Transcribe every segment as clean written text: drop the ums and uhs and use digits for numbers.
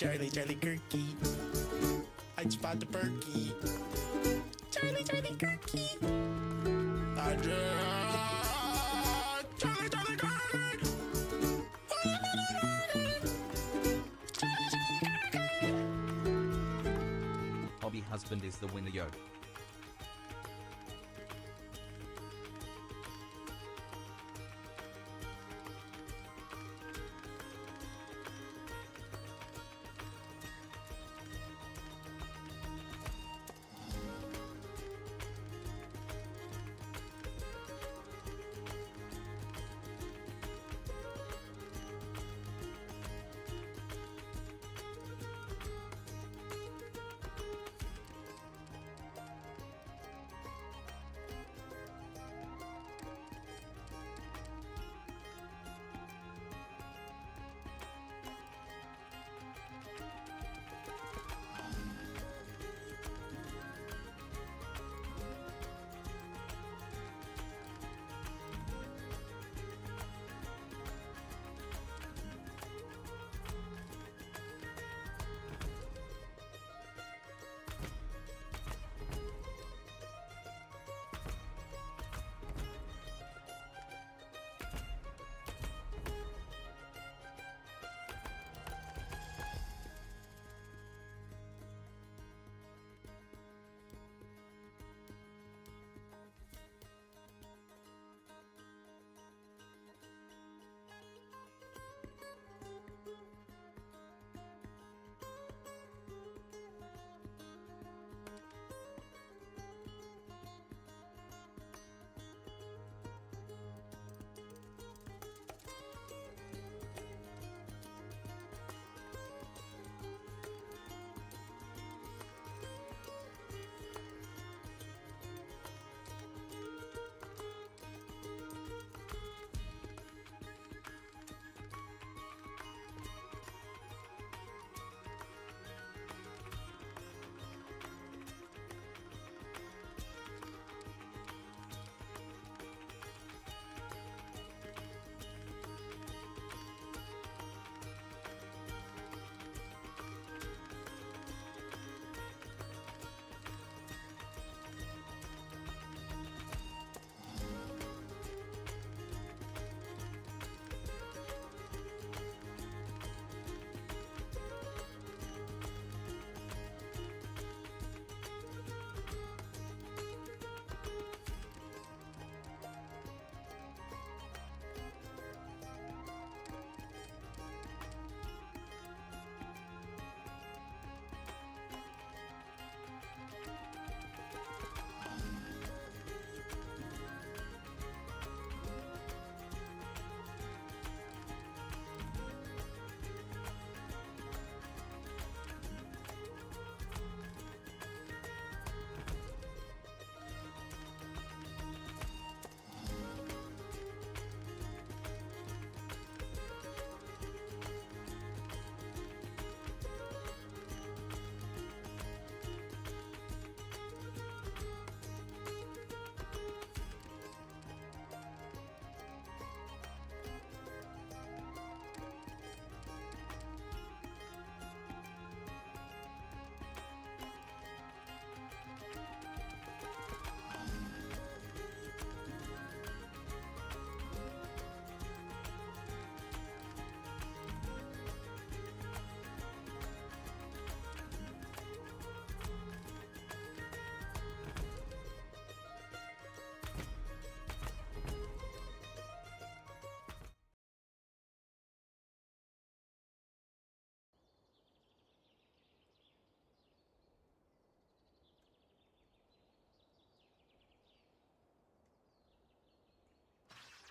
Charlie, Charlie Kirky. I spot the perky. Charlie, Charlie Kirky. I just Charlie, Charlie Kirky. Hobby husband is the winner, yo.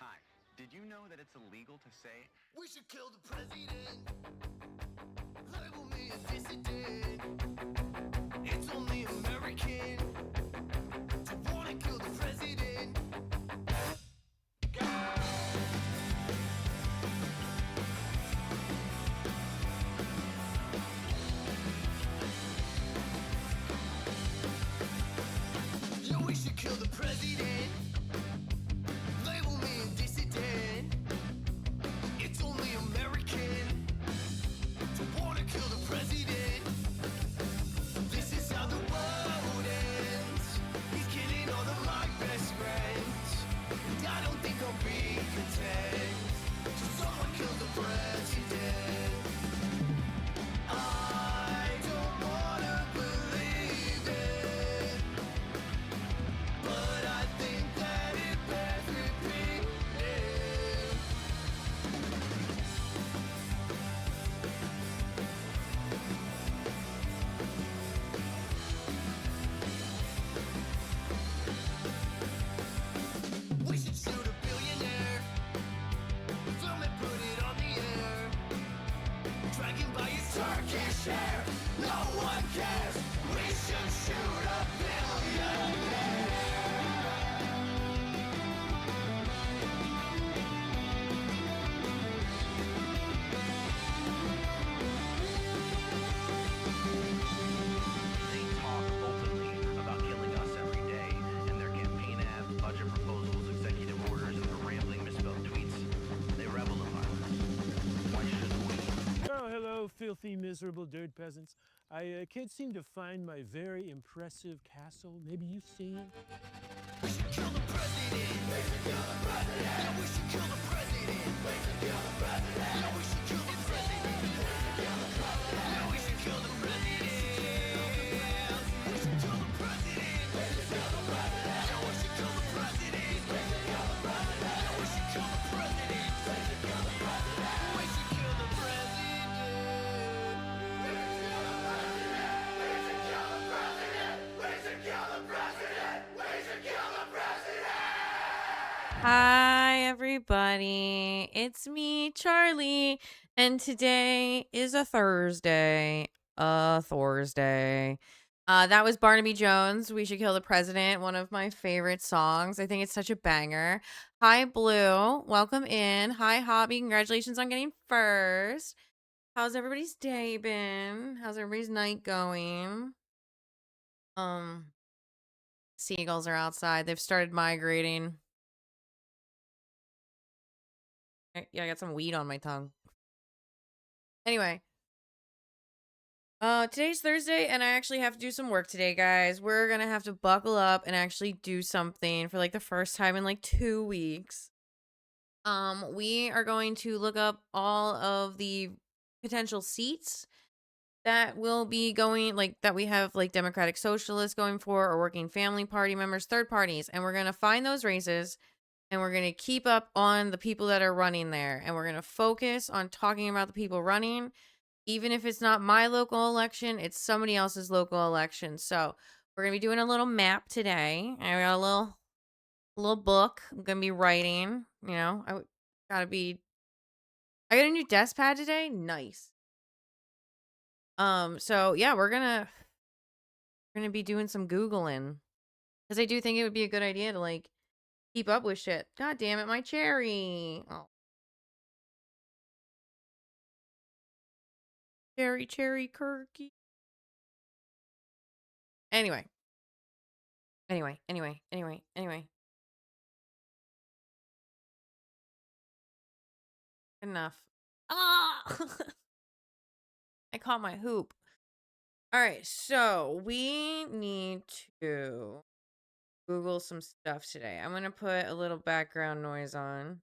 Hi, did you know that it's illegal to say we should kill the president? Label me a dissident. It's only American to wanna kill the president. Yo, we should kill the president. Label me a dissident. It's only American to share. No one cares. We should shoot a billionaire. They talk openly about killing us every day, and their campaign ads, budget proposals, executive orders, and their rambling misspelled tweets, they revel in violence. Why shouldn't we? Oh, hello, filthy, miserable dirt peasants. I can't seem to find my very impressive castle. Maybe you've seen it? We should kill the president. We should kill the president. Yeah, we should kill the president. We should kill the president. Yeah, we should kill the president. Yeah, we should kill the president. We should kill the president. We should kill the president. Yeah, we should kill the president. We should kill the president. Yeah, we should kill the president. We should kill the president. We should kill the Hi, everybody. It's me, Charlie, and today is a Thursday. That was Barnaby Jones, We Should Kill the President, one of my favorite songs. I think it's such a banger. Hi, Blue. Welcome in. Hi, Hobby. Congratulations on getting first. How's everybody's day been? How's everybody's night going? Seagulls are outside. They've started migrating. Yeah, I got some weed on my tongue. Anyway. Today's Thursday, and I actually have to do some work today, guys. We're gonna have to buckle up and actually do something for, like, the first time in, like, 2 weeks. We are going to look up all of the potential seats that will be going, like, that we have, like, Democratic Socialists going for, or Working Family Party members, third parties, and we're gonna find those races, and we're going to keep up on the people that are running there. And we're going to focus on talking about the people running. Even if it's not my local election, it's somebody else's local election. So we're going to be doing a little map today. I got a little book I'm going to be writing. You know, I got a new desk pad today. Nice. So yeah, we're going to be doing some Googling. Because I do think it would be a good idea to, like, keep up with shit. God damn it, my cherry. Oh. Cherry Kirky. Anyway. Enough. Ah! I caught my hoop. Alright, so we need to Google some stuff today. I'm going to put a little background noise on.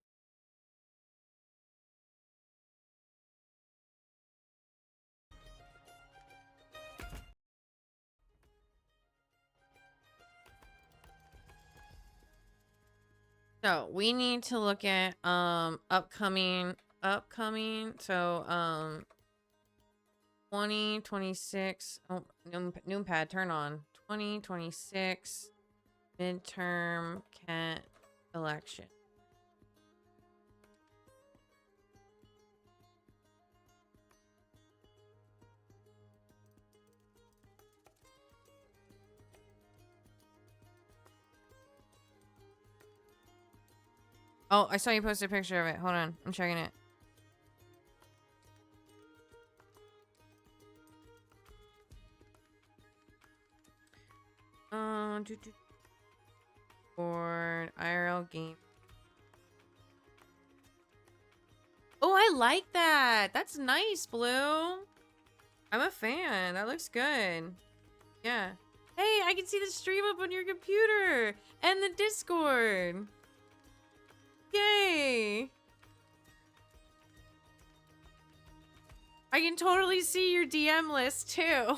So we need to look at upcoming. So 2026. Oh, Noompad, turn on. 2026 midterm Kent election. Oh, I saw you post a picture of it. Hold on. I'm checking it. Board IRL game. Oh, I like that. That's nice, Blue. I'm a fan. That looks good. Yeah. Hey, I can see the stream up on your computer and the Discord. Yay! I can totally see your DM list too.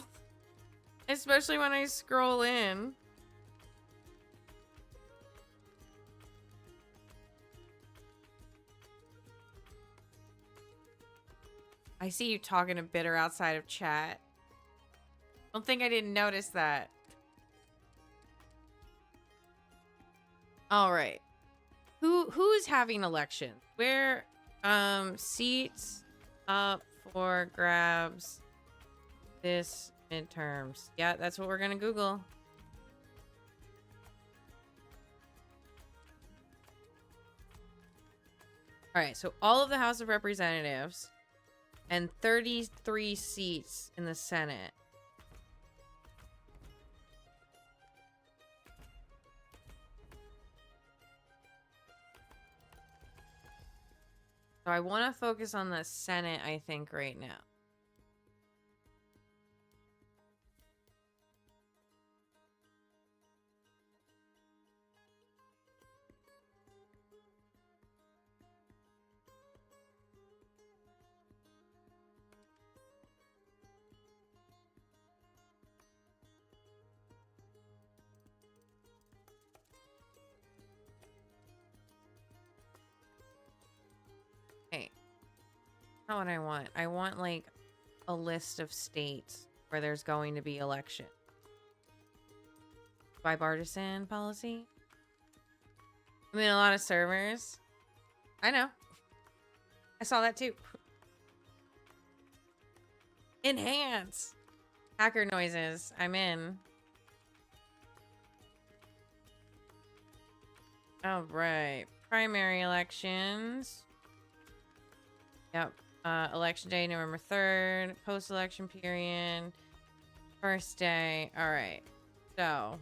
Especially when I scroll in. I see you talking to Bitter outside of chat. Don't think I didn't notice that. All right. Who's having elections? Where seats up for grabs this midterms. Yeah, that's what we're gonna Google. All right, so all of the House of Representatives and 33 seats in the Senate. So I want to focus on the Senate, I think, right now. Okay. Not what I want. I want like a list of states where there's going to be election. Bipartisan policy. I mean, a lot of servers. I know. I saw that too. Enhance. Hacker noises. I'm in. All right. Primary elections. Yep. Election day, November 3rd. Post-election period. First day. All right. So.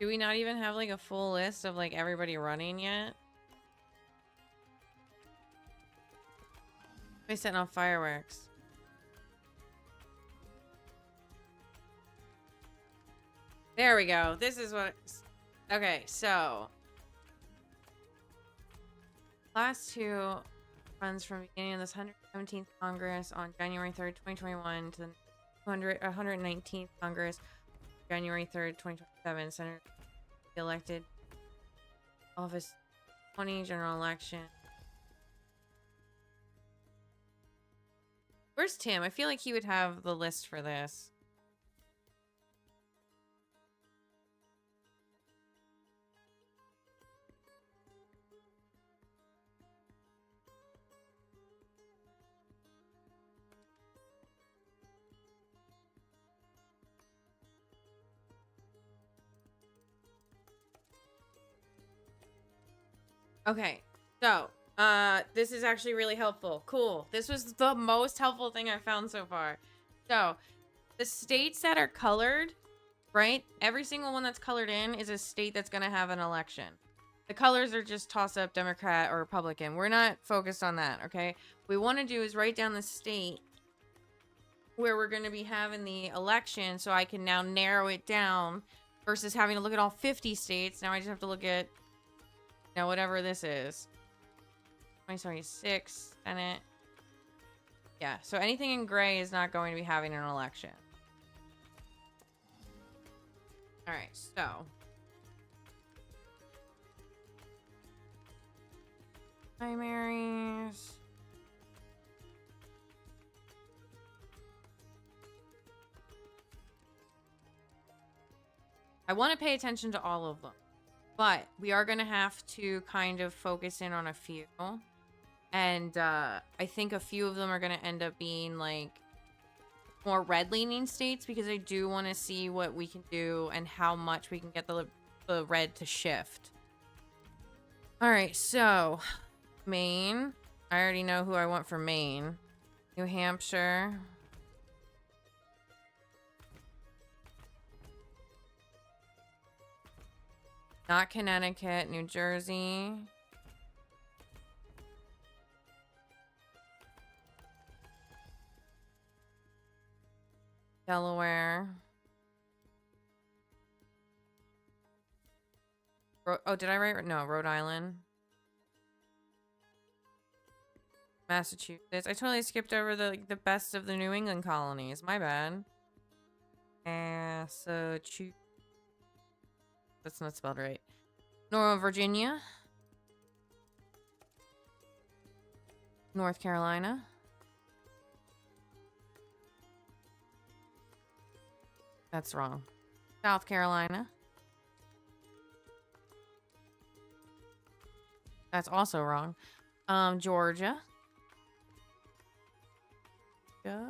Do we not even have like a full list of like everybody running yet? We're setting off fireworks. There we go. This is what. Okay, so last two runs from the beginning of this 117th Congress on January 3rd, 2021 to the 119th Congress, January 3rd, 2027. Senator elected office 20 general election. Where's Tim? I feel like he would have the list for this. Okay, so this is actually really helpful. Cool. This was the most helpful thing I've found so far. So the states that are colored, right? Every single one that's colored in is a state that's going to have an election. The colors are just toss up Democrat or Republican. We're not focused on that, okay? What we want to do is write down the state where we're going to be having the election so I can now narrow it down versus having to look at all 50 states. Now I just have to look at, you know, whatever this is. 2026 Senate. Yeah, so anything in gray is not going to be having an election. All right, so primaries. I want to pay attention to all of them, but we are going to have to kind of focus in on a few. And I think a few of them are going to end up being like more red-leaning states because I do want to see what we can do and how much we can get the red to shift. All right, so Maine. I already know who I want for Maine. New Hampshire. Not Connecticut, New Jersey. Delaware. Oh, did I write? No, Rhode Island. Massachusetts. I totally skipped over the best of the New England colonies. My bad. Massachusetts. That's not spelled right. Northern Virginia. North Carolina. That's wrong. South Carolina. That's also wrong. Georgia. Yeah.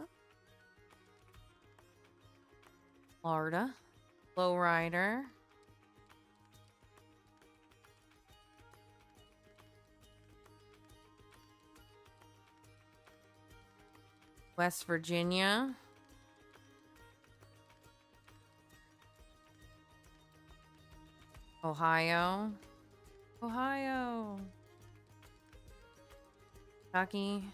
Florida. Lowrider. West Virginia. Ohio. Ohio. Kentucky.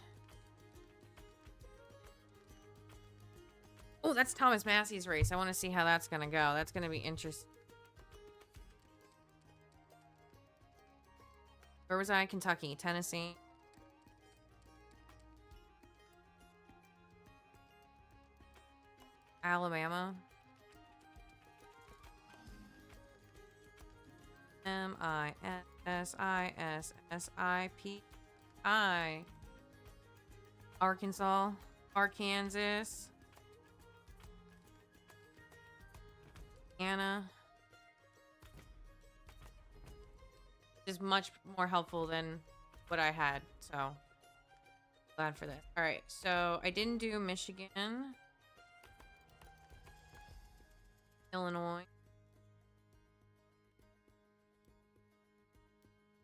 Oh, that's Thomas Massey's race. I want to see how that's going to go. That's going to be interesting. Where was I? Kentucky. Tennessee. Alabama. Mississippi. Arkansas. Arkansas. Anna. Is much more helpful than what I had, so glad for this. All right, so I didn't do Michigan, Illinois,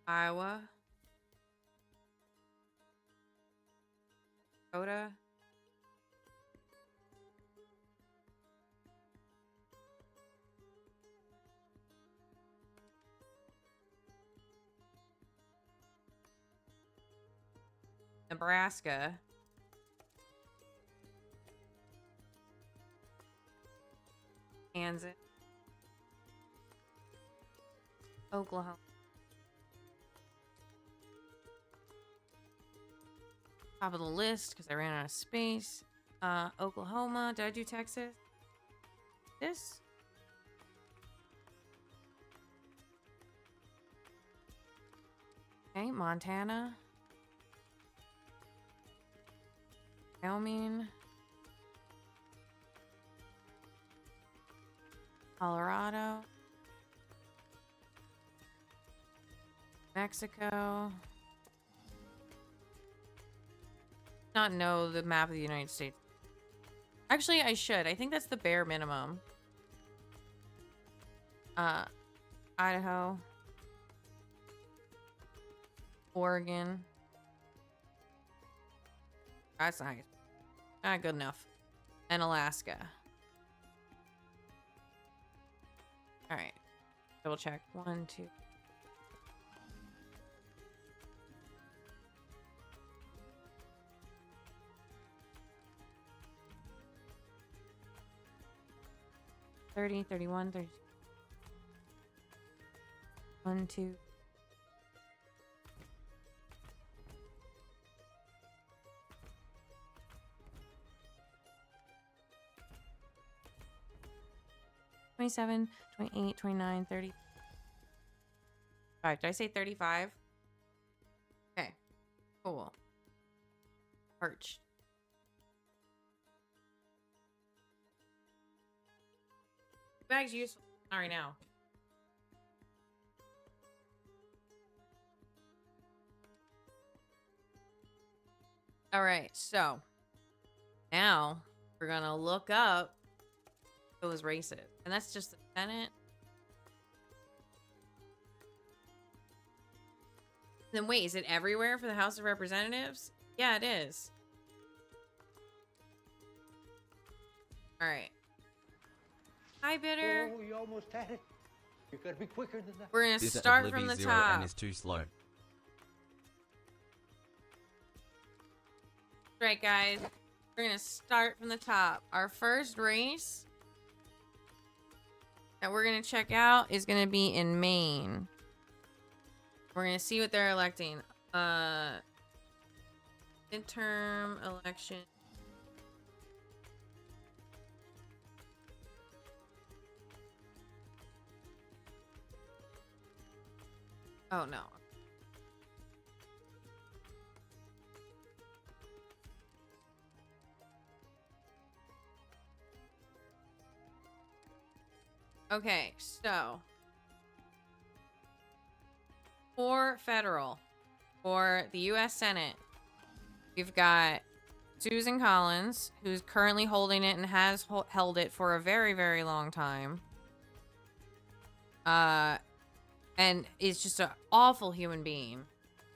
Iowa, Dakota, Nebraska, Kansas, Oklahoma, top of the list because I ran out of space. Oklahoma. Did I do Texas? This? Okay, Montana. Wyoming. Colorado. Mexico. Not know the map of the United States. Actually, I should. I think that's the bare minimum. Idaho. Oregon. That's nice. Not good enough. And Alaska. All right. Double check. 1, 2. $30, $31, $32. 1, 2. $27, $28, $29, $30. Did I say 35? Okay. Cool. Perch. Bag's useful. Not right now. All right, so now we're gonna look up those races, and that's just the Senate. Then wait, is it everywhere for the House of Representatives? Yeah, it is. All right. Hi, Bitter. Oh, you almost had it. You gotta be quicker than that. We're gonna This start at from the Libby 0 top. and is too slow. Right, guys. We're gonna start from the top. Our first race that we're gonna check out is gonna be in Maine. We're gonna see what they're electing. Midterm election. Oh no. Okay, so for federal, for the U.S. Senate, we've got Susan Collins, who's currently holding it and has held it for a very, very long time. And is just an awful human being.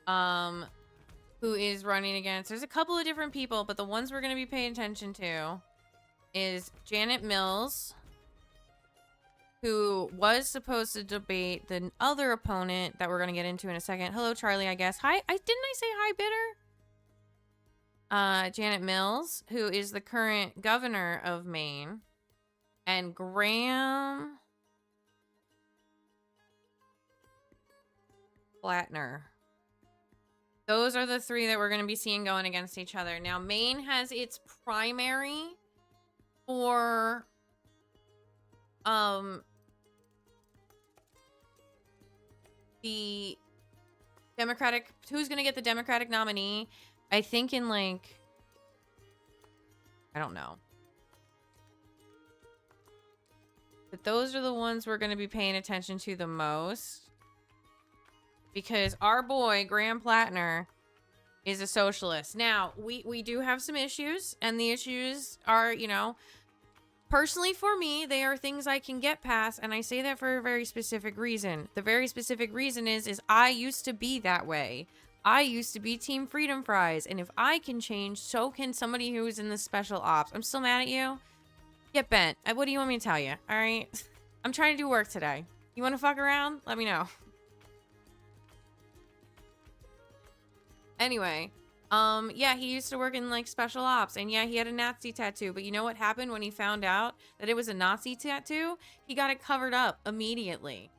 Who is running against. There's a couple of different people, but the ones we're going to be paying attention to is Janet Mills, who was supposed to debate the other opponent that we're going to get into in a second. Hello, Charlie, I guess. Hi. Didn't I say hi, Bitter? Janet Mills, who is the current governor of Maine, and Graham Plattner. Those are the three that we're going to be seeing going against each other. Now, Maine has its primary for the Democratic, who's going to get the Democratic nominee, I think in like, I don't know. But those are the ones we're going to be paying attention to the most. Because our boy, Graham Plattner, is a socialist. Now, we do have some issues. And the issues are, you know, personally for me, they are things I can get past. And I say that for a very specific reason. The very specific reason is I used to be that way. I used to be Team Freedom Fries. And if I can change, so can somebody who is in the special ops. I'm still mad at you. Get bent. What do you want me to tell you? All right. I'm trying to do work today. You want to fuck around? Let me know. Anyway, yeah, he used to work in like special ops, and yeah, he had a Nazi tattoo, but you know what happened when he found out that it was a Nazi tattoo? He got it covered up immediately.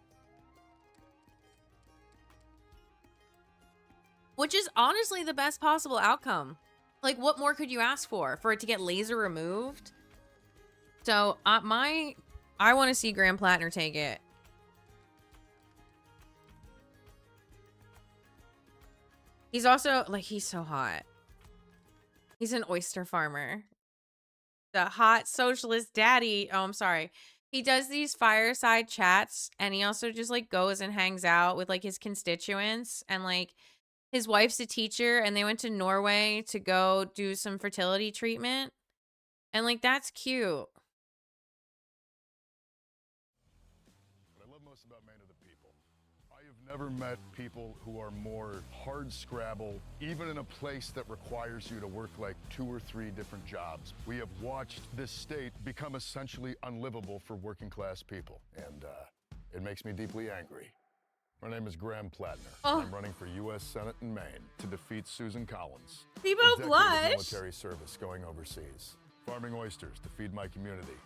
Which is honestly the best possible outcome. Like, what more could you ask for it to get laser removed? So, I want to see Graham Plattner take it. He's also, like, he's so hot. He's an oyster farmer. The hot socialist daddy. Oh, I'm sorry. He does these fireside chats, and he also just, like, goes and hangs out with, like, his constituents. And, like, his wife's a teacher, and they went to Norway to go do some fertility treatment. And, like, that's cute. What I love most about Maine are the people. I have never met people who are more hard scrabble, even in a place that requires you to work like 2 or 3 different jobs. We have watched this state become essentially unlivable for working class people, and it makes me deeply angry. My name is Graham Plattner. And I'm running for U.S. Senate in Maine to defeat Susan Collins. People A decade of blush. military service going overseas, farming oysters to feed my community,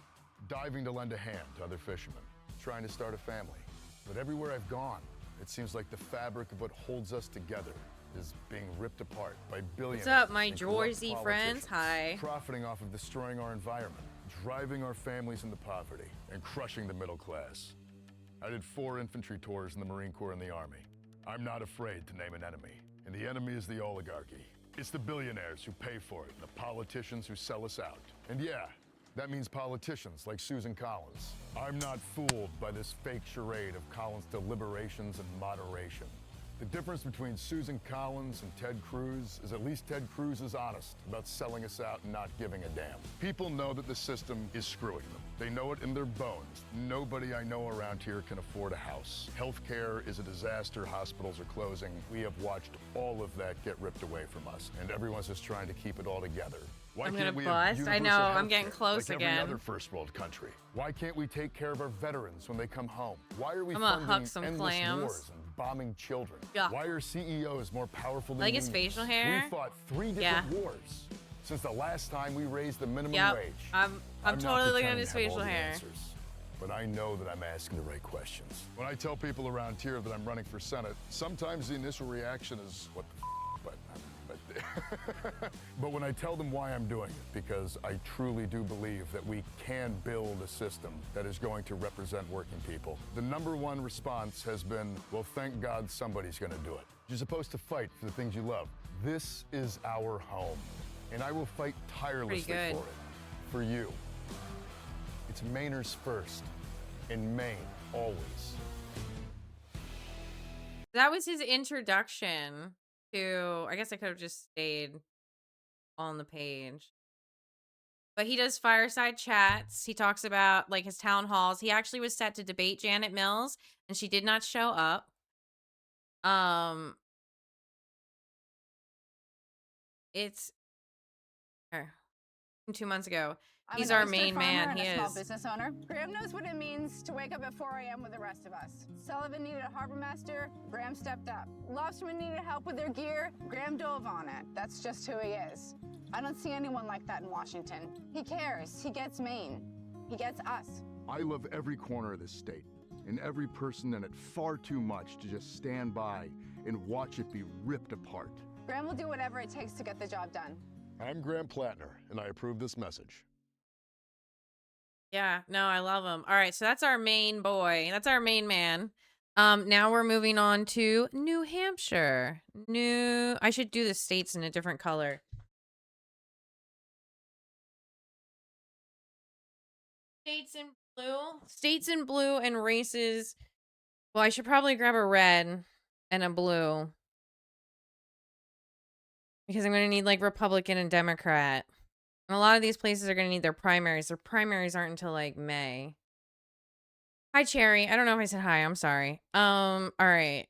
diving to lend a hand to other fishermen, trying to start a family. But everywhere I've gone, it seems like the fabric of what holds us together is being ripped apart by billionaires. What's up, my and corrupt Jersey friends? politicians, Hi. profiting off of destroying our environment, driving our families into poverty, and crushing the middle class. I did 4 infantry tours in the Marine Corps and the Army. I'm not afraid to name an enemy, and the enemy is the oligarchy. It's the billionaires who pay for it, and the politicians who sell us out. And yeah, that means politicians like Susan Collins. I'm not fooled by this fake charade of Collins' deliberations and moderation. The difference between Susan Collins and Ted Cruz is at least Ted Cruz is honest about selling us out and not giving a damn. People know that the system is screwing them. They know it in their bones. Nobody I know around here can afford a house. Healthcare is a disaster. Hospitals are closing. We have watched all of that get ripped away from us, and everyone's just trying to keep it all together. Why I'm can't gonna we have bust. I know, universal I'm getting healthcare close like again. every other first world country? Why can't we take care of our veterans when they come home? Why are we I'm gonna funding huck some endless clams. wars and bombing children? Yeah. Why are CEOs more powerful than Like his unions? facial hair? We fought 3 different wars since the last time we raised the minimum wage. I'm not totally looking at pretending his to have all facial the hair. answers, but I know that I'm asking the right questions. When I tell people around here that I'm running for Senate, sometimes the initial reaction is, what the but when I tell them why I'm doing it, because I truly do believe that we can build a system that is going to represent working people, the #1 response has been, well, thank God somebody's going to do it. You're supposed to fight for the things you love. This is our home, and I will fight tirelessly for it, for you. It's Mainers first. In Maine, always. That was his introduction to, I guess I could have just stayed on the page. But he does fireside chats. He talks about like his town halls. He actually was set to debate Janet Mills and she did not show up. It's 2 months ago. He's our main man. He small is. business owner. Graham knows what it means to wake up at 4 a.m. with the rest of us. Sullivan needed a harbor master. Graham stepped up. Lobstermen needed help with their gear. Graham dove on it. That's just who he is. I don't see anyone like that in Washington. He cares. He gets Maine. He gets us. I love every corner of this state and every person in it far too much to just stand by and watch it be ripped apart. Graham will do whatever it takes to get the job done. I'm Graham Plattner, and I approve this message. Yeah, no, I love him. All right, so that's our main boy. That's our main man. Now we're moving on to New Hampshire. I should do the states in a different color. States in blue. States in blue and races. Well, I should probably grab a red and a blue. Because I'm going to need like Republican and Democrat. And a lot of these places are going to need their primaries. Their primaries aren't until like May. Hi, Cherry. I don't know if I said hi. I'm sorry. All right.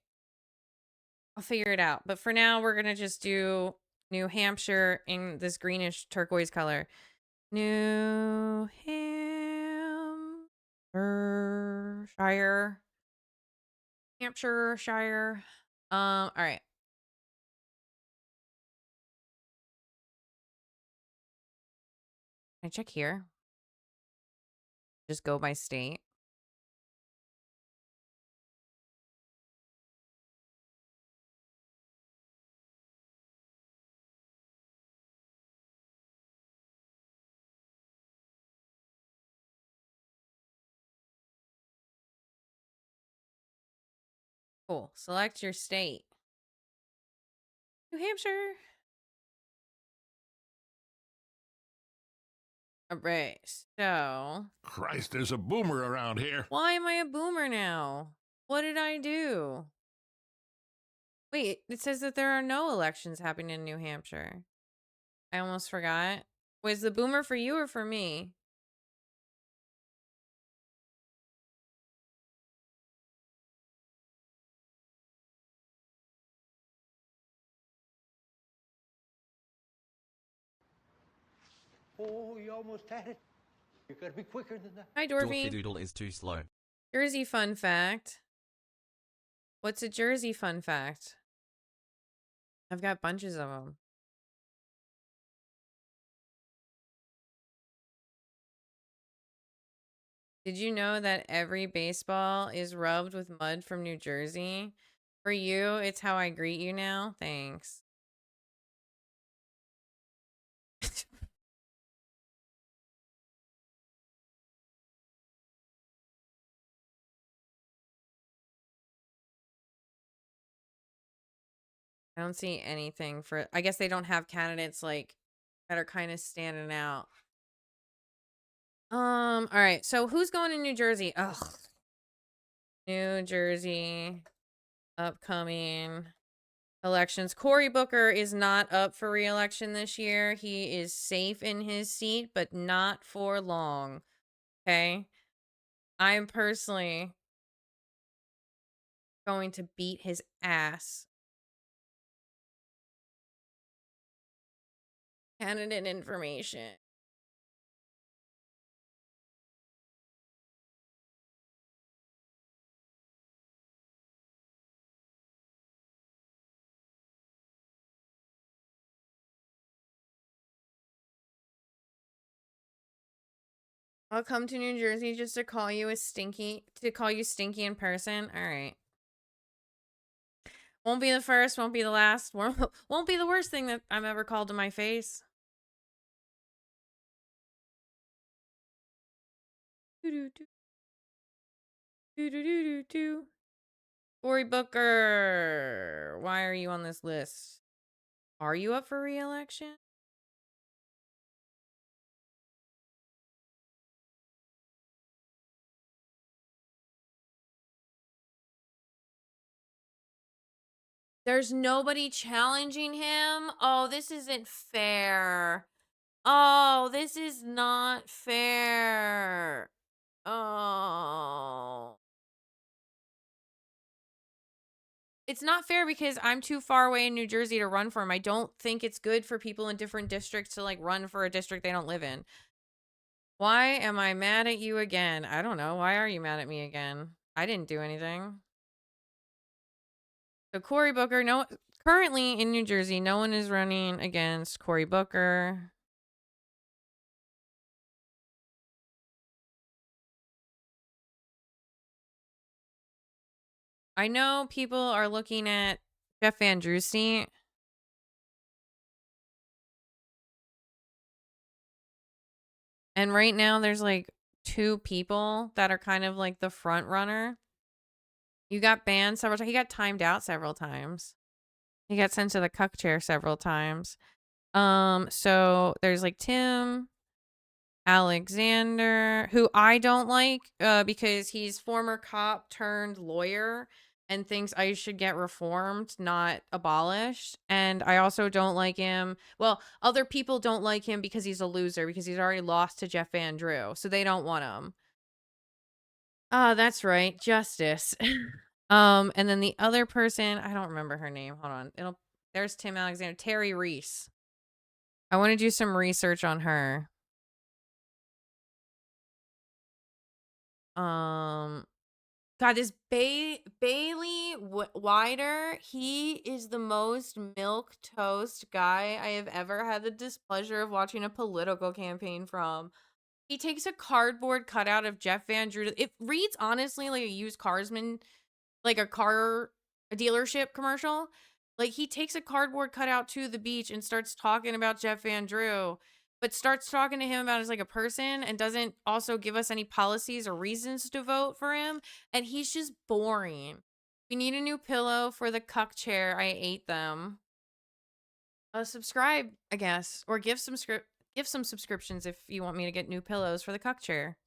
I'll figure it out. But for now, we're going to just do New Hampshire in this greenish turquoise color. New Hampshire. Hampshire. All right. Can I check here? Just go by state. Cool. Select your state. New Hampshire. All right. So. Christ, there's a boomer around here. Why am I a boomer now? What did I do? Wait, it says that there are no elections happening in New Hampshire. I almost forgot. Was the boomer for you or for me? Oh, you almost had it. You gotta be quicker than that. Hi, Dorothy Dorothy. Doodle is too slow. Jersey fun fact. What's a Jersey fun fact? I've got bunches of them. Did you know that every baseball is rubbed with mud from New Jersey? For you, it's how I greet you now. Thanks. I don't see anything for, I guess they don't have candidates like that are kind of standing out. All right. So who's going to New Jersey? Ugh. New Jersey upcoming elections. Cory Booker is not up for re-election this year. He is safe in his seat, but not for long. Okay. I'm personally going to beat his ass. Candidate information. I'll come to New Jersey just to call you stinky in person. All right. Won't be the first, won't be the last, won't be the worst thing that I'm ever called to my face. Cory Booker, why are you on this list? Are you up for re-election? There's nobody challenging him? Oh, this isn't fair. Oh, this is not fair. Oh. It's not fair because I'm too far away in New Jersey to run for him. I don't think it's good for people in different districts to like run for a district they don't live in. Why am I mad at you again? I don't know. Why are you mad at me again? I didn't do anything. So Cory Booker, no, currently in New Jersey, no one is running against Cory Booker. I know people are looking at Jeff Van Drew's seat. And right now there's like 2 people that are kind of like the front runner. You got banned several times. He got timed out several times. He got sent to the cuck chair several times. So there's like Tim Alexander, who I don't like, because he's former cop turned lawyer and thinks I should get reformed, not abolished. And I also don't like him. Well, other people don't like him because he's a loser, because he's already lost to Jeff Van Drew, so they don't want him. That's right, Justice. And then the other person, I don't remember her name. Hold on. There's Tim Alexander, Terry Reese. I want to do some research on her. God, this Bailey Wider, he is the most milk toast guy I have ever had the displeasure of watching a political campaign from. He takes a cardboard cutout of Jeff Van Drew. It reads honestly like a used carsman, like a dealership commercial. Like, he takes a cardboard cutout to the beach and starts talking about Jeff Van Drew, but starts talking to him about as like a person and doesn't also give us any policies or reasons to vote for him. And he's just boring. We need a new pillow for the cuck chair. I ate them. Subscribe, I guess, or give some subscriptions if you want me to get new pillows for the cuck chair.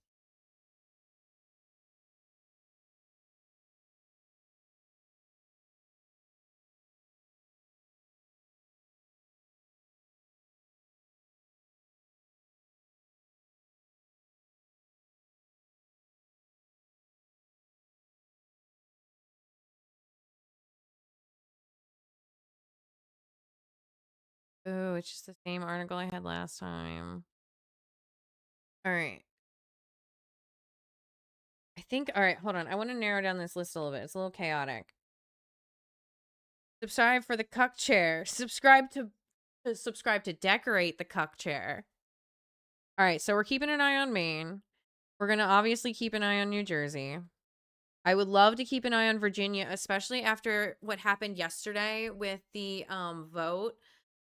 Oh, it's just the same article I had last time. All right. All right, hold on. I want to narrow down this list a little bit. It's a little chaotic. Subscribe for the cuck chair. Subscribe to decorate the cuck chair. All right, so we're keeping an eye on Maine. We're going to obviously keep an eye on New Jersey. I would love to keep an eye on Virginia, especially after what happened yesterday with the vote.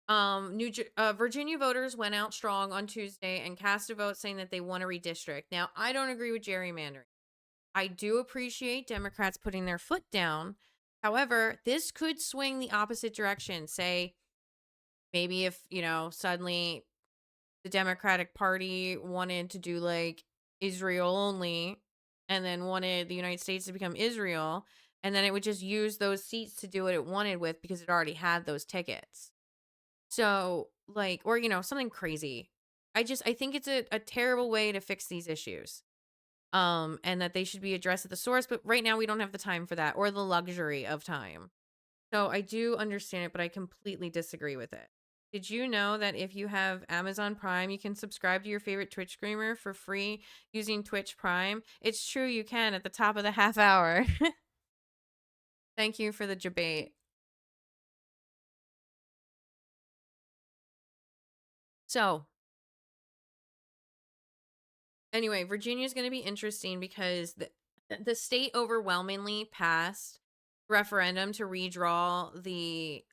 Virginia voters went out strong on Tuesday and cast a vote saying that they want to redistrict. Now, I don't agree with gerrymandering. I do appreciate Democrats putting their foot down. However, this could swing the opposite direction. Say, maybe if, suddenly the Democratic Party wanted to do like Israel only and then wanted the United States to become Israel, and then it would just use those seats to do what it wanted with because it already had those tickets. So, like, or, something crazy. I think it's a terrible way to fix these issues. And that they should be addressed at the source, but right now we don't have the time for that or the luxury of time. So I do understand it, but I completely disagree with it. Did you know that if you have Amazon Prime, you can subscribe to your favorite Twitch streamer for free using Twitch Prime? It's true, you can at the top of the half hour. Thank you for the debate. So, anyway, Virginia is going to be interesting because the state overwhelmingly passed referendum to redraw the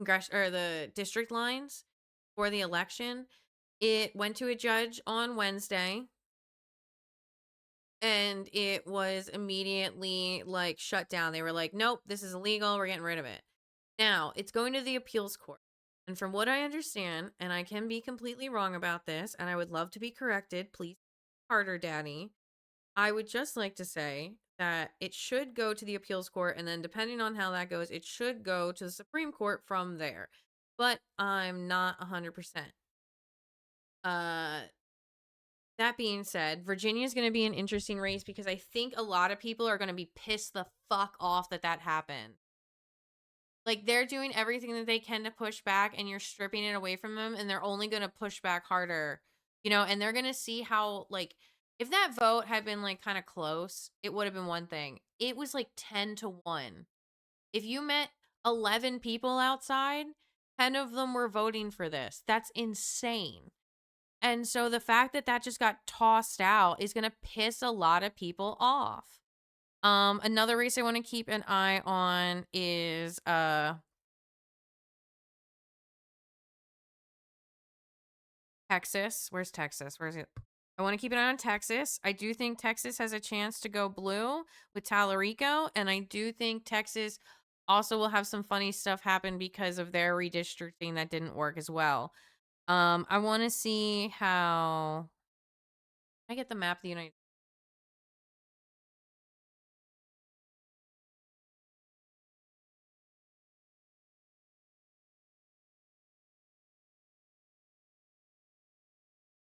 the district lines for the election. It went to a judge on Wednesday and it was immediately like shut down. They were like, nope, this is illegal, we're getting rid of it. Now it's going to the appeals court, and from what I understand, and I can be completely wrong about this and I would love to be corrected, please, harder daddy, I would just like to say that it should go to the appeals court, and then depending on how that goes, it should go to the Supreme Court from there. But I'm not 100%. That being said, Virginia is going to be an interesting race because I think a lot of people are going to be pissed the fuck off that happened. Like, they're doing everything that they can to push back, and you're stripping it away from them, and they're only going to push back harder, and they're going to see how, like, if that vote had been, like, kind of close, it would have been one thing. It was, like, 10-1. If you met 11 people outside, 10 of them were voting for this. That's insane. And so the fact that just got tossed out is going to piss a lot of people off. Another race I want to keep an eye on is Texas. Where's Texas? Where's it? I want to keep an eye on Texas. I do think Texas has a chance to go blue with Tallarico, and I do think Texas also will have some funny stuff happen because of their redistricting that didn't work as well. I want to see how I get the map of the United.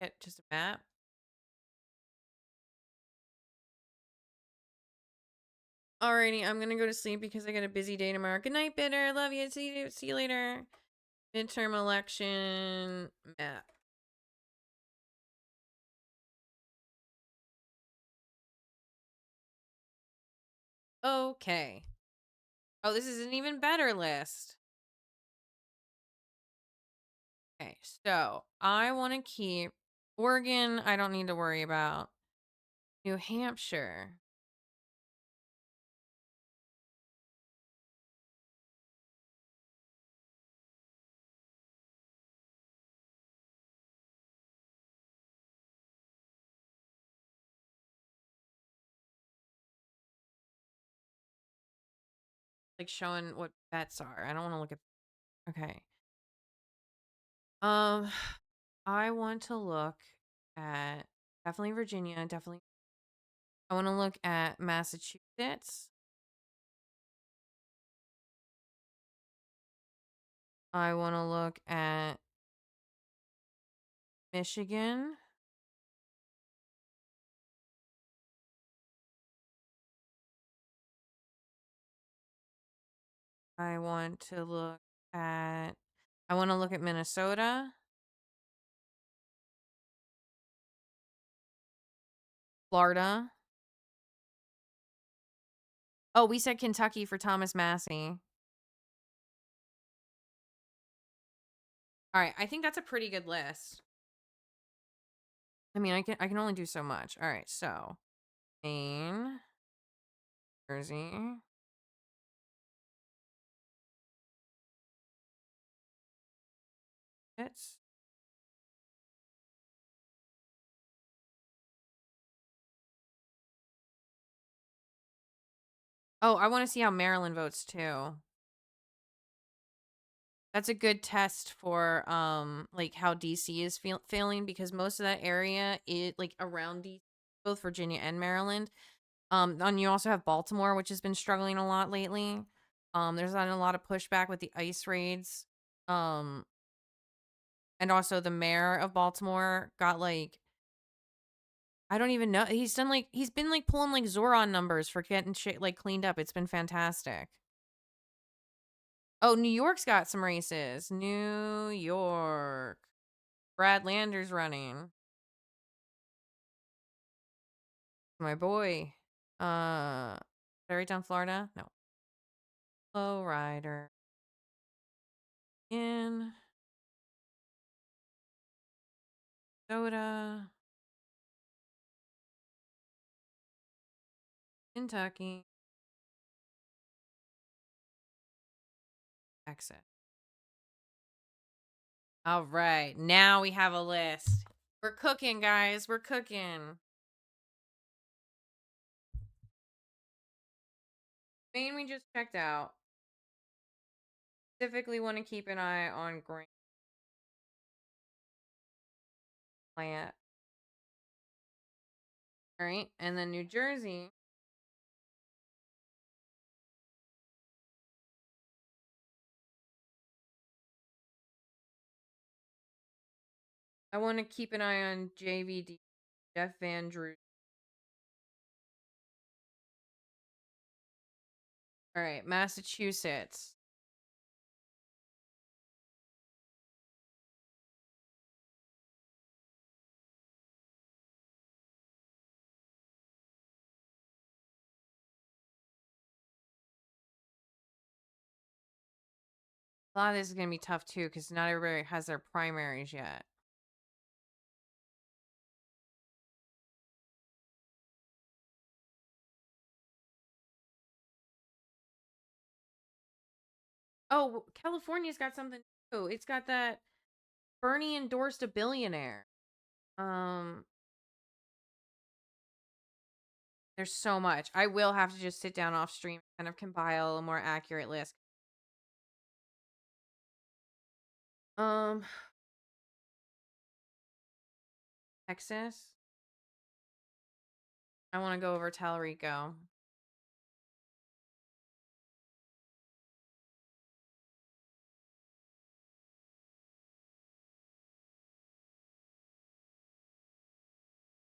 Get just a map. Alrighty, I'm gonna go to sleep because I got a busy day tomorrow. Good night, Bitter. Love you. See you later. Midterm election map. Okay. Oh, this is an even better list. Okay, so I want to keep Oregon. I don't need to worry about. New Hampshire. Like showing what bets are. I don't want to look at. Okay. I want to look at definitely Virginia. Definitely. I want to look at Massachusetts. I want to look at Michigan. I want to look at Minnesota. Florida. Oh, we said Kentucky for Thomas Massey. All right, I think that's a pretty good list. I mean, I can only do so much. All right, so Maine, Jersey, it's Oh, I want to see how Maryland votes too. That's a good test for like how DC is failing because most of that area is like around DC, both Virginia and Maryland. And you also have Baltimore, which has been struggling a lot lately. There's been a lot of pushback with the ICE raids. And also the mayor of Baltimore got like I don't even know. He's been like pulling like Zoran numbers for getting shit like cleaned up. It's been fantastic. Oh, New York's got some races. New York. Brad Lander's running. My boy. Did I write down Florida? No. Low rider. In. Soda. Kentucky. Exit. All right. Now we have a list. We're cooking, guys. We're cooking. Maine we just checked out. Specifically want to keep an eye on Grant. Plant. All right. And then New Jersey. I want to keep an eye on JVD, Jeff Van Drew. All right, Massachusetts. A lot of this is going to be tough too because not everybody has their primaries yet. Oh, California's got something too. It's got that Bernie endorsed a billionaire. There's so much. I will have to just sit down off stream and kind of compile a more accurate list. Texas. I want to go over Talarico.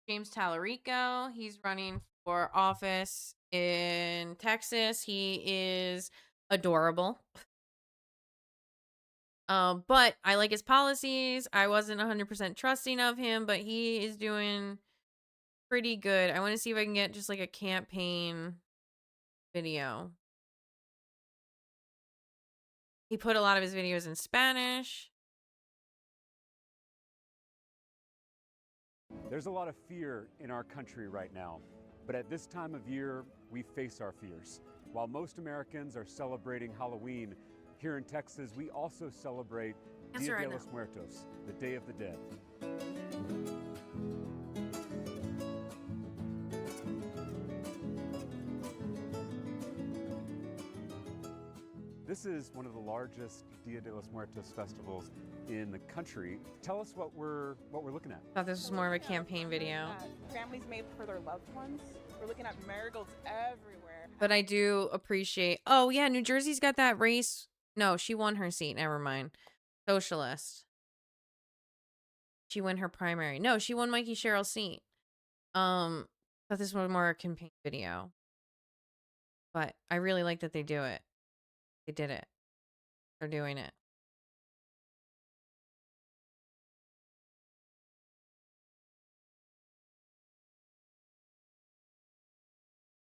James Talarico. He's running for office in Texas. He is adorable. But I like his policies. I wasn't 100% trusting of him, but he is doing pretty good. I want to see if I can get just like a campaign video. He put a lot of his videos in Spanish. There's a lot of fear in our country right now, but at this time of year, we face our fears. While most Americans are celebrating Halloween, here in Texas, we also celebrate Dia de los Muertos, the Day of the Dead. This is one of the largest Dia de los Muertos festivals in the country. Tell us what we're looking at. I thought this was more of a campaign video. Families made for their loved ones. We're looking at marigolds everywhere. But I do appreciate. Oh yeah, New Jersey's got that race. No, she won her seat. Never mind. Socialist. She won her primary. No, she won Mikey Sherrill's seat. Thought this was more a campaign video. But I really like that they do it. They did it. They're doing it.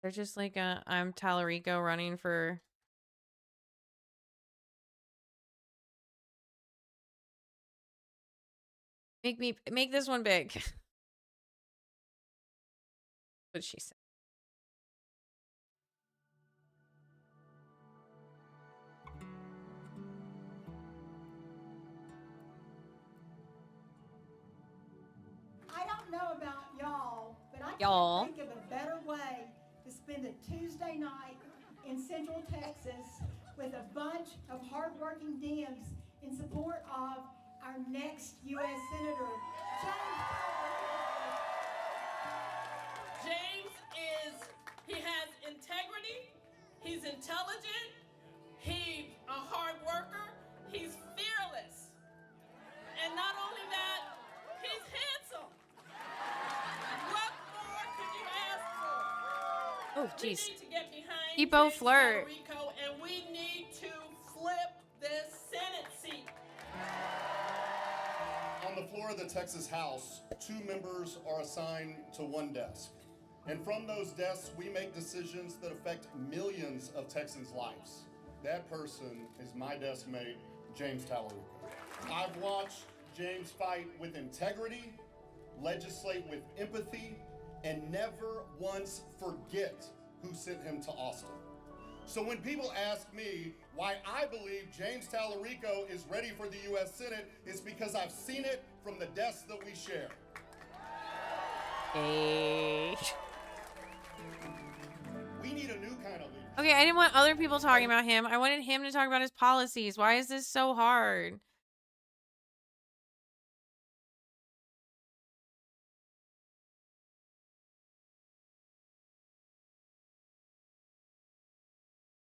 They're just like I'm Talarico running for make this one big. What she said. I don't know about y'all, but I Y'all. can't think of a better way to spend a Tuesday night in Central Texas with a bunch of hardworking Dems in support of our next U.S. Senator, James he has integrity, he's intelligent, he's a hard worker, he's fearless. And not only that, he's handsome. What more could you ask for? Oh, jeez. We need to get behind You both James flirt. Talarico, and we need to flip this Senate seat. On the floor of the Texas House, 2 members are assigned to one desk. And from those desks, we make decisions that affect millions of Texans' lives. That person is my desk mate, James Talarico. I've watched James fight with integrity, legislate with empathy, and never once forget who sent him to Austin. So when people ask me why I believe James Talarico is ready for the U.S. Senate, it's because I've seen it from the desks that we share. Hey. We need a new kind of leader. Okay, I didn't want other people talking about him. I wanted him to talk about his policies. Why is this so hard?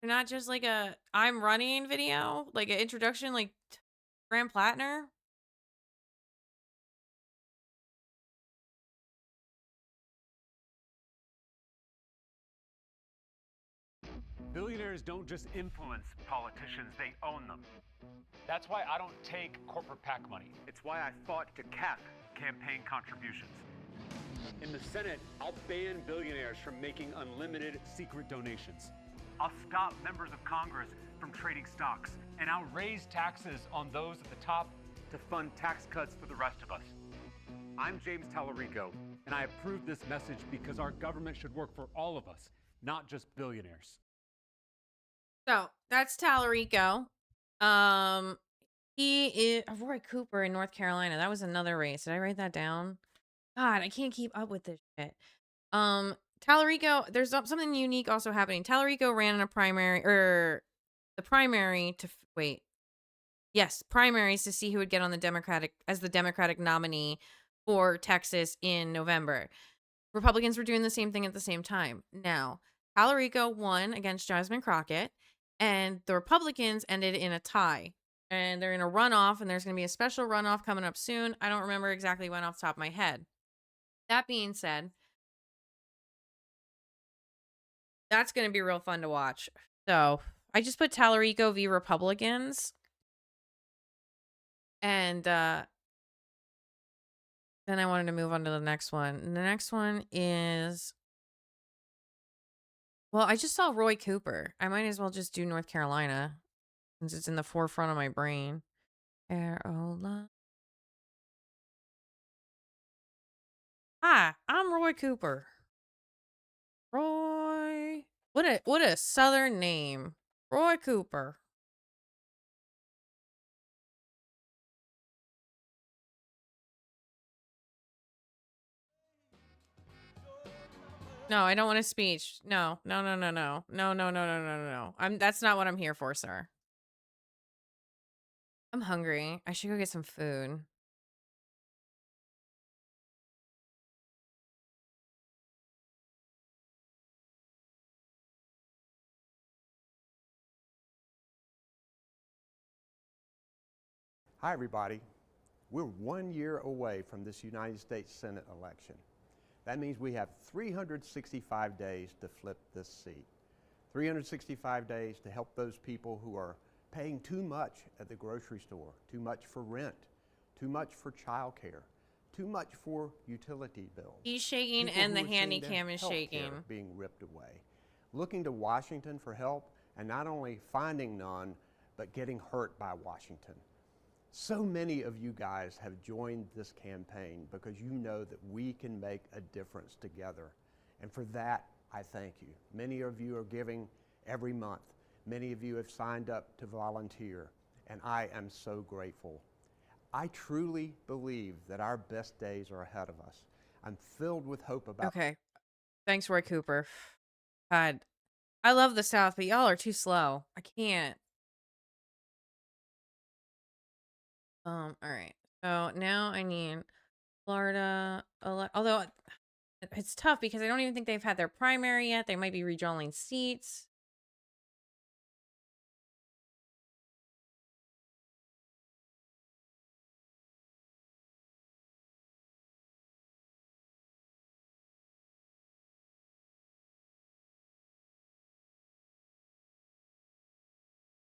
They're not just like a I'm running video, like an introduction, like Graham Plattner. Billionaires don't just influence politicians, they own them. That's why I don't take corporate PAC money. It's why I fought to cap campaign contributions. In the Senate, I'll ban billionaires from making unlimited secret donations. I'll stop members of Congress from trading stocks, and I'll raise taxes on those at the top to fund tax cuts for the rest of us. I'm James Tallarico, and I approve this message because our government should work for all of us, not just billionaires. So that's Tallarico. He is Roy Cooper in North Carolina. That was another race. Did I write that down? God, I can't keep up with this shit. Tallarico, there's something unique also happening. Tallarico ran in a primary, or the primary to primaries to see who would get on the Democratic nominee for Texas in November. Republicans were doing the same thing at the same time. Now, Tallarico won against Jasmine Crockett, and the Republicans ended in a tie. And they're in a runoff, and there's going to be a special runoff coming up soon. I don't remember exactly when off the top of my head. That being said, that's going to be real fun to watch. So I just put Tallarico v. Republicans. And then I wanted to move on to the next one. And the next one is, well, I just saw Roy Cooper. I might as well just do North Carolina since it's in the forefront of my brain. Carola. Hi, I'm Roy Cooper. Roy. What a southern name. Roy Cooper. No, I don't want a speech. No. No. That's not what I'm here for, sir. I'm hungry. I should go get some food. Hi, everybody. We're 1 year away from this United States Senate election. That means we have 365 days to flip this seat. 365 days to help those people who are paying too much at the grocery store, too much for rent, too much for childcare, too much for utility bills. He's shaking People and the who are seeing handy their cam is health care shaking. being ripped away. Looking to Washington for help and not only finding none, but getting hurt by Washington. So many of you guys have joined this campaign because you know that we can make a difference together. And for that, I thank you. Many of you are giving every month. Many of you have signed up to volunteer, and I am so grateful. I truly believe that our best days are ahead of us. I'm filled with hope about— Okay. Thanks, Roy Cooper. God, I love the South, but y'all are too slow. I can't. All right. So now I need Florida. Although it's tough because I don't even think they've had their primary yet. They might be redrawing seats.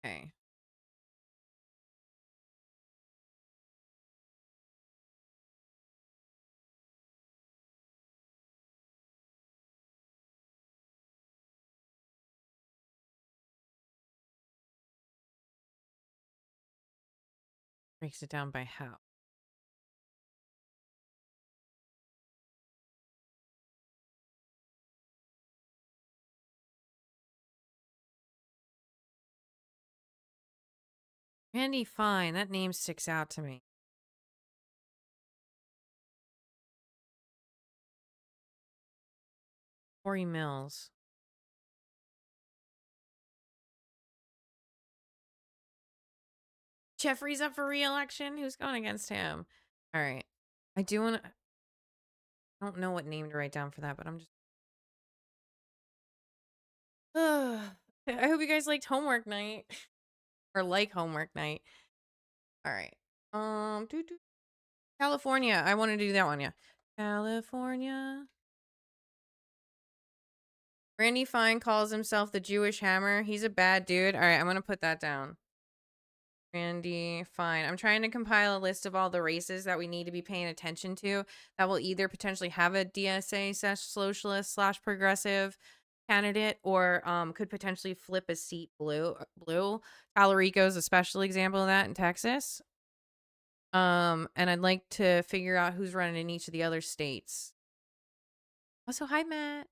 Okay. Breaks it down by how. Randy Fine. That name sticks out to me. Corey Mills. Jeffrey's up for re-election. Who's going against him? All right. I do want to. I don't know what name to write down for that, but I'm just. I hope you guys liked homework night, or like homework night. All right. California. I want to do that one. Yeah. California. Randy Fine calls himself the Jewish Hammer. He's a bad dude. All right, I'm going to put that down. Randy Fine. I'm trying to compile a list of all the races that we need to be paying attention to that will either potentially have a DSA/socialist/progressive candidate or could potentially flip a seat blue. Talarico is a special example of that in Texas. And I'd like to figure out who's running in each of the other states. Also, hi, Matt.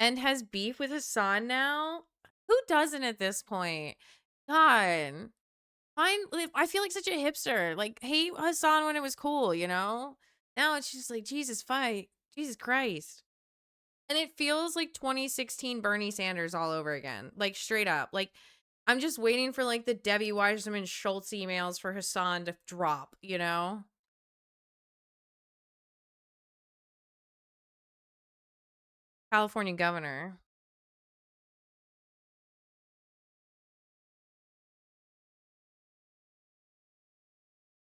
And has beef with Hassan now? Who doesn't at this point? God. I feel like such a hipster. Like, hate Hassan when it was cool, you know? Now it's just like, Jesus, fight. Jesus Christ. And it feels like 2016 Bernie Sanders all over again. Like, straight up. Like, I'm just waiting for, like, the Debbie Weiserman Schultz emails for Hassan to drop, you know? California governor.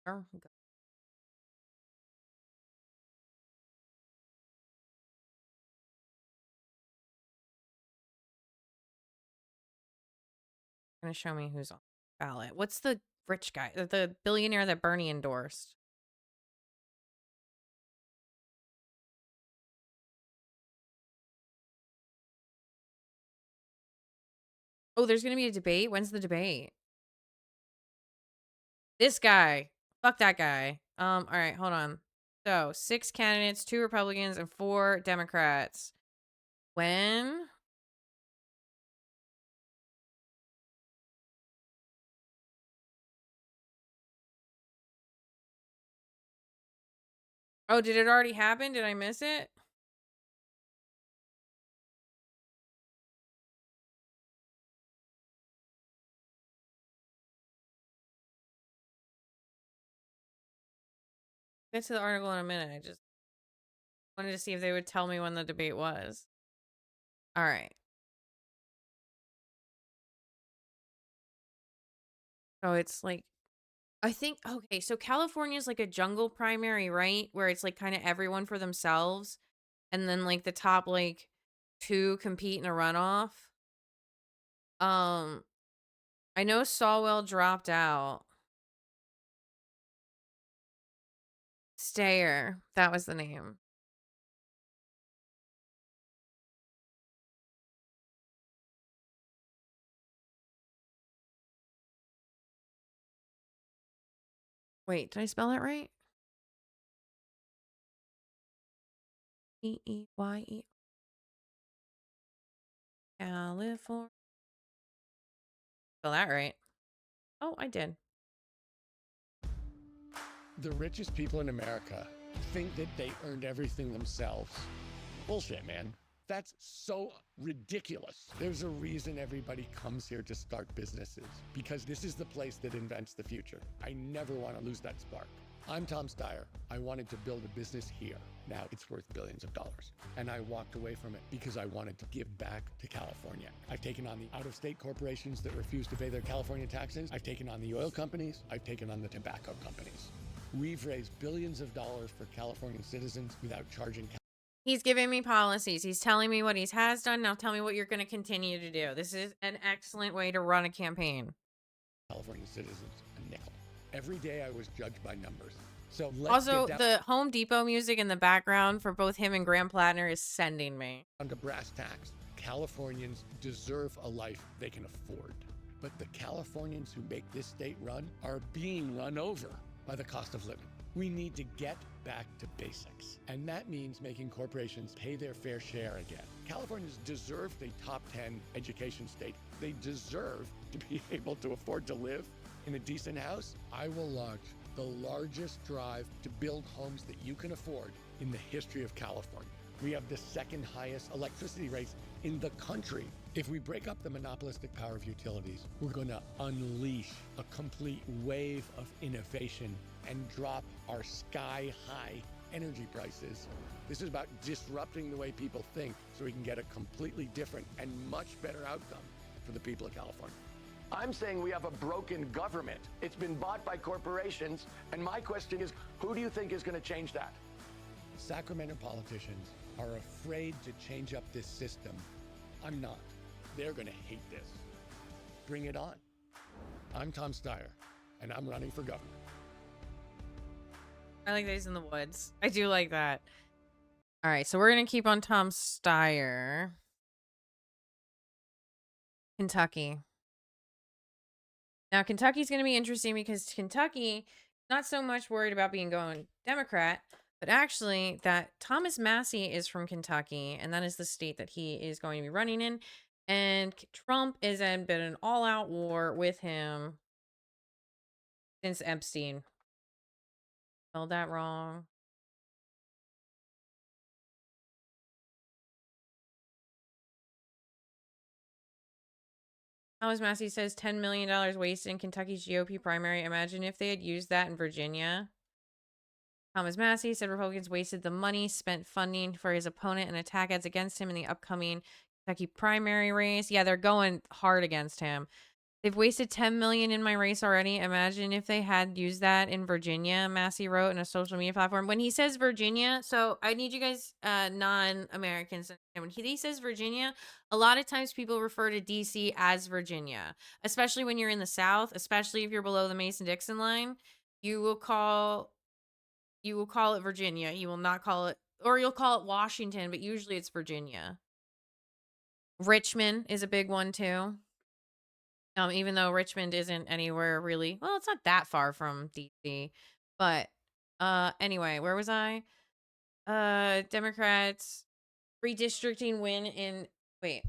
Oh, God. Gonna show me who's on the ballot. What's the rich guy? The billionaire that Bernie endorsed? Oh, there's gonna be a debate? When's the debate? This guy. Fuck that guy. All right, hold on. So 6 candidates, 2 Republicans, and 4 Democrats. When? Oh, did it already happen? Did I miss it? Get to the article in a minute. I just wanted to see if they would tell me when the debate was. All right. So it's like, I think, okay, so California's like a jungle primary, right? Where it's like kind of everyone for themselves. And then like the top like 2 compete in a runoff. I know Sawwell dropped out. Stayer, that was the name. Wait, did I spell that right? E-E-Y-E. California. Spell that right. Oh, I did. The richest people in America think that they earned everything themselves. Bullshit, man. That's so ridiculous. There's a reason everybody comes here to start businesses, because this is the place that invents the future. I never want to lose that spark. I'm Tom Steyer. I wanted to build a business here. Now it's worth billions of dollars. And I walked away from it because I wanted to give back to California. I've taken on the out-of-state corporations that refuse to pay their California taxes. I've taken on the oil companies. I've taken on the tobacco companies. We've raised billions of dollars for Californian citizens without charging. He's giving me policies. He's telling me what he has done. Now tell me what you're going to continue to do. This is an excellent way to run a campaign. California citizens a nickel. Every day I was judged by numbers. So also, the Home Depot music in the background for both him and Graham Plattner is sending me. On to brass tacks. Californians deserve a life they can afford. But the Californians who make this state run are being run over by the cost of living. We need to get back to basics. And that means making corporations pay their fair share again. Californians deserve a top 10 education state. They deserve to be able to afford to live in a decent house. I will launch the largest drive to build homes that you can afford in the history of California. We have the 2nd highest electricity rates in the country. If we break up the monopolistic power of utilities, we're going to unleash a complete wave of innovation and drop our sky-high energy prices. This is about disrupting the way people think so we can get a completely different and much better outcome for the people of California. I'm saying we have a broken government. It's been bought by corporations, and my question is, who do you think is going to change that? Sacramento politicians are afraid to change up this system I'm not. They're going to hate this. Bring it on. I'm Tom Steyer, and I'm running for governor. I like that he's in the woods. I do like that. All right, so we're going to keep on Tom Steyer. Kentucky. Now, Kentucky's going to be interesting because Kentucky, not so much worried about being going Democrat, but actually that Thomas Massey is from Kentucky, and that is the state that he is going to be running in. And Trump has been an all-out war with him since Epstein. Spelled that wrong. Thomas Massey says $10 million wasted in Kentucky's GOP primary. Imagine if they had used that in Virginia. Thomas Massey said Republicans wasted the money spent funding for his opponent and attack ads against him in the upcoming Kentucky primary race. Yeah, they're going hard against him. They've wasted $10 million in my race already. Imagine if they had used that in Virginia, Massey wrote in a social media platform. When he says Virginia, so I need you guys, non-Americans, and when he says Virginia, a lot of times people refer to DC as Virginia, especially when you're in the South, especially if you're below the Mason-Dixon line. You will call it Virginia. You will not call it, or you'll call it Washington, but usually it's Virginia. Richmond is a big one too. Even though Richmond isn't anywhere really, well, it's not that far from DC, but anyway, where was I? Democrats redistricting win in, wait,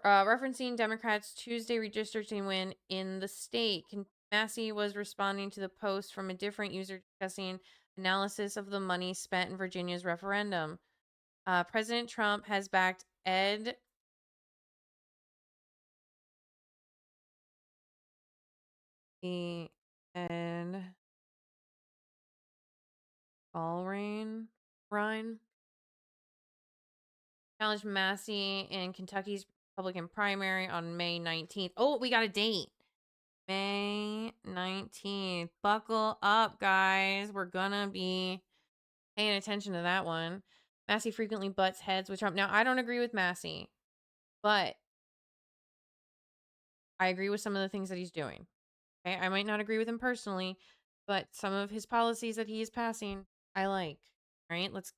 referencing Democrats Tuesday redistricting win in the state. Massey was responding to the post from a different user discussing analysis of the money spent in Virginia's referendum. President Trump has backed Ed and Ryan challenged Massey in Kentucky's Republican primary on May 19th. Oh, we got a date. May 19th. Buckle up, guys. We're gonna be paying attention to that one. Massey frequently butts heads with Trump. Now, I don't agree with Massey, but I agree with some of the things that he's doing. Okay, I might not agree with him personally, but some of his policies that he is passing, I like. All right, let's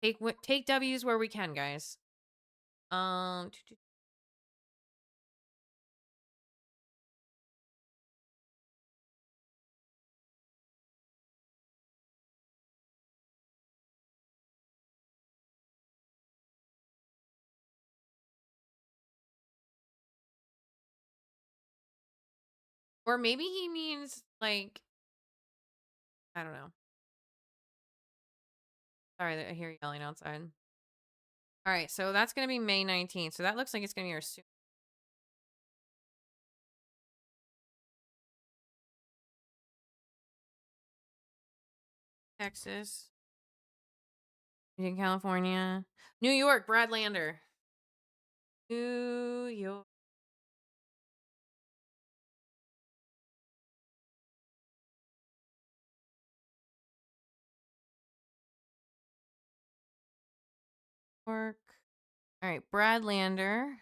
take W's where we can, guys. Or maybe he means like, I don't know. Sorry that I hear you yelling outside. All right, so that's going to be May 19th. So that looks like it's going to be our soon. Texas. In California. New York, Brad Lander. New York. All right, Brad Lander,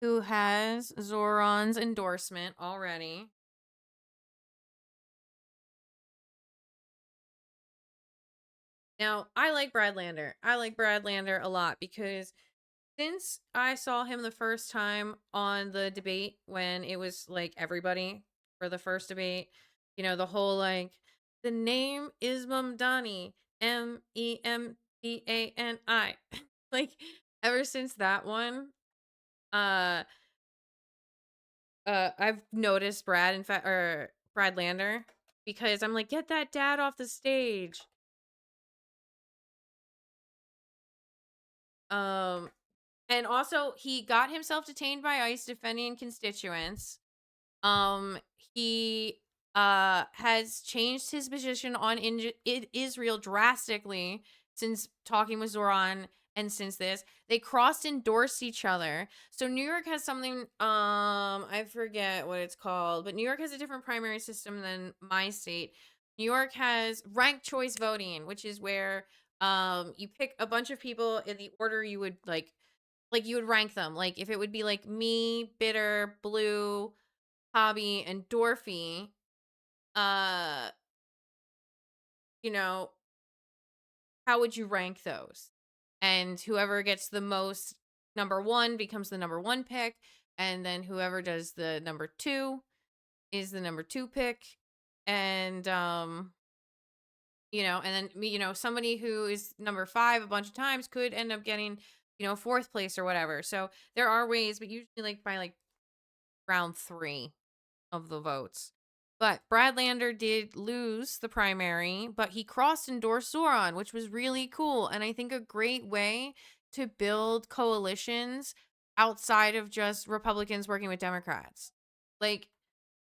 who has Zoran's endorsement already. Now, I like Brad Lander. I like Brad Lander a lot because since I saw him the first time on the debate when it was like everybody for the first debate, you know, the whole like, the name is Mamdani, Memdani. Like, ever since that one, I've noticed Brad, in fact, or Brad Lander, because I'm like, get that dad off the stage. And also he got himself detained by ICE defending constituents. He has changed his position on Israel drastically since talking with Zoran, and since this they endorsed each other. So New York has something, I forget what it's called, but New York has a different primary system than my state. New York has ranked choice voting, which is where you pick a bunch of people in the order you would like Like you would rank them. Like if it would be like me, Bitter, Blue, Hobby, and Dorothy, you know, how would you rank those? And whoever gets the most number one becomes the number one pick. And then whoever does the number two is the number two pick. And, you know, and then me, you know, somebody who is number five a bunch of times could end up getting, you know, fourth place or whatever. So there are ways, but usually like by like round 3 of the votes. But Brad Lander did lose the primary, but he crossed endorsed Zoran, which was really cool. And I think a great way to build coalitions outside of just Republicans working with Democrats. Like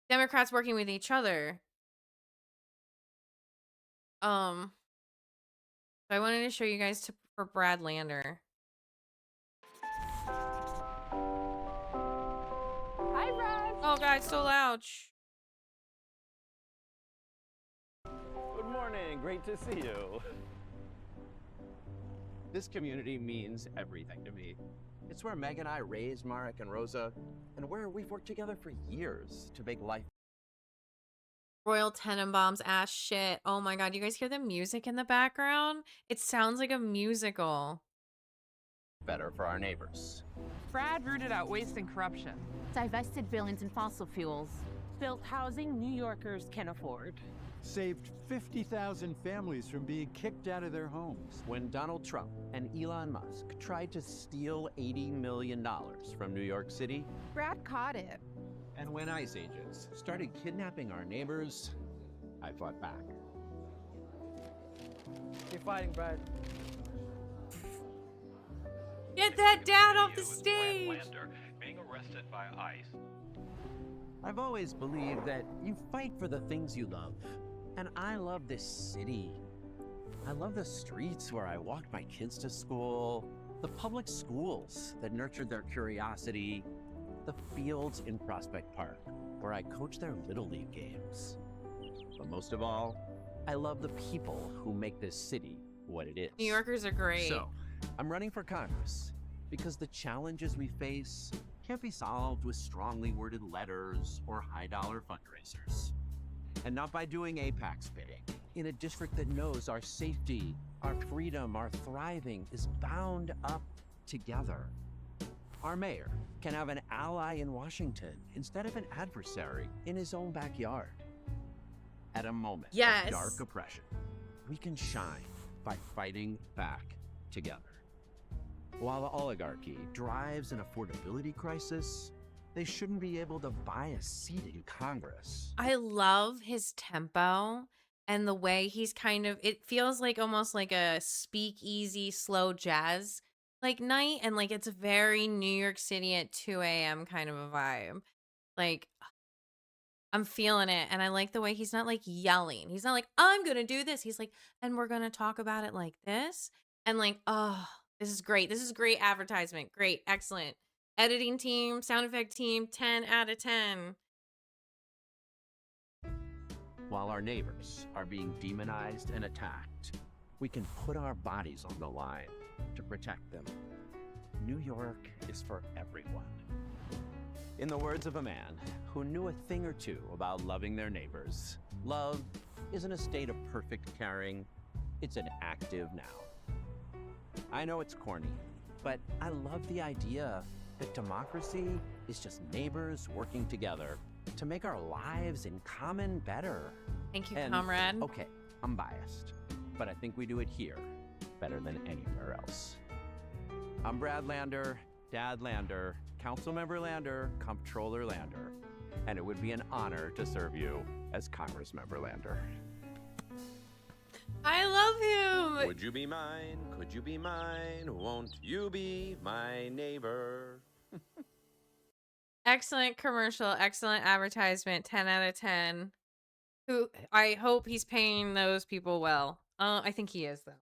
Democrats working with each other. So I wanted to show you guys for Brad Lander. Hi, Brad. Oh God, it's so loud. Shh. Good morning. Great to see you. This community means everything to me. It's where Meg and I raised Marek and Rosa, and where we've worked together for years to make life. Royal Tenenbaums ass shit. Oh my God, you guys hear the music in the background? It sounds like a musical. Better for our neighbors. Brad rooted out waste and corruption. Divested billions in fossil fuels. Built housing New Yorkers can afford. Saved 50,000 families from being kicked out of their homes. When Donald Trump and Elon Musk tried to steal $80 million from New York City, Brad caught it. and when ICE agents started kidnapping our neighbors, I fought back. You're fighting, Brad. Get that dad off the stage. Being arrested by ICE. I've always believed that you fight for the things you love. And I love this city. I love the streets where I walked my kids to school, the public schools that nurtured their curiosity, the fields in Prospect Park where I coached their Little League games. But most of all, I love the people who make this city what it is. New Yorkers are great. So, I'm running for Congress because the challenges we face can't be solved with strongly worded letters or high-dollar fundraisers. And not by doing apex bidding in a district that knows our safety, our freedom, our thriving is bound up together. Our mayor can have an ally in Washington instead of an adversary in his own backyard. At a moment of dark oppression, we can shine by fighting back together. While the oligarchy drives an affordability crisis, they shouldn't be able to buy a seat in Congress. I love his tempo and the way he's kind of, it feels like almost like a speakeasy slow jazz like night, and like it's very New York City at 2 a.m. kind of a vibe. Like I'm feeling it, and I like the way he's not like yelling. He's not like, I'm gonna do this. He's like, and we're gonna talk about it like this. And like, oh, this is great. This is great advertisement. Great, excellent. Editing team, sound effect team, 10 out of 10. While our neighbors are being demonized and attacked, we can put our bodies on the line to protect them. New York is for everyone. In the words of a man who knew a thing or two about loving their neighbors, love isn't a state of perfect caring, it's an active now. I know it's corny, but I love the idea that democracy is just neighbors working together to make our lives in common better. Thank you, comrade. Okay, I'm biased, but I think we do it here better than anywhere else. I'm Brad Lander, Dad Lander, Councilmember Lander, Comptroller Lander, and it would be an honor to serve you as Congressmember Lander. I love him. Would you be mine? Could you be mine? Won't you be my neighbor? Excellent commercial, excellent advertisement, 10 out of 10. Who I hope he's paying those people well. I think he is though.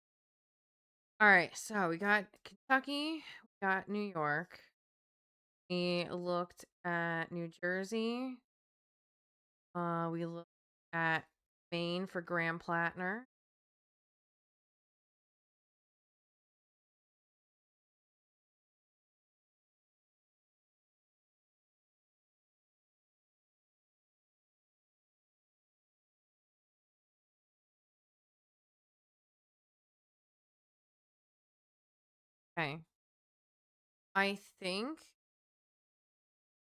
All right, so we got Kentucky, we got New York. We looked at New Jersey. We looked at Maine for Graham Plattner. Okay. I think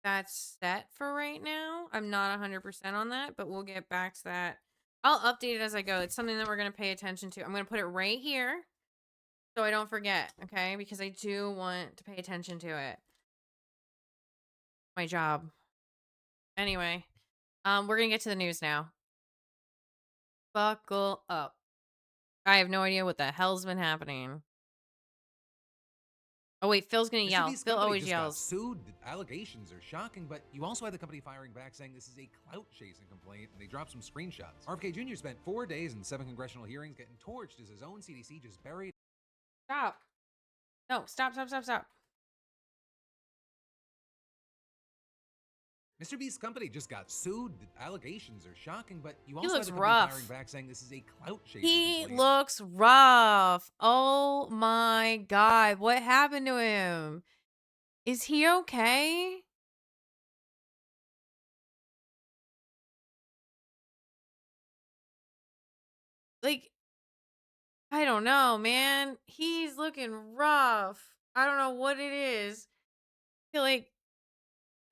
that's set for right now. I'm not 100% on that, but we'll get back to that. I'll update it as I go. It's something that we're going to pay attention to. I'm going to put it right here so I don't forget, okay? Because I do want to pay attention to it. My job. Anyway, we're going to get to the news now. Buckle up. I have no idea what the hell's been happening. Oh wait, Phil's gonna yell. Beast's Phil company always just got yells. sued. The allegations are shocking, but you also had the company firing back saying this is a clout-chasing complaint, and they dropped some screenshots. RFK Jr. spent 4 days and 7 congressional hearings getting torched as his own CDC just buried. Stop. No, stop. Mr. Beast's company just got sued. The allegations are shocking, but you He also looks had the company rough. firing back saying this is a clout-chasing He complaint. looks rough. Oh my god, what happened to him? Is he okay? Like, I don't know, man. He's looking rough. I don't know what it is. I feel like,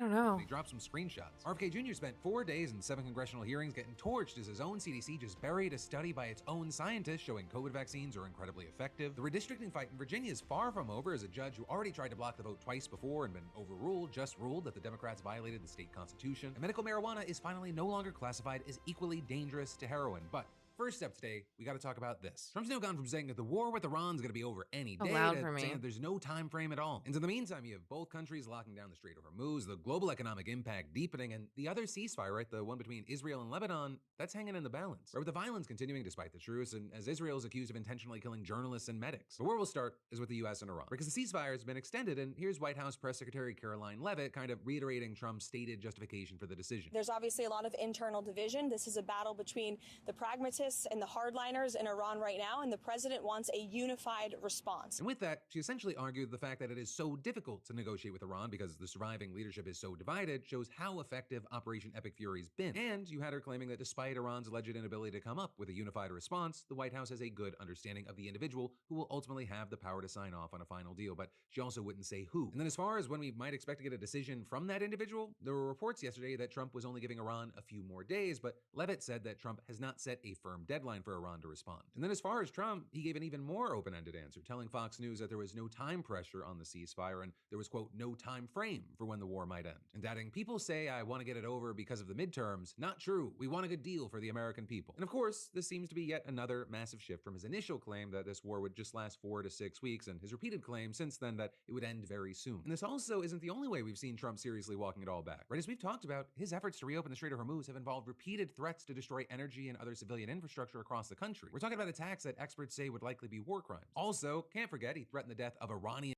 I don't know. They dropped some screenshots. RFK Jr. spent 4 days and 7 congressional hearings getting torched as his own CDC just buried a study by its own scientists showing COVID vaccines are incredibly effective. The redistricting fight in Virginia is far from over as a judge who already tried to block the vote twice before and been overruled just ruled that the Democrats violated the state constitution. And medical marijuana is finally no longer classified as equally dangerous to heroin. But first step today, we got to talk about this. Trump's now gone from saying that the war with Iran is going to be over any day Loud to for me. saying that there's no time frame at all. And in the meantime, you have both countries locking down the Strait of Hormuz, the global economic impact deepening, and the other ceasefire, right, the one between Israel and Lebanon, that's hanging in the balance. Right, with the violence continuing despite the truce, and as Israel is accused of intentionally killing journalists and medics. But where we'll start is with the U.S. and Iran, because the ceasefire has been extended, and here's White House Press Secretary Caroline Leavitt kind of reiterating Trump's stated justification for the decision. There's obviously a lot of internal division. This is a battle between the pragmatists and the hardliners in Iran right now, and the president wants a unified response. And with that, she essentially argued the fact that it is so difficult to negotiate with Iran because the surviving leadership is so divided shows how effective Operation Epic Fury's been. And you had her claiming that despite Iran's alleged inability to come up with a unified response, the White House has a good understanding of the individual who will ultimately have the power to sign off on a final deal, but she also wouldn't say who. And then as far as when we might expect to get a decision from that individual, there were reports yesterday that Trump was only giving Iran a few more days, but Leavitt said that Trump has not set a firm deadline for Iran to respond. And then as far as Trump, he gave an even more open-ended answer, telling Fox News that there was no time pressure on the ceasefire and there was, quote, no time frame for when the war might end. And adding, people say I want to get it over because of the midterms. Not true. We want a good deal for the American people. And of course, this seems to be yet another massive shift from his initial claim that this war would just last 4 to 6 weeks and his repeated claim since then that it would end very soon. And this also isn't the only way we've seen Trump seriously walking it all back. Right, as we've talked about, his efforts to reopen the Strait of Hormuz have involved repeated threats to destroy energy and other civilian infrastructure across the country. We're talking about attacks that experts say would likely be war crimes. Also, can't forget, he threatened the death of Iranian.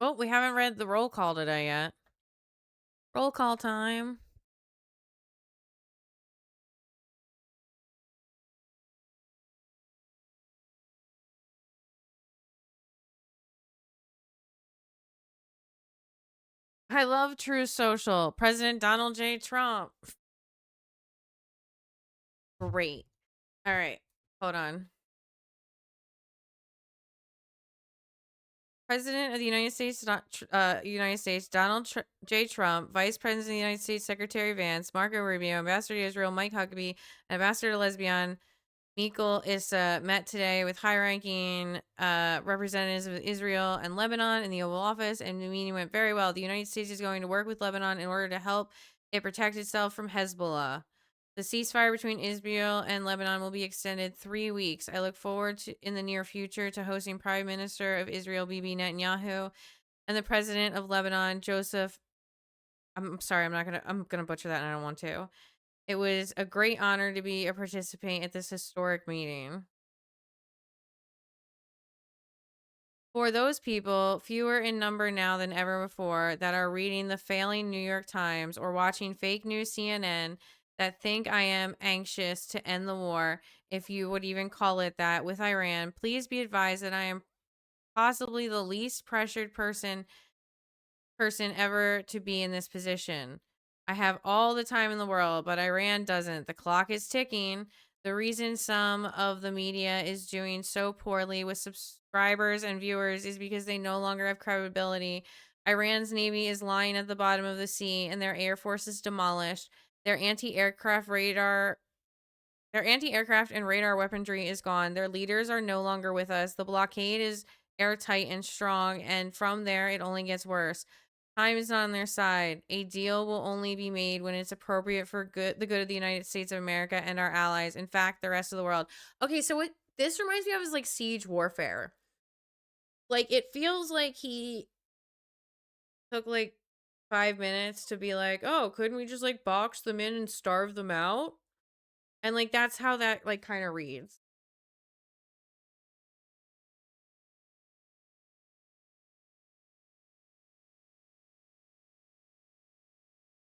Oh, we haven't read the roll call today yet. Roll call time. I love True Social. President Donald J. Trump. Great. All right. Hold on. President of the United States, Donald J. Trump, Vice President of the United States, Secretary Vance, Marco Rubio, Ambassador to Israel, Mike Huckabee, and Ambassador to Lesbian, Mikhail Issa, met today with high-ranking representatives of Israel and Lebanon in the Oval Office, and the meeting went very well. The United States is going to work with Lebanon in order to help it protect itself from Hezbollah. The ceasefire between Israel and Lebanon will be extended 3 weeks. I look forward to, in the near future, to hosting Prime Minister of Israel, Bibi Netanyahu, and the President of Lebanon, Joseph. I'm sorry, I'm gonna butcher that, and I don't want to. It was a great honor to be a participant at this historic meeting. For those people, fewer in number now than ever before, that are reading the failing New York Times or watching fake news CNN, that think I am anxious to end the war, if you would even call it that, with Iran, please be advised that I am possibly the least pressured person ever to be in this position. I have all the time in the world, but Iran doesn't. The clock is ticking. The reason some of the media is doing so poorly with subscribers and viewers is because they no longer have credibility. Iran's navy is lying at the bottom of the sea and their air force is demolished. Their anti-aircraft and radar weaponry is gone. Their leaders are no longer with us. The blockade is airtight and strong, and from there it only gets worse. Time is not on their side. A deal will only be made when it's appropriate for the good of the United States of America and our allies. In fact, the rest of the world. Okay, so what this reminds me of is like siege warfare. Like it feels like he took like 5 minutes to be like, "Oh, couldn't we just like box them in and starve them out?" And like that's how that like kind of reads.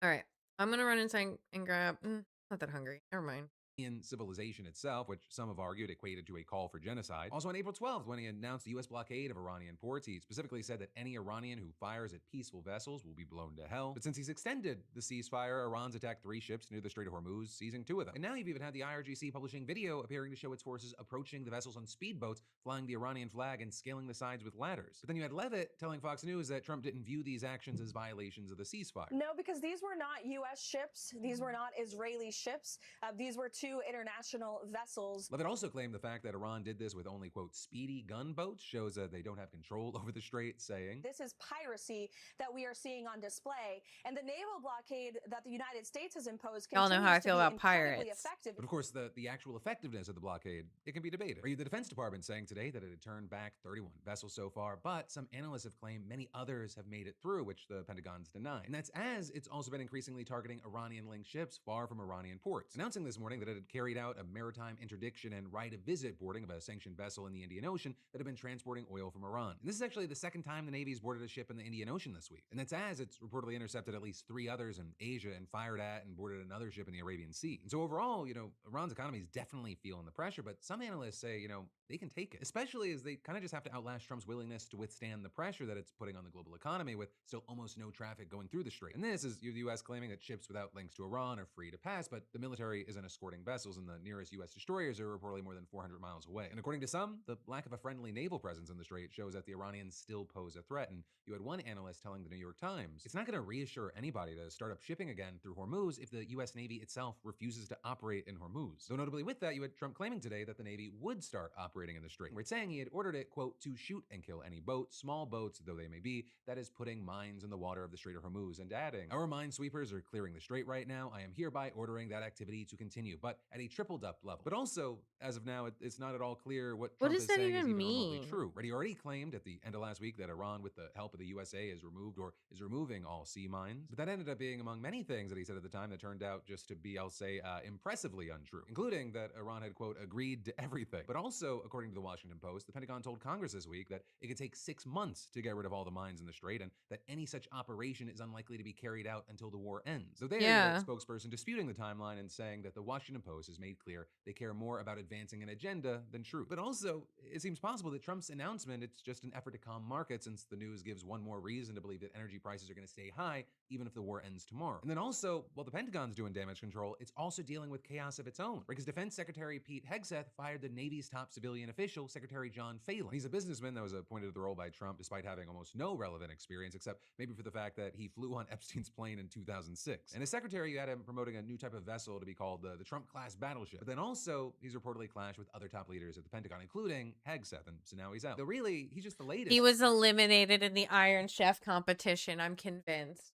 All right. I'm going to run inside and grab not that hungry. Never mind. In civilization itself, which some have argued equated to a call for genocide. Also on April 12th, when he announced the U.S. blockade of Iranian ports, he specifically said that any Iranian who fires at peaceful vessels will be blown to hell. But since he's extended the ceasefire, Iran's attacked 3 ships near the Strait of Hormuz, seizing 2 of them. And now you've even had the IRGC publishing video appearing to show its forces approaching the vessels on speedboats, flying the Iranian flag and scaling the sides with ladders. But then you had Levitt telling Fox News that Trump didn't view these actions as violations of the ceasefire. No, because these were not U.S. ships. These were not Israeli ships. These were 2 international vessels. Levitt also claimed the fact that Iran did this with only, quote, speedy gunboats shows that they don't have control over the strait, saying, "This is piracy that we are seeing on display, and the naval blockade that the United States has imposed Y'all know how I continues to feel be about incredibly pirates. effective." But of course, the actual effectiveness of the blockade, it can be debated. Or the Defense Department saying today that it had turned back 31 vessels so far, but some analysts have claimed many others have made it through, which the Pentagon's denied. And that's as it's also been increasingly targeting Iranian-linked ships far from Iranian ports, announcing this morning that it had carried out a maritime interdiction and right of visit boarding of a sanctioned vessel in the Indian Ocean that had been transporting oil from Iran. And this is actually the second time the Navy's boarded a ship in the Indian Ocean this week. And that's as it's reportedly intercepted at least 3 others in Asia and fired at and boarded another ship in the Arabian Sea. And so overall, Iran's economy is definitely feeling the pressure, but some analysts say, they can take it, especially as they kind of just have to outlast Trump's willingness to withstand the pressure that it's putting on the global economy with still almost no traffic going through the strait. And this is the U.S. claiming that ships without links to Iran are free to pass, but the military isn't escorting vessels, and the nearest U.S. destroyers are reportedly more than 400 miles away. And according to some, the lack of a friendly naval presence in the strait shows that the Iranians still pose a threat. And you had one analyst telling the New York Times, it's not going to reassure anybody to start up shipping again through Hormuz if the U.S. Navy itself refuses to operate in Hormuz. Though notably with that, you had Trump claiming today that the Navy would start operating in the strait, where it's saying he had ordered it, quote, to shoot and kill any boat, small boats though they may be, that is putting mines in the water of the Strait of Hormuz, and adding, our minesweepers are clearing the strait right now. I am hereby ordering that activity to continue, but at a tripled up level. But also, as of now, it's not at all clear what Trump is saying is even remotely true. Right, he already claimed at the end of last week that Iran, with the help of the USA, is removed or is removing all sea mines. But that ended up being among many things that he said at the time that turned out just to be, I'll say, impressively untrue, including that Iran had, quote, agreed to everything. But also, according to the Washington Post, the Pentagon told Congress this week that it could take 6 months to get rid of all the mines in the strait, and that any such operation is unlikely to be carried out until the war ends. So there, you had a spokesperson disputing the timeline and saying that the Washington Post has made clear they care more about advancing an agenda than truth. But also, it seems possible that Trump's announcement, it's just an effort to calm markets, since the news gives one more reason to believe that energy prices are going to stay high even if the war ends tomorrow. And then also, while the Pentagon's doing damage control, it's also dealing with chaos of its own, because Defense Secretary Pete Hegseth fired the Navy's top civilian official, Secretary John Phelan. He's a businessman that was appointed to the role by Trump despite having almost no relevant experience, except maybe for the fact that he flew on Epstein's plane in 2006. And as secretary, you had him promoting a new type of vessel to be called the Trump-class battleship. But then also, he's reportedly clashed with other top leaders at the Pentagon, including Hegseth, and so now he's out. Though really, he's just the latest. He was eliminated in the Iron Chef competition, I'm convinced.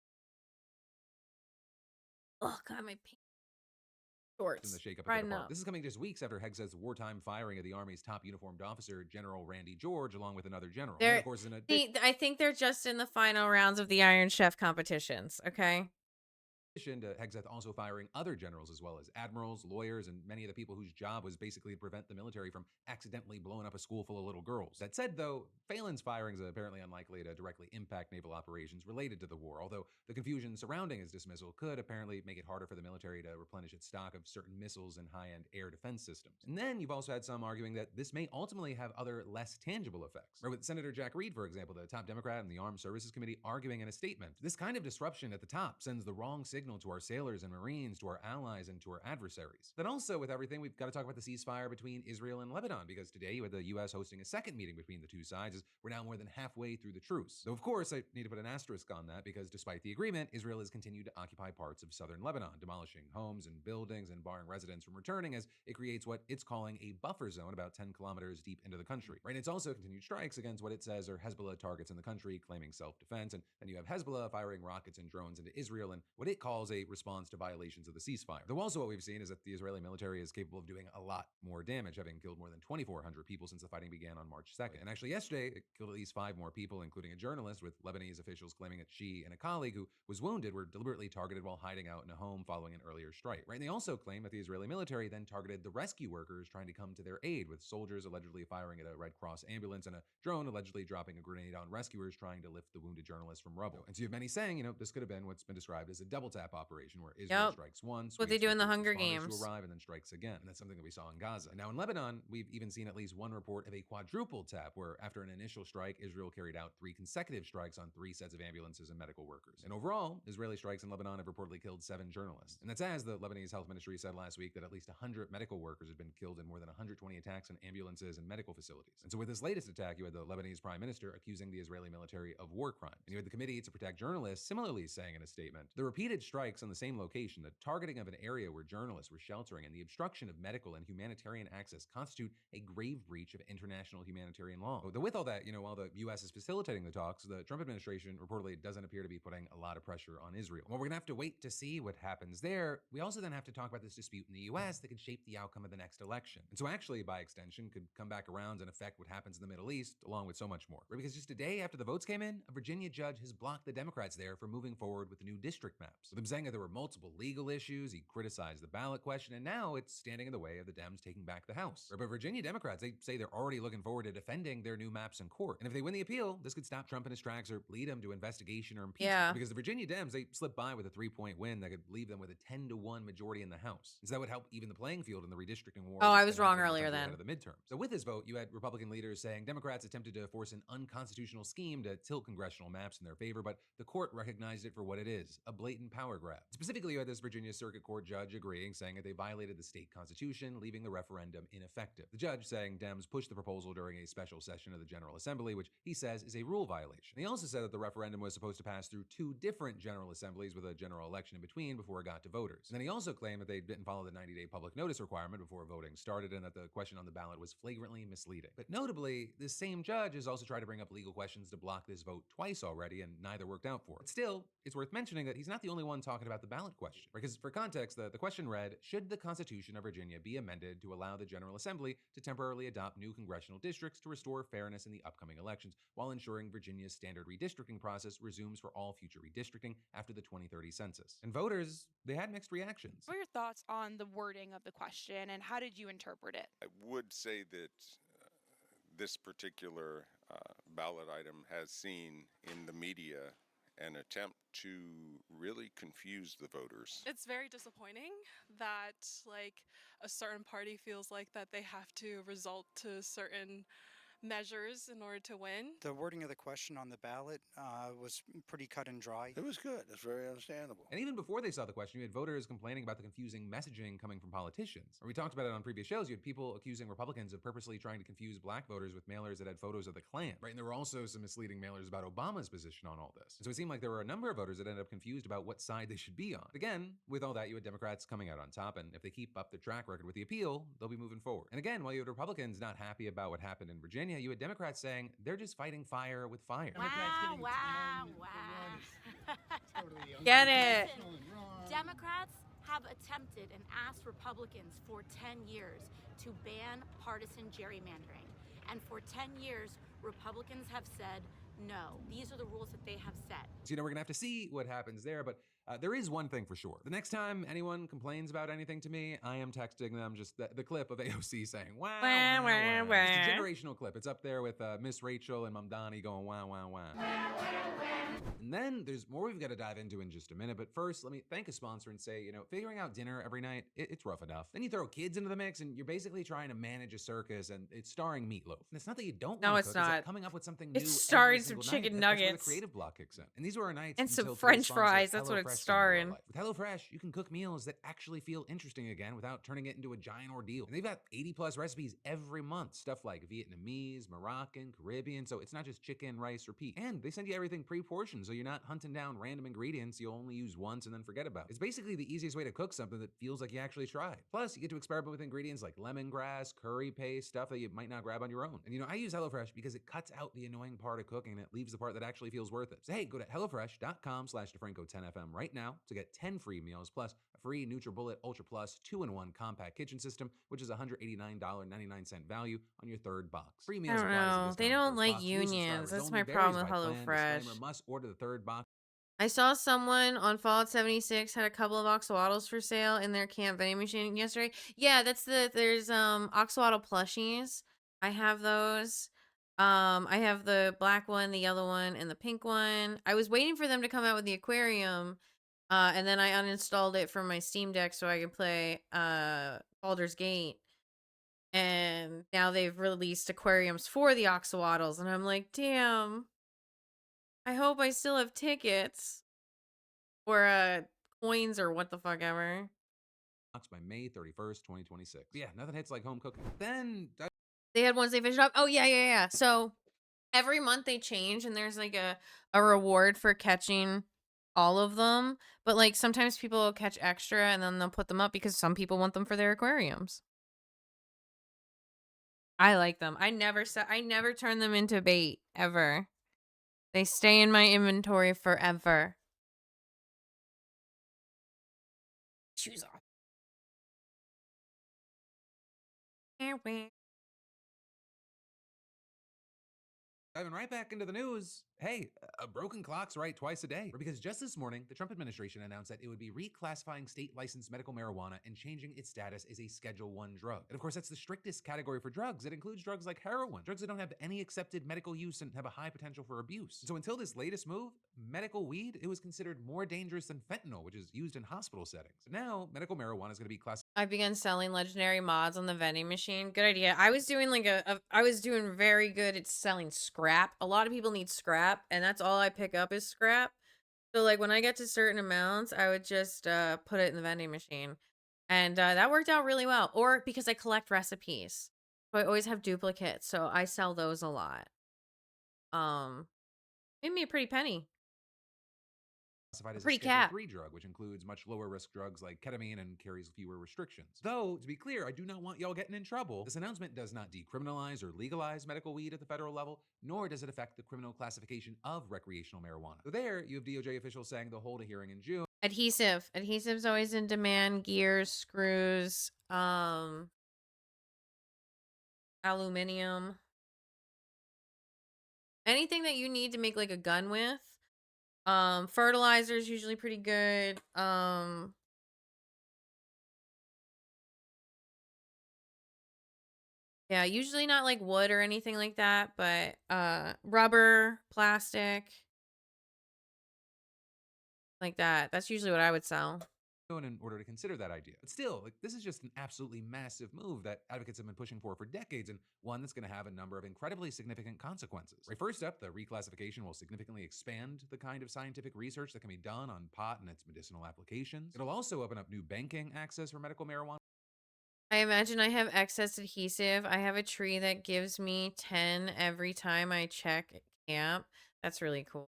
Oh god, my shorts. In the shakeup Right of the now. department. This is coming just weeks after Hegseth's wartime firing of the Army's top uniformed officer, General Randy George, along with another general. And then, of course, I think they're just in the final rounds of the Iron Chef competitions, okay? to Hegseth also firing other generals as well as admirals, lawyers, and many of the people whose job was basically to prevent the military from accidentally blowing up a school full of little girls. That said, though, Phelan's firings are apparently unlikely to directly impact naval operations related to the war, although the confusion surrounding his dismissal could apparently make it harder for the military to replenish its stock of certain missiles and high-end air defense systems. And then you've also had some arguing that this may ultimately have other less tangible effects. Or with Senator Jack Reed, for example, the top Democrat in the Armed Services Committee, arguing in a statement, this kind of disruption at the top sends the wrong signal signal to our sailors and Marines, to our allies, and to our adversaries. Then also, with everything, we've got to talk about the ceasefire between Israel and Lebanon, because today you had the U.S. hosting a second meeting between the two sides, as we're now more than halfway through the truce. Though, of course, I need to put an asterisk on that, because despite the agreement, Israel has continued to occupy parts of southern Lebanon, demolishing homes and buildings and barring residents from returning, as it creates what it's calling a buffer zone about 10 kilometers deep into the country. Right? And it's also continued strikes against what it says are Hezbollah targets in the country, claiming self-defense, and then you have Hezbollah firing rockets and drones into Israel in what it calls a response to violations of the ceasefire. Though also what we've seen is that the Israeli military is capable of doing a lot more damage, having killed more than 2,400 people since the fighting began on March 2nd. And actually yesterday, it killed at least 5 more people, including a journalist, with Lebanese officials claiming that she and a colleague who was wounded were deliberately targeted while hiding out in a home following an earlier strike. Right? And they also claim that the Israeli military then targeted the rescue workers trying to come to their aid, with soldiers allegedly firing at a Red Cross ambulance and a drone allegedly dropping a grenade on rescuers trying to lift the wounded journalist from rubble. And so you have many saying, this could have been what's been described as a double tap operation, where Israel strikes once, what they do in the waits for Hunger responders Games to arrive, and then strikes again. And that's something that we saw in Gaza. And now in Lebanon, we've even seen at least one report of a quadruple tap, where after an initial strike, Israel carried out 3 consecutive strikes on 3 sets of ambulances and medical workers. And overall, Israeli strikes in Lebanon have reportedly killed 7 journalists. And that's as the Lebanese health ministry said last week that at least 100 medical workers had been killed in more than 120 attacks on ambulances and medical facilities. And so with this latest attack, you had the Lebanese prime minister accusing the Israeli military of war crimes. And you had the Committee to Protect Journalists similarly saying in a statement, the repeated strikes on the same location, the targeting of an area where journalists were sheltering, and the obstruction of medical and humanitarian access constitute a grave breach of international humanitarian law. Though with all that, while the U.S. is facilitating the talks, the Trump administration reportedly doesn't appear to be putting a lot of pressure on Israel. Well, we're gonna have to wait to see what happens there. We also then have to talk about this dispute in the U.S. that could shape the outcome of the next election. And so actually, by extension, could come back around and affect what happens in the Middle East, along with so much more. Right? Because just a day after the votes came in, a Virginia judge has blocked the Democrats there from moving forward with the new district maps. With him saying that there were multiple legal issues, he criticized the ballot question, and now it's standing in the way of the Dems taking back the House. Right? But Virginia Democrats, they say they're already looking forward to defending their new maps in court. And if they win the appeal, this could stop Trump in his tracks or lead him to investigation or impeachment. Yeah. Because the Virginia Dems, they slipped by with a 3-point win that could leave them with a 10-1 majority in the House. And so that would help even the playing field in the redistricting war. Oh, I was wrong earlier then. The midterms. So with this vote, you had Republican leaders saying Democrats attempted to force an unconstitutional scheme to tilt congressional maps in their favor, but the court recognized it for what it is, a blatant power grab. Specifically, you had this Virginia Circuit Court judge agreeing, saying that they violated the state constitution, leaving the referendum ineffective. The judge saying Dems pushed the proposal during a special session of the General Assembly, which he says is a rule violation. And he also said that the referendum was supposed to pass through 2 different General Assemblies with a general election in between before it got to voters. And then he also claimed that they didn't follow the 90-day public notice requirement before voting started, and that the question on the ballot was flagrantly misleading. But notably, this same judge has also tried to bring up legal questions to block this vote twice already, and neither worked out for him. But still, it's worth mentioning that he's not the only one talking about the ballot question. Because for context, the question read, should the Constitution of Virginia be amended to allow the General Assembly to temporarily adopt new congressional districts to restore fairness in the upcoming elections, while ensuring Virginia's standard redistricting process resumes for all future redistricting after the 2030 census? And voters, they had mixed reactions. What are your thoughts on the wording of the question, and how did you interpret it? I would say that this particular ballot item has seen in the media an attempt to really confuse the voters. It's very disappointing that a certain party feels like that they have to resort to certain measures in order to win. The wording of the question on the ballot was pretty cut and dry. It was good. It's very understandable. And even before they saw the question, you had voters complaining about the confusing messaging coming from politicians. Or we talked about it on previous shows. You had people accusing Republicans of purposely trying to confuse black voters with mailers that had photos of the Klan. Right? And there were also some misleading mailers about Obama's position on all this. And so it seemed like there were a number of voters that ended up confused about what side they should be on. Again, with all that, you had Democrats coming out on top, and if they keep up their track record with the appeal, they'll be moving forward. And again, while you had Republicans not happy about what happened in Virginia, you had Democrats saying they're just fighting fire with fire. Wow. Get it. Democrats have attempted and asked Republicans for 10 years to ban partisan gerrymandering. And for 10 years, Republicans have said, no, these are the rules that they have set. So, we're going to have to see what happens there, but there is one thing for sure. The next time anyone complains about anything to me, I am texting them just the clip of AOC saying, wow, wow, wow, wow. It's a generational clip. It's up there with Miss Rachel and Mom Donnie going, wow, wow, wow. And then there's more we've got to dive into in just a minute. But first, let me thank a sponsor and say, figuring out dinner every night, it's rough enough. Then you throw kids into the mix and you're basically trying to manage a circus, and it's starring Meatloaf. And it's not that you don't want to cook, not. It's coming up with something new. It's starring every some single chicken night. That's where nuggets. the creative block kicks in. And these were our nights And some until French today's fries. sponsor, That's what it's starring. With HelloFresh, you can cook meals that actually feel interesting again without turning it into a giant ordeal. And they've got 80 plus recipes every month. Stuff like Vietnamese, Moroccan, Caribbean. So it's not just chicken, rice, or peas. And they send you everything pre-portioned, so you're not hunting down random ingredients you'll only use once and then forget about. It's basically the easiest way to cook something that feels like you actually tried. Plus, you get to experiment with ingredients like lemongrass, curry paste, stuff that you might not grab on your own. And I use HelloFresh because it cuts out the annoying part of cooking and it leaves the part that actually feels worth it. So hey, go to HelloFresh.com/DeFranco10FM right now to get 10 free meals plus a free NutriBullet Ultra Plus 2-in-1 compact kitchen system, which is $189.99 value on your third box. Free I meals don't apply as a know. They discount on don't first like box. New unions. subscribers That's only. my Varies problem with by plan. HelloFresh. Disclaimer, must order the third box. I saw someone on Fallout 76 had a couple of axolotls for sale in their camp vending machine yesterday. Yeah, there's axolotl plushies. I have those. I have the black one, the yellow one, and the pink one. I was waiting for them to come out with the aquarium, and then I uninstalled it from my Steam Deck so I could play Baldur's Gate. And now they've released aquariums for the axolotls, and I'm like, damn. I hope I still have tickets. Or coins or what the fuck ever. By May 31st, 2026. But yeah, nothing hits like home cooking. Then They had ones they finished up. Oh yeah. So every month they change and there's like a reward for catching all of them. But like sometimes people will catch extra and then they'll put them up because some people want them for their aquariums. I like them. I never turn them into bait ever. They stay in my inventory forever. Shoes off. Diving right back into the news. Hey, a broken clock's right twice a day. Because just this morning, the Trump administration announced that it would be reclassifying state-licensed medical marijuana and changing its status as a Schedule 1 drug. And of course, that's the strictest category for drugs. It includes drugs like heroin, drugs that don't have any accepted medical use and have a high potential for abuse. So until this latest move, medical weed, it was considered more dangerous than fentanyl, which is used in hospital settings. Now, medical marijuana is going to be classified. I began selling legendary mods on the vending machine. Good idea. I was doing like I was doing very good at selling scrap. A lot of people need scrap, and that's all I pick up is scrap. So like when I get to certain amounts, I would just put it in the vending machine. And that worked out really well. Or because I collect recipes. So I always have duplicates, so I sell those a lot. Made me a pretty penny. Classified as a Pretty Schedule cap. 3 drug, which includes much lower risk drugs like ketamine and carries fewer restrictions. Though, to be clear, I do not want y'all getting in trouble. This announcement does not decriminalize or legalize medical weed at the federal level, nor does it affect the criminal classification of recreational marijuana. So there, you have DOJ officials saying they'll hold a hearing in June. Adhesive. Adhesive's always in demand. Gears, screws, aluminum. Anything that you need to make like a gun with. Fertilizer is usually pretty good. Yeah, usually not like wood or anything like that, but rubber, plastic, like that. That's usually what I would sell. In order to consider that idea. But still, like, this is just an absolutely massive move that advocates have been pushing for decades, and one that's going to have a number of incredibly significant consequences. Right, first up, the reclassification will significantly expand the kind of scientific research that can be done on pot and its medicinal applications. It'll also open up new banking access for medical marijuana. I imagine I have excess adhesive. I have a tree that gives me 10 every time I check camp. That's really cool.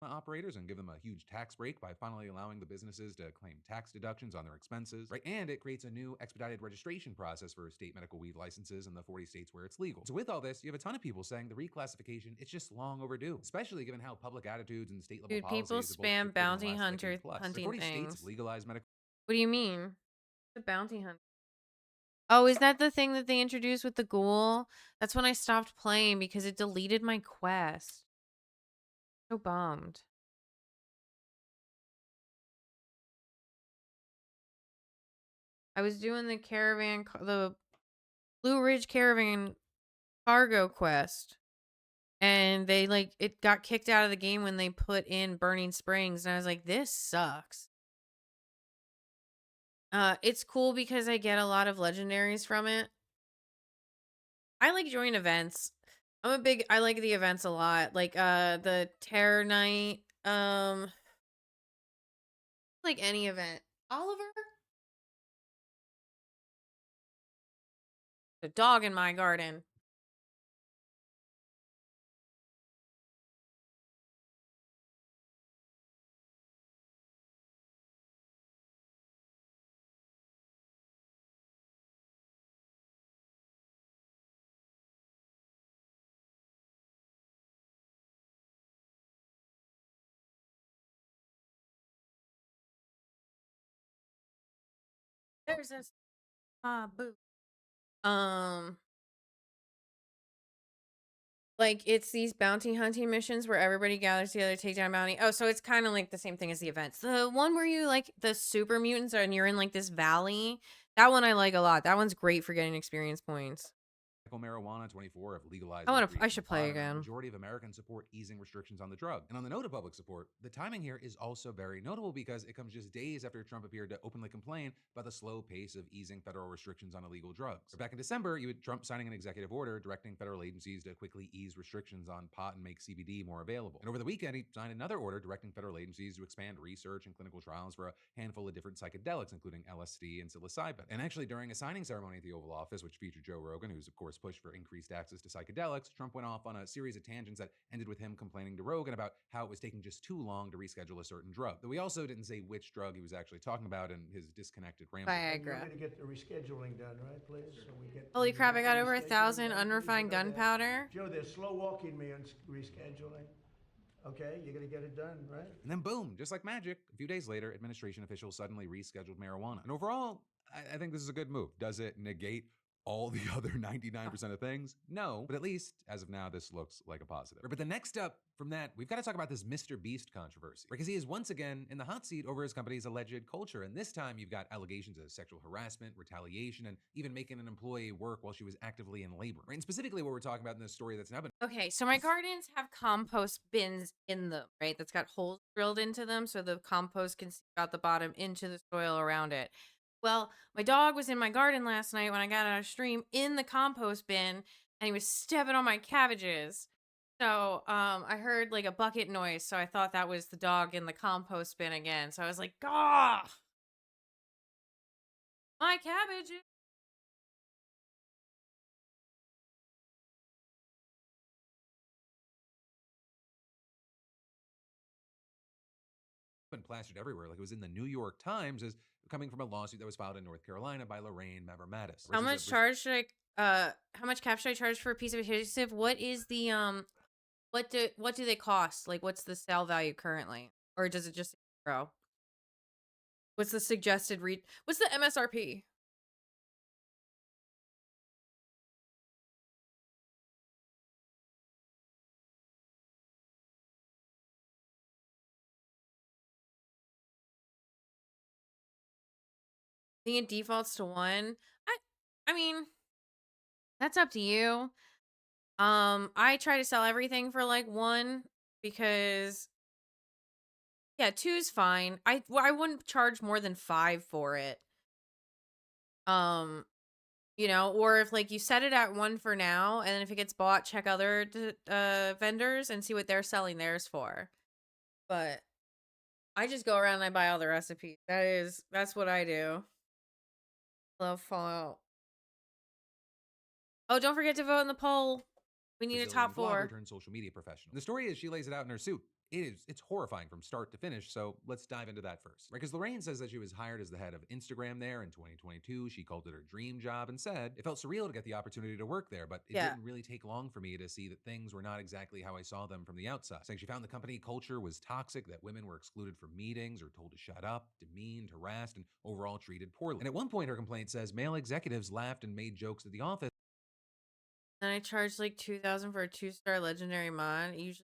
Operators and give them a huge tax break by finally allowing the businesses to claim tax deductions on their expenses, right? And it creates a new expedited registration process for state medical weed licenses in the 40 states where it's legal. So with all this, you have a ton of people saying the reclassification, it's just long overdue, especially given how public attitudes and state level Dude, policies people have both spam shifted in the bounty last hunter decade plus. hunting 40 states things. have legalized medical. What do you mean? The bounty hunt. Oh, is that the thing that they introduced with the ghoul? That's when I stopped playing because it deleted my quest. So bummed. I was doing the the Blue Ridge Caravan cargo quest. And they it got kicked out of the game when they put in Burning Springs. And I was like, this sucks. It's cool because I get a lot of legendaries from it. I like joining events. I like the events a lot. Like the Terror Night, Like any event. Oliver? The dog in my garden. There's this boo. Like it's these bounty hunting missions where everybody gathers together to take down a bounty. Oh, so it's kind of like the same thing as the events. The one where you like the super mutants and you're in like this valley. That one I like a lot. That one's great for getting experience points. Marijuana, 24 have legalized. I should play again. The majority of Americans support easing restrictions on the drug. And on the note of public support, the timing here is also very notable because it comes just days after Trump appeared to openly complain about the slow pace of easing federal restrictions on illegal drugs. Back in December, you had Trump signing an executive order directing federal agencies to quickly ease restrictions on pot and make CBD more available. And over the weekend, he signed another order directing federal agencies to expand research and clinical trials for a handful of different psychedelics, including LSD and psilocybin. And actually, during a signing ceremony at the Oval Office, which featured Joe Rogan, who's of course pushed for increased access to psychedelics, Trump went off on a series of tangents that ended with him complaining to Rogan about how it was taking just too long to reschedule a certain drug. Though he also didn't say which drug he was actually talking about in his disconnected ramble. Viagra. You're going to get the rescheduling done, right, please? So we get. Holy crap! I get got the over rescheduling 1,000 done, please. unrefined You know that. gunpowder. Joe, they're slow walking me on rescheduling. Okay, you're going to get it done, right? And then boom, just like magic, a few days later, administration officials suddenly rescheduled marijuana. And overall, I think this is a good move. Does it negate all the other 99% of things? No, but at least as of now, this looks like a positive. But the next step from that, we've got to talk about this Mr. Beast controversy, because he is once again in the hot seat over his company's alleged culture. And this time you've got allegations of sexual harassment, retaliation, and even making an employee work while she was actively in labor. Right? And specifically what we're talking about in this story that's now been... Okay, so my gardens have compost bins in them, right? That's got holes drilled into them so the compost can seep out the bottom into the soil around it. Well, my dog was in my garden last night when I got out of stream in the compost bin, and he was stepping on my cabbages. So I heard like a bucket noise, so I thought that was the dog in the compost bin again. So I was like, "Gah! My cabbages!" Been plastered everywhere, like it was in the New York Times, as coming from a lawsuit that was filed in North Carolina by Lorraine Mavromatis. How much how much cap should I charge for a piece of adhesive? What is the what do they cost? Like what's the sale value currently? Or does it just grow? What's the suggested what's the MSRP? I think it defaults to 1. I mean, that's up to you. I try to sell everything for like 1 because yeah, 2 is fine. I wouldn't charge more than 5 for it. You know, or if like you set it at 1 for now, and then if it gets bought, check other vendors and see what they're selling theirs for. But I just go around and I buy all the recipes. That's what I do. Love Fallout. Oh, don't forget to vote in the poll. We need a top 4. Turned social media professional. The story is she lays it out in her suit. It's horrifying from start to finish, so let's dive into that first. Because Lorraine says that she was hired as the head of Instagram there in 2022. She called it her dream job and said, it felt surreal to get the opportunity to work there, but it didn't really take long for me to see that things were not exactly how I saw them from the outside. Saying she found the company culture was toxic, that women were excluded from meetings or told to shut up, demeaned, harassed, and overall treated poorly. And at one point, her complaint says male executives laughed and made jokes at the office. And I charged like $2,000 for a 2-star legendary mod. Usually,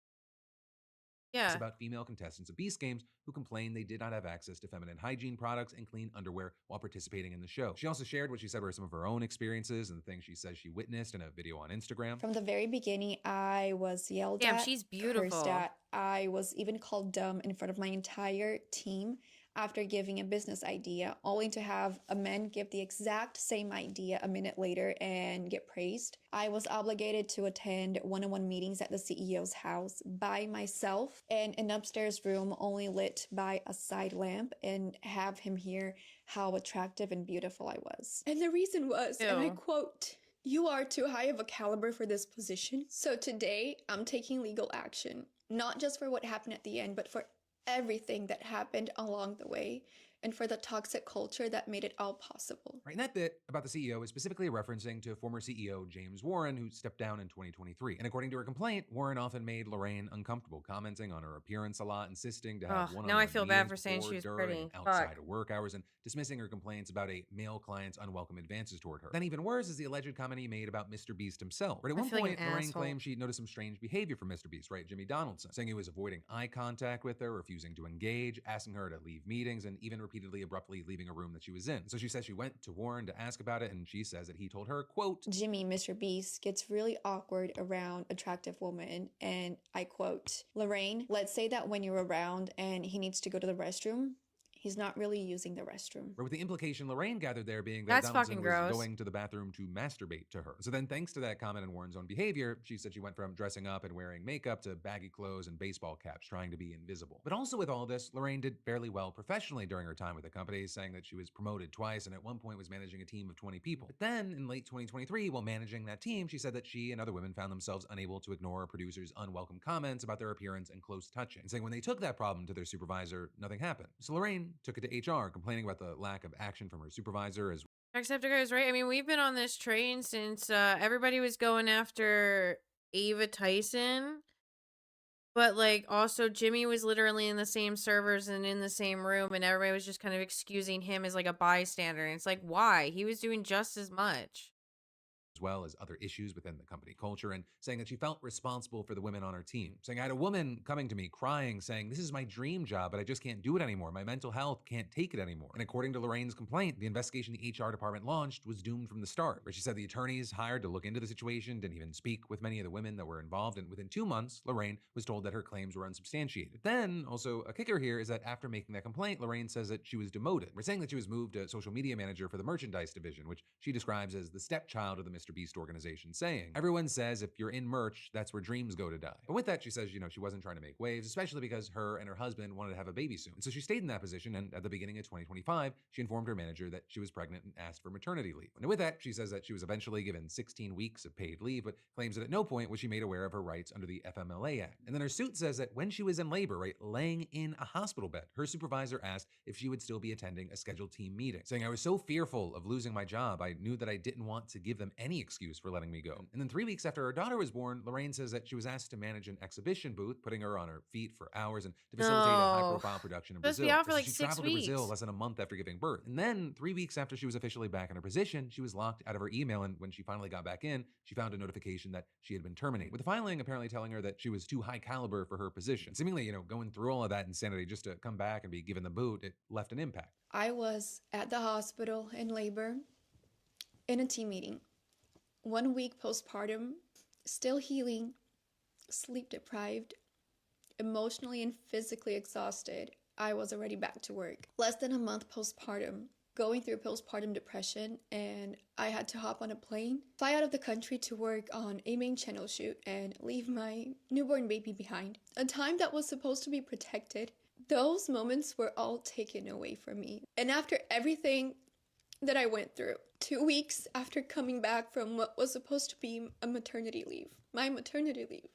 yeah. It's about female contestants of Beast Games who complained they did not have access to feminine hygiene products and clean underwear while participating in the show. She also shared what she said were some of her own experiences and the things she says she witnessed in a video on Instagram. From the very beginning, I was yelled at. She's beautiful. Cursed at. I was even called dumb in front of my entire team. after giving a business idea, only to have a man give the exact same idea a minute later and get praised. I was obligated to attend one-on-one meetings at the CEO's house by myself in an upstairs room only lit by a side lamp and have him hear how attractive and beautiful I was. And the reason was, and I Ew. quote, "You are too high of a caliber for this position." So today, I'm taking legal action, not just for what happened at the end, but for everything that happened along the way and for the toxic culture that made it all possible. Right, and that bit about the CEO is specifically referencing to former CEO James Warren, who stepped down in 2023. And according to her complaint, Warren often made Lorraine uncomfortable, commenting on her appearance a lot, insisting to have Ugh, one-on-one now I feel bad meetings for saying before, she was during, pretty. and outside Fuck. of work hours, and dismissing her complaints about a male client's unwelcome advances toward her. Then even worse is the alleged comment he made about Mr. Beast himself. Right, at I one feel like point, an Lorraine asshole. claimed she noticed some strange behavior from Mr. Beast, right, Jimmy Donaldson, saying he was avoiding eye contact with her, refusing to engage, asking her to leave meetings, and even repeatedly abruptly leaving a room that she was in. So she says she went to Warren to ask about it, and she says that he told her, quote, Jimmy, Mr. Beast, gets really awkward around attractive women, and I quote, "Lorraine, let's say that when you're around and he needs to go to the restroom, he's not really using the restroom." With the implication Lorraine gathered there being that That's Donaldson fucking was gross. going to the bathroom to masturbate to her. So then, thanks to that comment and Warren's own behavior, she said she went from dressing up and wearing makeup to baggy clothes and baseball caps, trying to be invisible. But also with all this, Lorraine did fairly well professionally during her time with the company, saying that she was promoted twice and at one point was managing a team of 20 people. But then, in late 2023, while managing that team, she said that she and other women found themselves unable to ignore producers' unwelcome comments about their appearance and close touching, saying when they took that problem to their supervisor, nothing happened. So Lorraine took it to HR, complaining about the lack of action from her supervisor as Jacksepticeye is right. I mean, we've been on this train since everybody was going after Ava Tyson. But, like, also Jimmy was literally in the same servers and in the same room, and everybody was just kind of excusing him as, like, a bystander. And it's like, why? He was doing just as much. well as other issues within the company culture, and saying that she felt responsible for the women on her team. Saying, I had a woman coming to me crying, saying, this is my dream job, but I just can't do it anymore. My mental health can't take it anymore. And according to Lorraine's complaint, the investigation the HR department launched was doomed from the start, where she said the attorneys hired to look into the situation didn't even speak with many of the women that were involved, and within 2 months, Lorraine was told that her claims were unsubstantiated. Then, also, a kicker here is that after making that complaint, Lorraine says that she was demoted. We're saying that she was moved to social media manager for the merchandise division, which she describes as the stepchild of the Mr. Beast organization, saying, everyone says if you're in merch, that's where dreams go to die. And with that, she says, she wasn't trying to make waves, especially because her and her husband wanted to have a baby soon. And so she stayed in that position, and at the beginning of 2025, she informed her manager that she was pregnant and asked for maternity leave. And with that, she says that she was eventually given 16 weeks of paid leave, but claims that at no point was she made aware of her rights under the FMLA Act. And then her suit says that when she was in labor, laying in a hospital bed, her supervisor asked if she would still be attending a scheduled team meeting, saying, I was so fearful of losing my job, I knew that I didn't want to give them any excuse for letting me go. And then 3 weeks after her daughter was born, Lorraine says that she was asked to manage an exhibition booth, putting her on her feet for hours and to facilitate a high-profile production in Supposed to Brazil. be out for So like she 6 traveled to Brazil weeks. less than a month after giving birth. And then 3 weeks after she was officially back in her position, she was locked out of her email, and when she finally got back in, she found a notification that she had been terminated, with the filing apparently telling her that she was too high caliber for her position. Seemingly, going through all of that insanity just to come back and be given the boot, it left an impact. I was at the hospital in labor in a team meeting. 1 week postpartum, still healing, sleep deprived, emotionally and physically exhausted. I was already back to work. Less than a month postpartum, going through postpartum depression, and I had to hop on a plane, fly out of the country to work on a main channel shoot and leave my newborn baby behind. A time that was supposed to be protected. Those moments were all taken away from me. And after everything that I went through, 2 weeks after coming back from what was supposed to be a maternity leave, my maternity leave,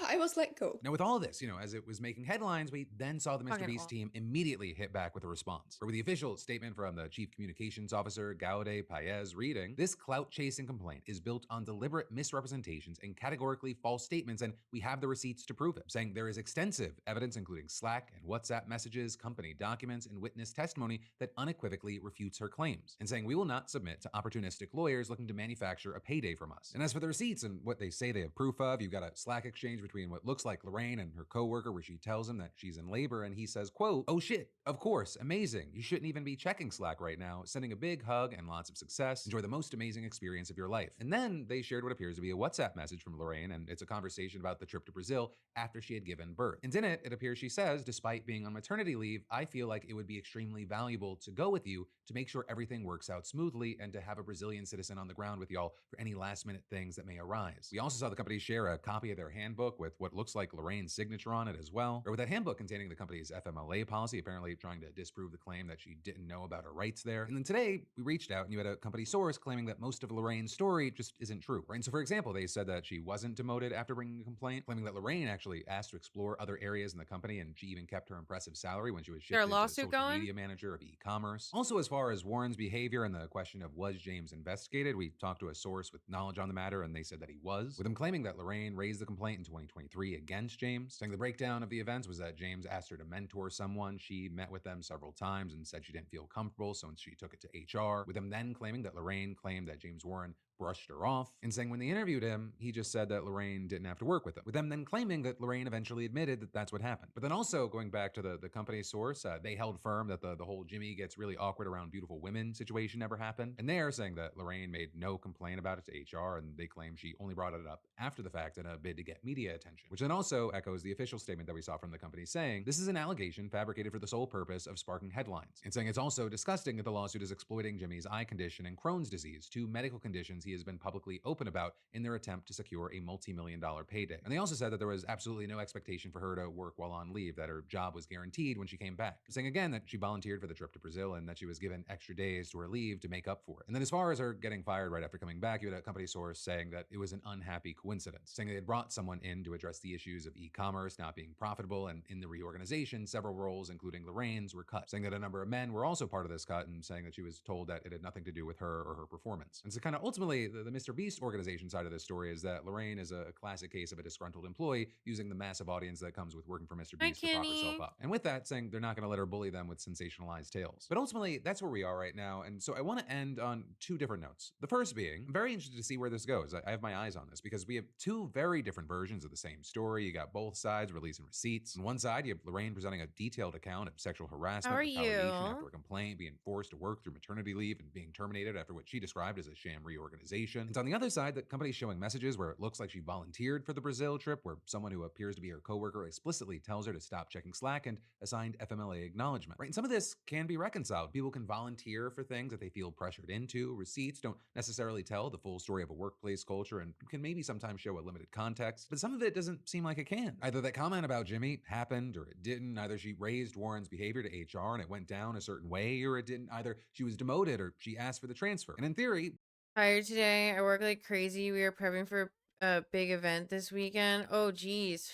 I was let go. Now, with all this, as it was making headlines, we then saw the Mr. Fucking Beast awful. team immediately hit back with a response. Or with the official statement from the chief communications officer, Gaude Paez, reading, this clout-chasing complaint is built on deliberate misrepresentations and categorically false statements, and we have the receipts to prove it, saying there is extensive evidence, including Slack and WhatsApp messages, company documents, and witness testimony that unequivocally refutes her claims, and saying we will not submit to opportunistic lawyers looking to manufacture a payday from us. And as for the receipts and what they say they have proof of, you've got a Slack exchange exchange between what looks like Lorraine and her coworker where she tells him that she's in labor and he says, quote, "Oh shit, of course, amazing. You shouldn't even be checking Slack right now. Sending a big hug and lots of success. Enjoy the most amazing experience of your life." And then they shared what appears to be a WhatsApp message from Lorraine, and it's a conversation about the trip to Brazil after she had given birth. And in it appears she says, "Despite being on maternity leave, I feel like it would be extremely valuable to go with you to make sure everything works out smoothly and to have a Brazilian citizen on the ground with y'all for any last minute things that may arise." We also saw the company share a copy of their handbook with what looks like Lorraine's signature on it as well, or with that handbook containing the company's FMLA policy, apparently trying to disprove the claim that she didn't know about her rights there. And then today, we reached out and you had a company source claiming that most of Lorraine's story just isn't true. Right? And so, for example, they said that she wasn't demoted after bringing a complaint, claiming that Lorraine actually asked to explore other areas in the company, and she even kept her impressive salary when she was There a shifted to lawsuit social going? media manager of e-commerce. Also, as far as Warren's behavior and the question of was James investigated, we talked to a source with knowledge on the matter, and they said that he was, with him claiming that Lorraine raised the complaint in 2023 against James, saying the breakdown of the events was that James asked her to mentor someone. She met with them several times and said she didn't feel comfortable, so she took it to HR, with him then claiming that Lorraine claimed that James Warren brushed her off, and saying when they interviewed him, he just said that Lorraine didn't have to work with him, with them then claiming that Lorraine eventually admitted that that's what happened. But then also going back to the company source, they held firm that the whole Jimmy gets really awkward around beautiful women situation never happened, and they're saying that Lorraine made no complaint about it to HR, and they claim she only brought it up after the fact in a bid to get media attention, which then also echoes the official statement that we saw from the company saying this is an allegation fabricated for the sole purpose of sparking headlines, and saying it's also disgusting that the lawsuit is exploiting Jimmy's eye condition and Crohn's disease, two medical conditions he has been publicly open about in their attempt to secure a multi-million-dollar payday. And they also said that there was absolutely no expectation for her to work while on leave, that her job was guaranteed when she came back, saying again that she volunteered for the trip to Brazil and that she was given extra days to her leave to make up for it. And then as far as her getting fired right after coming back, you had a company source saying that it was an unhappy coincidence, saying they had brought someone in to address the issues of e-commerce not being profitable, and in the reorganization, several roles, including Lorraine's, were cut, saying that a number of men were also part of this cut, and saying that she was told that it had nothing to do with her or her performance. And so kind of ultimately, the Mr. Beast organization side of this story is that Lorraine is a classic case of a disgruntled employee using the massive audience that comes with working for Mr. Hi, Beast to prop herself Kenny. up. And with that, saying they're not going to let her bully them with sensationalized tales. But ultimately, that's where we are right now. And so I want to end on two different notes. The first being, I'm very interested to see where this goes. I have my eyes on this because we have two very different versions of the same story. You got both sides releasing receipts. On one side, you have Lorraine presenting a detailed account of sexual harassment, How are retaliation you? after a complaint, being forced to work through maternity leave, and being terminated after what she described as a sham reorganization. And on the other side, the company's showing messages where it looks like she volunteered for the Brazil trip, where someone who appears to be her coworker explicitly tells her to stop checking Slack and assigned FMLA acknowledgement. Right? And some of this can be reconciled. People can volunteer for things that they feel pressured into. Receipts don't necessarily tell the full story of a workplace culture and can maybe sometimes show a limited context, but some of it doesn't seem like it can. Either that comment about Jimmy happened or it didn't. Either she raised Warren's behavior to HR and it went down a certain way, or it didn't. Either she was demoted or she asked for the transfer. And in theory, Tired today. I work like crazy. We are prepping for a big event this weekend. Oh, geez.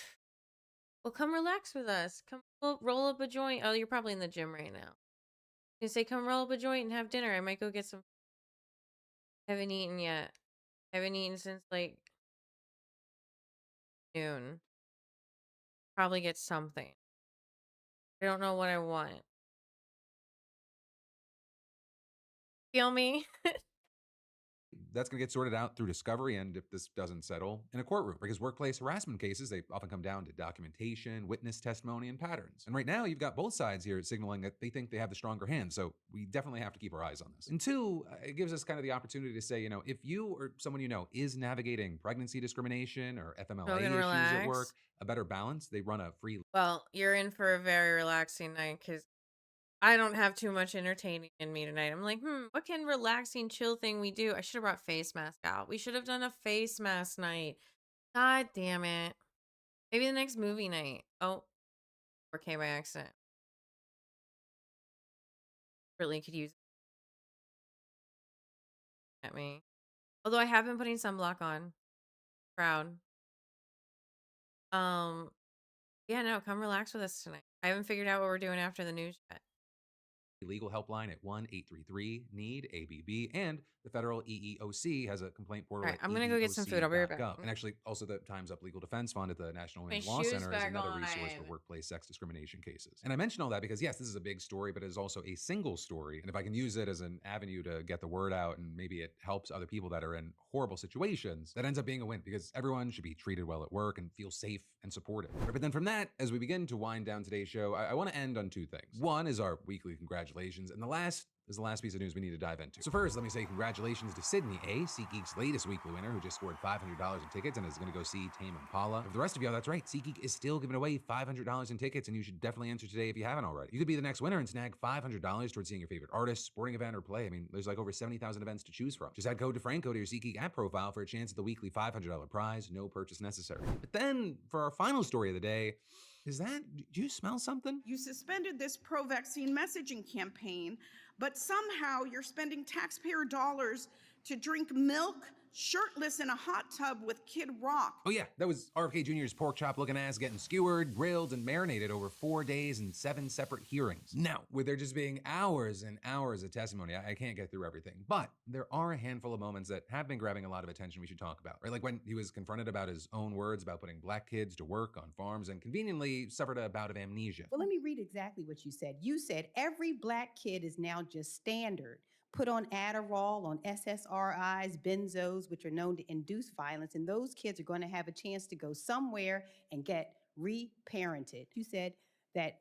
Well, come relax with us. Come roll up a joint. Oh, you're probably in the gym right now. You say, come roll up a joint and have dinner. I might go get some. Haven't eaten yet. Haven't eaten since like noon. Probably get something. I don't know what I want. Feel me? that's going to get sorted out through discovery, and if this doesn't settle, in a courtroom. Because workplace harassment cases, they often come down to documentation, witness testimony, and patterns. And right now, you've got both sides here signaling that they think they have the stronger hand, so we definitely have to keep our eyes on this. And two, it gives us kind of the opportunity to say, if you or someone you know is navigating pregnancy discrimination or FMLA issues at work, a better balance, they run a free... Well, you're in for a very relaxing night, because I don't have too much entertaining in me tonight. I'm like, what can relaxing, chill thing we do? I should have brought face mask out. We should have done a face mask night. God damn it. Maybe the next movie night. Oh, okay, by accident. Really could use it at me. Although I have been putting sunblock on. Proud. Yeah, no, come relax with us tonight. I haven't figured out what we're doing after the news yet. legal helpline at 1-833-NEED-ABB, and the The federal EEOC has a complaint portal All right, at I'm gonna go get some food. I'll be right back. EEOC.gov. And actually, also the Time's Up Legal Defense Fund at the National My Women's Law shoes Center is back another resource for on. workplace sex discrimination cases. And I mention all that because, yes, this is a big story, but it is also a single story. And if I can use it as an avenue to get the word out and maybe it helps other people that are in horrible situations, that ends up being a win because everyone should be treated well at work and feel safe and supported. But then from that, as we begin to wind down today's show, I want to end on two things. One is our weekly congratulations, and the last is the last piece of news we need to dive into. So first, let me say congratulations to Sydney A., SeatGeek's latest weekly winner, who just scored $500 in tickets and is going to go see Tame Impala. For the rest of y'all, that's right, SeatGeek is still giving away $500 in tickets, and you should definitely enter today if you haven't already. You could be the next winner and snag $500 towards seeing your favorite artist, sporting event, or play. I mean, there's like over 70,000 events to choose from. Just add code DeFranco to your SeatGeek app profile for a chance at the weekly $500 prize, no purchase necessary. But then, for our final story of the day, do you smell something? You suspended this pro-vaccine messaging campaign, but somehow you're spending taxpayer dollars to drink milk shirtless in a hot tub with Kid Rock. Oh yeah, that was RFK Jr.'s pork chop looking ass getting skewered, grilled, and marinated over 4 days and 7 separate hearings. Now, with there just being hours and hours of testimony, I can't get through everything, but there are a handful of moments that have been grabbing a lot of attention we should talk about, right? Like when he was confronted about his own words about putting black kids to work on farms and conveniently suffered a bout of amnesia. Well, let me read exactly what you said. You said every black kid is now just standard. Put on Adderall, on SSRIs, benzos, which are known to induce violence, and those kids are going to have a chance to go somewhere and get reparented. You said that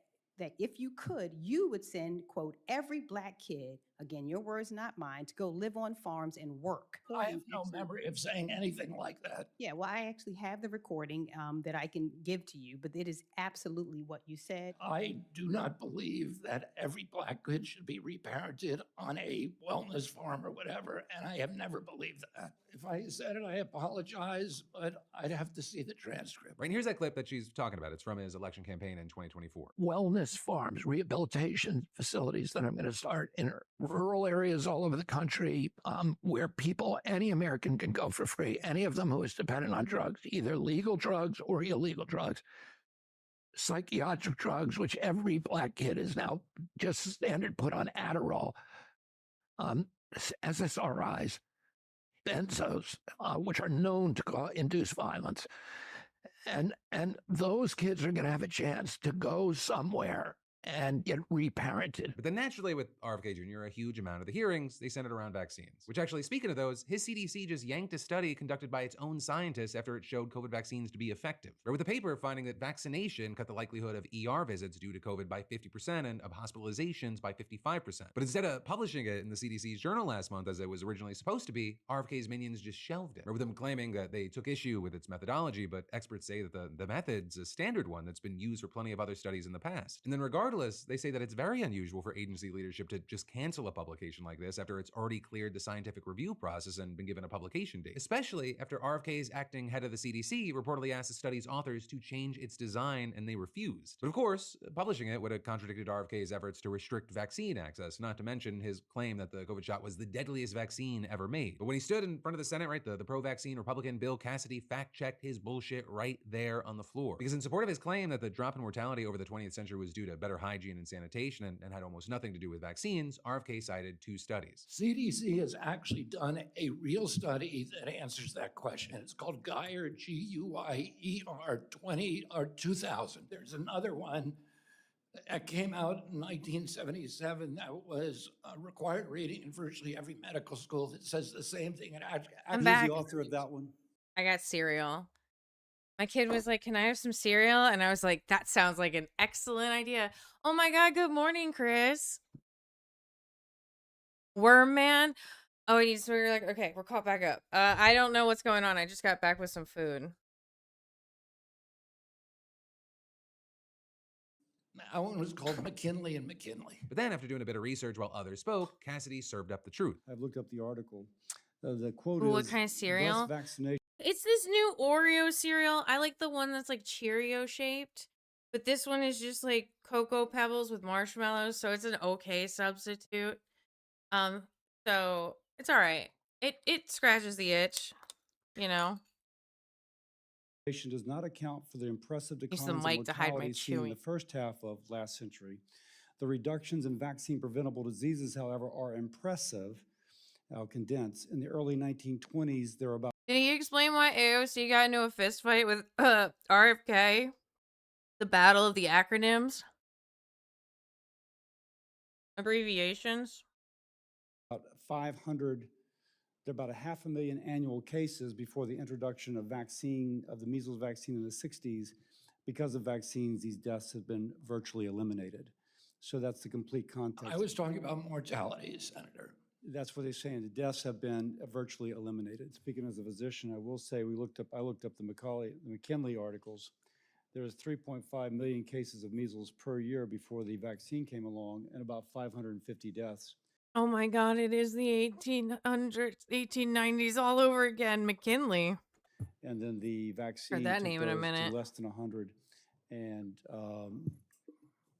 if you could, you would send, quote, every black kid, again, your words, not mine, to go live on farms and work. I have no memory of saying anything like that. Yeah, well, I actually have the recording that I can give to you, but it is absolutely what you said. I do not believe that every black kid should be reparented on a wellness farm or whatever, and I have never believed that. If I said it, I apologize, but I'd have to see the transcript. Right, and here's that clip that she's talking about. It's from his election campaign in 2024. Wellness farms, rehabilitation facilities that I'm going to start in rural areas all over the country, where people, any American can go for free, any of them who is dependent on drugs, either legal drugs or illegal drugs, psychiatric drugs, which every black kid is now just standard put on Adderall, SSRIs, benzos, which are known to induce violence. And those kids are going to have a chance to go somewhere and get reparented. But then naturally with RFK Jr., a huge amount of the hearings, they centered around vaccines. Which actually, speaking of those, his CDC just yanked a study conducted by its own scientists after it showed COVID vaccines to be effective. Or with a paper finding that vaccination cut the likelihood of ER visits due to COVID by 50% and of hospitalizations by 55%. But instead of publishing it in the CDC's journal last month as it was originally supposed to be, RFK's minions just shelved it. Or with them claiming that they took issue with its methodology, but experts say that the method's a standard one that's been used for plenty of other studies in the past. And then regardless, they say that it's very unusual for agency leadership to just cancel a publication like this after it's already cleared the scientific review process and been given a publication date, especially after RFK's acting head of the CDC reportedly asked the study's authors to change its design and they refused. But of course, publishing it would have contradicted RFK's efforts to restrict vaccine access, not to mention his claim that the COVID shot was the deadliest vaccine ever made. But when he stood in front of the Senate, right, the pro-vaccine Republican Bill Cassidy fact-checked his bullshit right there on the floor. Because in support of his claim that the drop in mortality over the 20th century was due to better hygiene and sanitation and had almost nothing to do with vaccines, RFK cited 2 studies. CDC has actually done a real study that answers that question. It's called GUYER, G-U-Y-E-R 2000. There's another one that came out in 1977 that was required reading in virtually every medical school that says the same thing. And I'm back. the author of that one. I got cereal. My kid was like, "Can I have some cereal?" And I was like, "That sounds like an excellent idea." Oh my God, good morning, Chris. Worm man. Oh, so we're like, okay, we're caught back up. I don't know what's going on. I just got back with some food. That one was called McKinley and McKinley. But then after doing a bit of research while others spoke, Cassidy served up the truth. I've looked up the article. The quote Ooh, is, what kind of cereal? "Thus vaccination." It's this new Oreo cereal. I like the one that's like Cheerio shaped, but this one is just like Cocoa Pebbles with marshmallows, so it's an okay substitute. So it's all right. It scratches the itch, you know. Does not account for the impressive Use declines the in mic to hide my mortality seen in chewing. the first half of last century. The reductions in vaccine-preventable diseases, however, are impressive I'll condense. In the early 1920s, there were about Did he explain why AOC got into a fist fight with RFK? The battle of the acronyms? Abbreviations? about 500, there are about 500,000 annual cases before the introduction of the measles vaccine in the 60s. Because of vaccines, these deaths have been virtually eliminated. So that's the complete context. I was talking about mortality, Senator. That's what they're saying. The deaths have been virtually eliminated. Speaking as a physician, I will say I looked up the McKinley articles. There was 3.5 million cases of measles per year before the vaccine came along, and about 550 deaths. Oh my god, it is the 1800s, 1890s all over again. McKinley. And then the vaccine Heard that took name in a those minute. to less than 100 and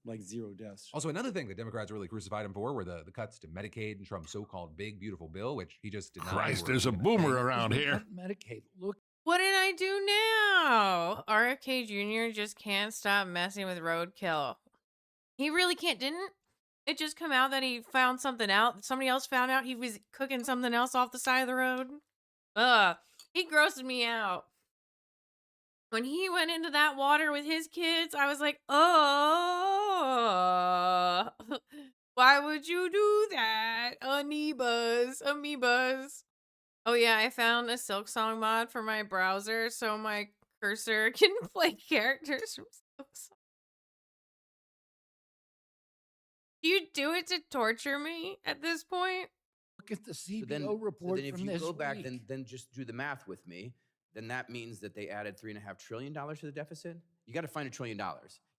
like 0 deaths. Also, another thing that Democrats really crucified him for were the cuts to Medicaid and Trump's so-called big, beautiful bill, which he just denied. Christ, were there's a even boomer thing. around here. Medicaid. Look. What did I do now? RFK Jr. just can't stop messing with roadkill. He really can't, didn't it just come out that he found something out? Somebody else found out he was cooking something else off the side of the road? Ugh. He grossed me out. When he went into that water with his kids, I was like, oh, why would you do that? Amoebas. Oh yeah, I found a Silksong mod for my browser so my cursor can play characters from Silksong. Do you do it to torture me at this point? Look at the CBO So report then if from you this go back, week. then just do the math with me. Then that means that they added $3.5 trillion to the deficit. You got to find $1 trillion.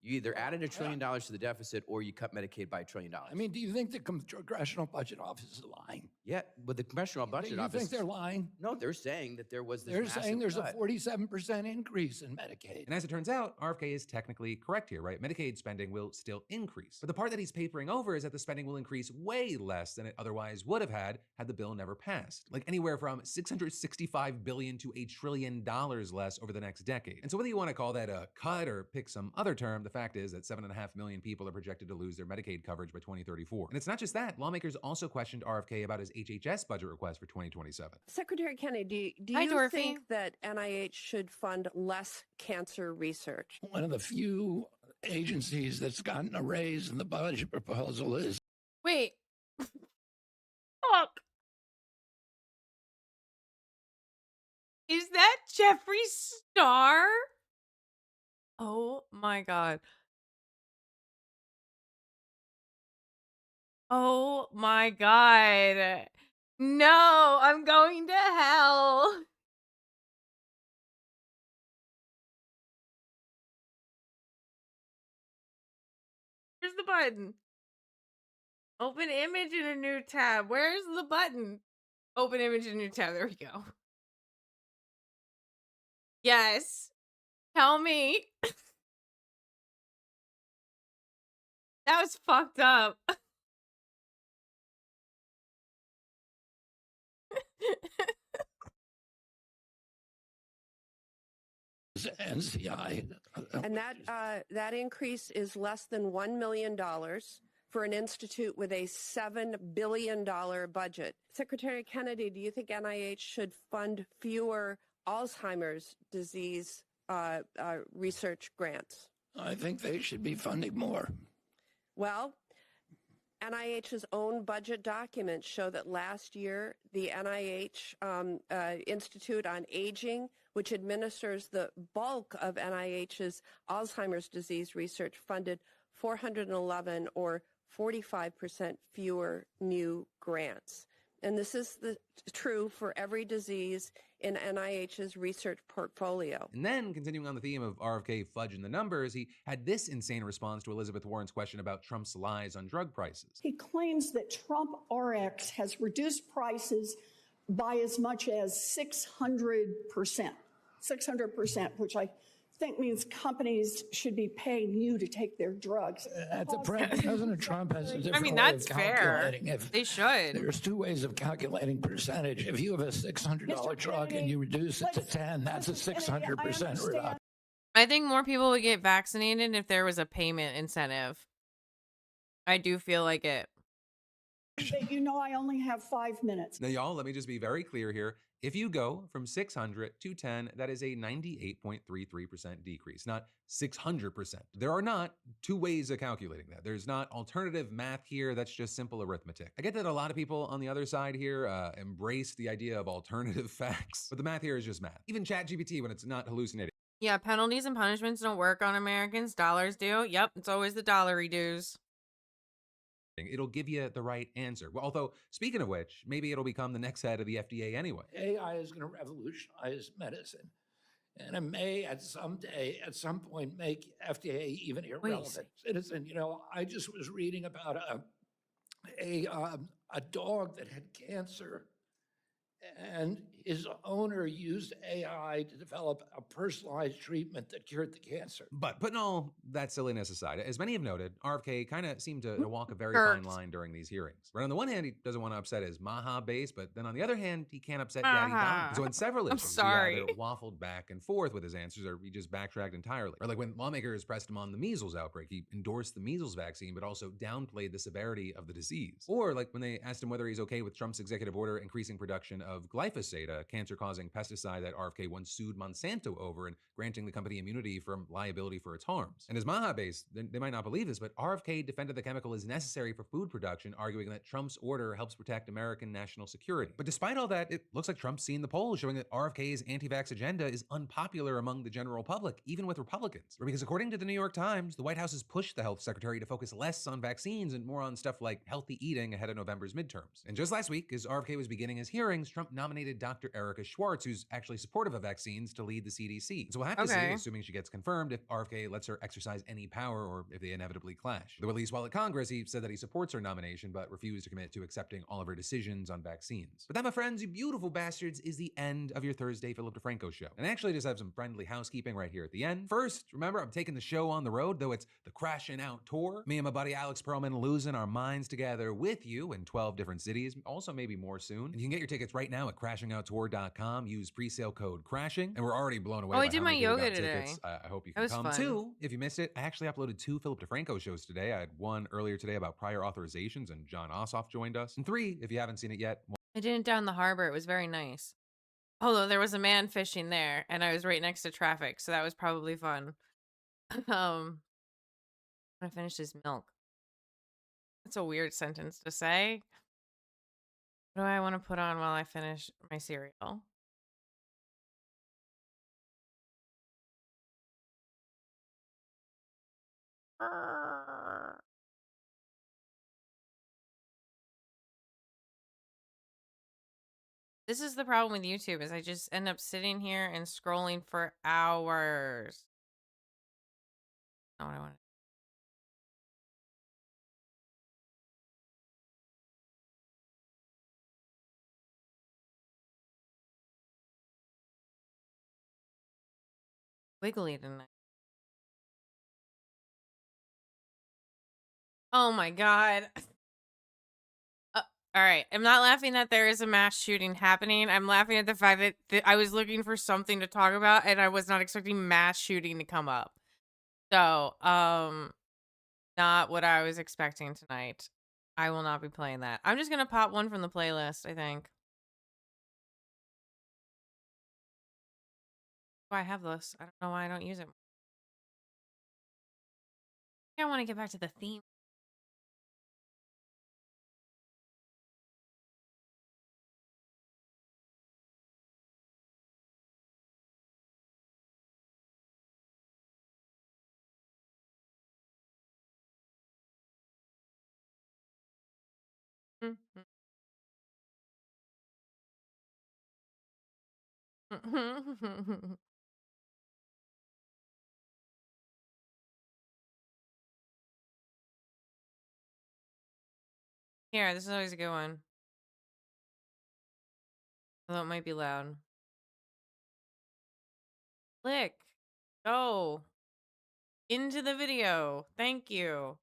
You either added $1 trillion to the deficit or you cut Medicaid by $1 trillion. I mean, do you think the Congressional Budget Office is lying? Yeah, but the Congressional Budget You Office. think they're lying? No, they're saying that there was this. They're saying there's cut. a 47% increase in Medicaid. And as it turns out, RFK is technically correct here, right? Medicaid spending will still increase. But the part that he's papering over is that the spending will increase way less than it otherwise would have had the bill never passed. Like anywhere from $665 billion to $1 trillion less over the next decade. And so whether you want to call that a cut or pick some other term, the fact is that 7.5 million people are projected to lose their Medicaid coverage by 2034. And it's not just that. Lawmakers also questioned RFK about his HHS budget request for 2027. Secretary Kennedy, do Hi, you Dorothy. think that NIH should fund less cancer research? One of the few agencies that's gotten a raise in the budget proposal is. Wait. Fuck. Is that Jeffree Star? Oh my god. Oh my god. No, I'm going to hell. Here's the button. Open image in a new tab. Where's the button? Open image in a new tab. There we go. Yes. Tell me. That was fucked up. NCI. And that increase is less than $1 million for an institute with a $7 billion budget. Secretary Kennedy, do you think NIH should fund fewer Alzheimer's disease research grants? I think they should be funding more. Well, NIH's own budget documents show that last year, the NIH Institute on Aging, which administers the bulk of NIH's Alzheimer's disease research, funded 411 or 45% fewer new grants. And this is true for every disease in NIH's research portfolio. And then, continuing on the theme of RFK fudging the numbers, he had this insane response to Elizabeth Warren's question about Trump's lies on drug prices. He claims that Trump RX has reduced prices by as much as 600%. 600%, which I think means companies should be paying you to take their drugs. President Trump has a different I mean, way that's of fair. calculating. They should. There's two ways of calculating percentage. If you have a $600 drug and you reduce it to 10, that's a 600% reduction. I think more people would get vaccinated if there was a payment incentive. I do feel like it. But you know I only have 5 minutes. Now, y'all, let me just be very clear here. If you go from 600 to 10, that is a 98.33% decrease, not 600%. There are not two ways of calculating that. There's not alternative math here. That's just simple arithmetic. I get that a lot of people on the other side here embrace the idea of alternative facts, but the math here is just math. Even ChatGPT, when it's not hallucinating. Yeah, penalties and punishments don't work on Americans. Dollars do. Yep, it's always the dollary dues. It'll give you the right answer. Well, although, speaking of which, maybe it'll become the next head of the FDA anyway. AI is going to revolutionize medicine. And it may at some point, make FDA even irrelevant. Citizen, I just was reading about a dog that had cancer, and his owner used AI to develop a personalized treatment that cured the cancer. But putting all that silliness aside, as many have noted, RFK kind of seemed to walk a very fine line during these hearings. Right on the one hand, he doesn't want to upset his Maha base, but then on the other hand, he can't upset Daddy Donald. So in several issues, he either waffled back and forth with his answers, or he just backtracked entirely. Or like when lawmakers pressed him on the measles outbreak, he endorsed the measles vaccine, but also downplayed the severity of the disease. Or like when they asked him whether he's okay with Trump's executive order increasing production of glyphosate, a cancer-causing pesticide that RFK once sued Monsanto over, and granting the company immunity from liability for its harms. And as Maha base, they might not believe this, but RFK defended the chemical as necessary for food production, arguing that Trump's order helps protect American national security. But despite all that, it looks like Trump's seen the polls showing that RFK's anti-vax agenda is unpopular among the general public, even with Republicans. Because according to the New York Times, the White House has pushed the health secretary to focus less on vaccines and more on stuff like healthy eating ahead of November's midterms. And just last week, as RFK was beginning his hearings, Trump nominated Dr. Erica Schwartz, who's actually supportive of vaccines, to lead the CDC. So we'll have to see, assuming she gets confirmed, if RFK lets her exercise any power or if they inevitably clash. Though at least while at Congress, he said that he supports her nomination, but refused to commit to accepting all of her decisions on vaccines. But that, my friends, you beautiful bastards, is the end of your Thursday Philip DeFranco show. And I actually just have some friendly housekeeping right here at the end. First, remember, I'm taking the show on the road, though it's the Crashing Out Tour. Me and my buddy Alex Perlman losing our minds together with you in 12 different cities, also maybe more soon. And you can get your tickets right now at crashingouttour.com. Use presale code CRASHING. And we're already blown away Oh, by I did how my many people yoga got today. tickets. I hope you That can was come fun. too. If you missed it, I actually uploaded 2 Philip DeFranco shows today. I had one earlier today about prior authorizations, and John Ossoff joined us. And 3, if you haven't seen it yet, I did it down the harbor. It was very nice. Although there was a man fishing there, and I was right next to traffic, so that was probably fun. I'm gonna finish his milk. That's a weird sentence to say. What do I want to put on while I finish my cereal? This is the problem with YouTube, is I just end up sitting here and scrolling for hours. Not what I want. Wiggly tonight. Oh my god. All right. I'm not laughing that there is a mass shooting happening. I'm laughing at the fact that I was looking for something to talk about and I was not expecting mass shooting to come up. So, not what I was expecting tonight. I will not be playing that. I'm just going to pop one from the playlist, I think. Oh, I have this. I don't know why I don't use it. I want to get back to the theme. Here, this is always a good one. Although it might be loud. Click. Go. Into the video. Thank you.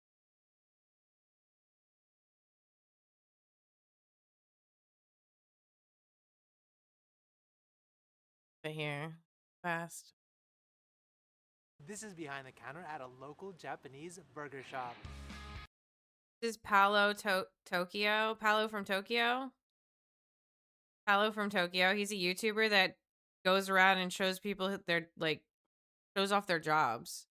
But here. Fast. This is behind the counter at a local Japanese burger shop. This is Tokyo. Palo from Tokyo. Palo from Tokyo. He's a YouTuber that goes around and shows people their shows off their jobs.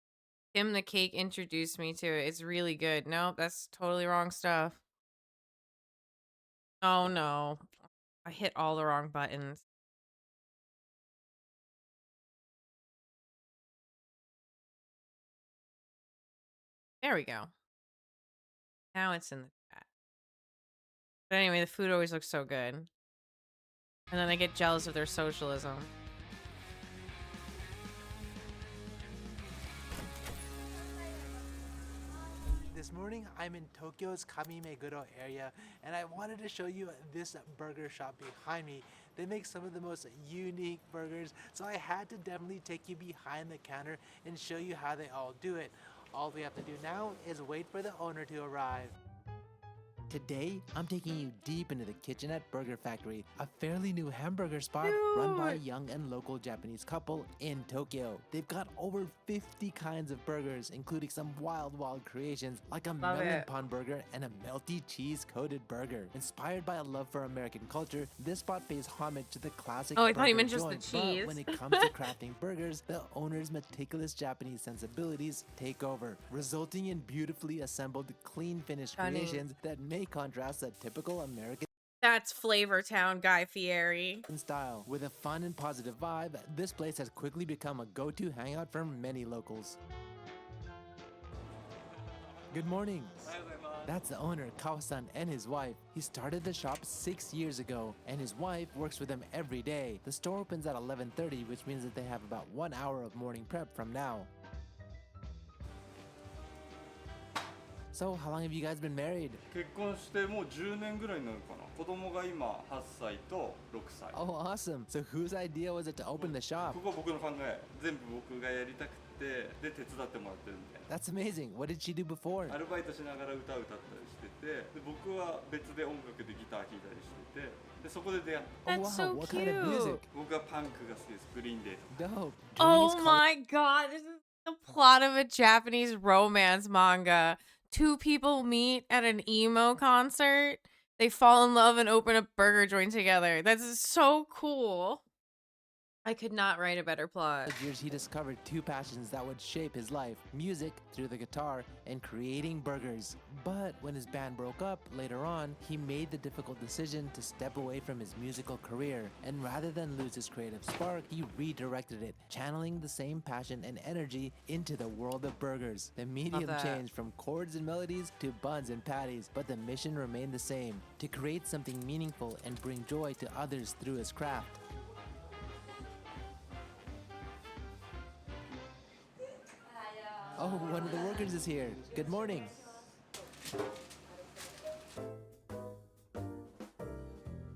Tim the Cake introduced me to it. It's really good. Nope, that's totally wrong stuff. Oh no. I hit all the wrong buttons. There we go. Now it's in the chat. But anyway, the food always looks so good. And then I get jealous of their socialism. This morning, I'm in Tokyo's Kamimeguro area, and I wanted to show you this burger shop behind me. They make some of the most unique burgers, so I had to definitely take you behind the counter and show you how they all do it. All we have to do now is wait for the owner to arrive. Today, I'm taking you deep into the Kitchenette Burger Factory, a fairly new hamburger spot run by a young and local Japanese couple in Tokyo. They've got over 50 kinds of burgers, including some wild creations like a melon pun burger and a melty cheese-coated burger. Inspired by a love for American culture, this spot pays homage to the classic Oh, I thought you burger meant just the joint, cheese. but when it comes to crafting burgers, the owner's meticulous Japanese sensibilities take over, resulting in beautifully assembled, clean-finished Stunning. creations that may contrast a typical American That's Flavor Town Guy Fieri. style. With a fun and positive vibe, this place has quickly become a go-to hangout for many locals. Good morning. That's the owner, Kawasan, and his wife. He started the shop 6 years ago, and his wife works with him every day. The store opens at 11:30, which means that they have about 1 hour of morning prep from now. So, how long have you guys been married? 結婚してもう10年ぐらいになるかな。子供が今8歳と6歳。 Oh, awesome. So, whose idea was it to open the shop? ここは僕の考え。全部僕がやりたくて、で手伝ってもらってるみたいな。 That's amazing. What did she do before? アルバイトしながら歌を歌ったりしてて、で僕は別で音楽でギター弾いたりしてて、でそこで出会った。 That's so What kind of music? 僕はパンクが好きです。グリーンデーとか。 Dope. Oh my god, this is the plot of a Japanese romance manga. Two people meet at an emo concert. They fall in love and open a burger joint together. That's so cool. I could not write a better plot. Years he discovered two passions that would shape his life: music through the guitar and creating burgers. But when his band broke up later on, he made the difficult decision to step away from his musical career, and rather than lose his creative spark, he redirected it, channeling the same passion and energy into the world of burgers. The medium that. changed from chords and melodies to buns and patties, but the mission remained the same: to create something meaningful and bring joy to others through his craft. Oh, one of the workers is here. Good morning.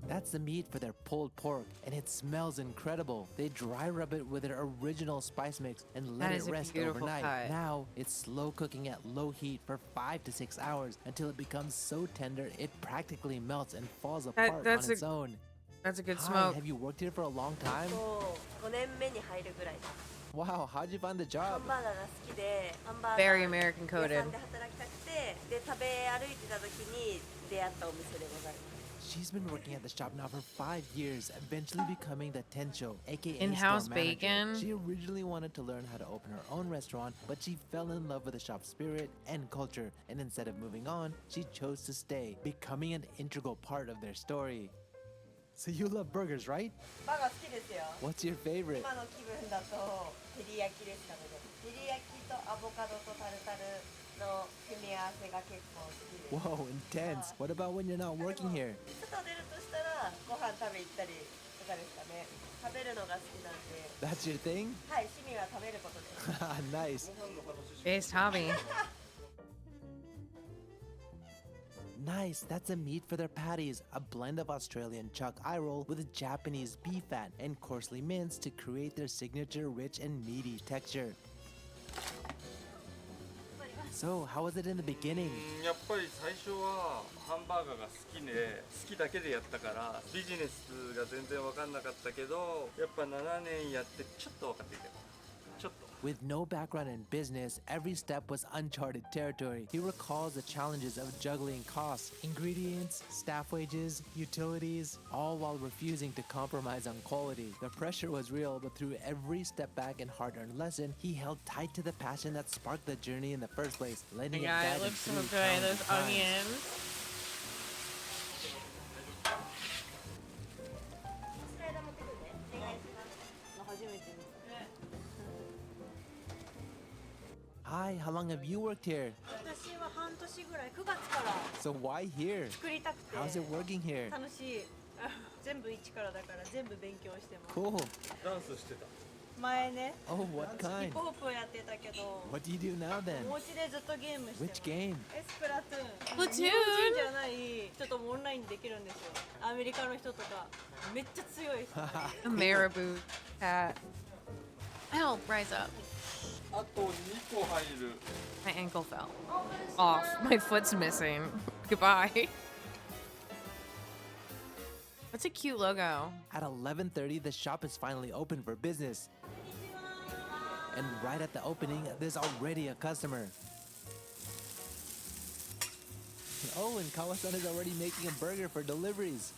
That's the meat for their pulled pork, and it smells incredible. They dry rub it with their original spice mix and let That it is a rest beautiful overnight. cut. Now, it's slow cooking at low heat for 5 to 6 hours until it becomes so tender it practically melts and falls apart that's on its a- own. That's a good Hi, smoke. have you worked here for a long time? 5年目に入るぐらいです。 Wow, how'd you find the ハ job? ンバーガーが好きで、ハンバーガー Very American 屋 coded. さんで働きたくて、で食べ歩いてた時に出会ったお店でございます。 She's been working at the shop now for 5 years, eventually becoming the Tencho, aka In-house store manager. bacon. She originally wanted to learn how to open her own restaurant, but she fell in love with the shop's spirit and culture, and instead of moving on, she chose to stay, becoming an integral part of their story. So you love burgers, right? バーガー好きですよ。 What's your favorite? 今の気分だと照り焼きですかね。照り焼きとアボカドとタルタルの組み合わせが結構好きです。 Whoa, intense. What about when you're not working here? 外出るとしたらご飯食べ行ったりとかですかね。食べるのが好きなんで。 That's your thing? はい、趣味は食べることです。 Nice. Based hobby. Nice, that's a meat for their patties, a blend of Australian chuck eye roll with Japanese beef fat and coarsely minced to create their signature rich and meaty texture. So, how was it in the beginning? やっぱり最初はハンバーガーが好きだけでやったからビジネスが全然分かんなかったけどやっぱ7年やってちょっと分かってきたちょっと With no background in business, every step was uncharted territory. He recalls the challenges of juggling costs, ingredients, staff wages, utilities, all while refusing to compromise on quality. The pressure was real, but through every step back and hard-earned lesson, he held tight to the passion that sparked the journey in the first place, letting it Yeah, guide it him looks so through good. challenging Those times. onions. Hi, how long have you worked here? 私は半年ぐらい、9月から So why here? 作りたくて How's it working here? 楽しい。全部一からだから全部勉強してます。 Cool. ダンスしてた。前ね、 Oh, what ヒ kind? ップホップをやってたけど、 What do you do now then? お家でずっとゲームしてます。 Which game? スプラトゥーン。 Splatoon？日本人じゃない人ともオンラインでできるんですよ。アメリカの人とかめっちゃ強い人。 A marabou cat. Help, rise up. あと2個入る。 My ankle fell off. My foot's missing. Goodbye. What's a cute logo? At 11:30, the shop is finally open for business. And right at the opening, there's already a customer. Oh, and Kawasan is already making a burger for deliveries.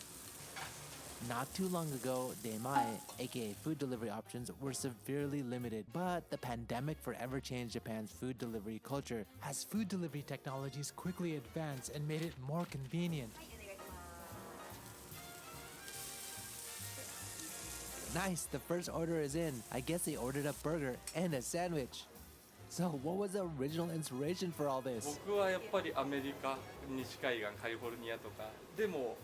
Not too long ago, Daimai, aka food delivery options, were severely limited, but the pandemic forever changed Japan's food delivery culture as food delivery technologies quickly advanced and made it more convenient. Nice, the first order is in. I guess they ordered a burger and a sandwich. So what was the original inspiration for all this? 僕はやっぱりアメリカ、西海岸、カリフォルニアとかでも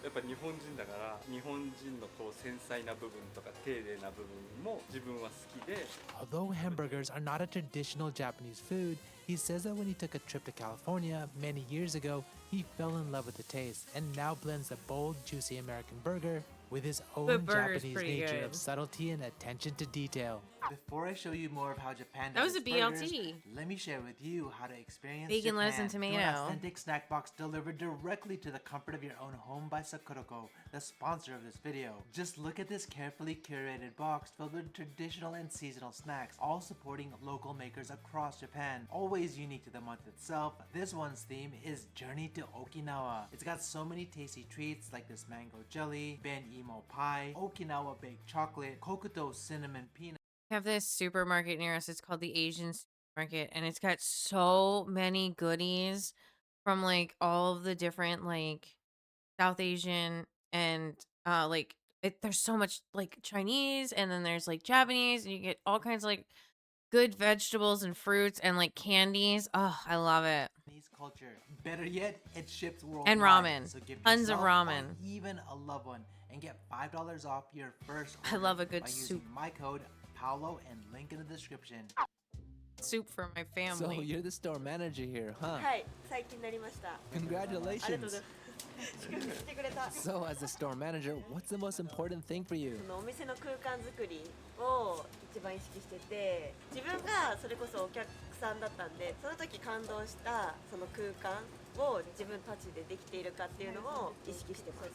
やっぱ日本人だから日本人のこう繊細な部分とか丁寧な部分も自分は好きで。 Although hamburgers are not a traditional Japanese food, he says that when he took a trip to California many years ago, he fell in love with the taste and now blends the bold, juicy American burger with his own burger's Japanese pretty nature good. of subtlety and attention to detail. Before I show you more of how Japan That does was a its burgers, BLT. let me share with you how to experience Bacon, Japan lettuce, and through an tomato. authentic snack box delivered directly to the comfort of your own home by Sakuroko, the sponsor of this video. Just look at this carefully curated box filled with traditional and seasonal snacks, all supporting local makers across Japan. Always unique to the month itself, this one's theme is Journey to Okinawa. It's got so many tasty treats like this mango jelly, ben imo pie, Okinawa baked chocolate, Kokuto cinnamon peanut. We have this supermarket near us. It's called the Asian Supermarket, and it's got so many goodies from like all of the different like South Asian and there's so much like Chinese, and then there's like Japanese, and you get all kinds of like good vegetables and fruits and like candies. Oh, I love it. Culture. Better yet, it ships worldwide. And ramen. So give Tons of yourself ramen. or even a loved one and get $5 off your first I order love a good by soup. using my code Paolo and link in the description. Soup for my family. So you're the store manager here, huh? はい、最近なりました。 Congratulations. ありがとうございます。祝福してくれた。 So as the store manager, what's the most important thing for you? そのお店の空間作りを一番意識してて、自分がそれこそお客さんだったんで、その時感動したその空間を自分たちでできているかっていうのを意識してます。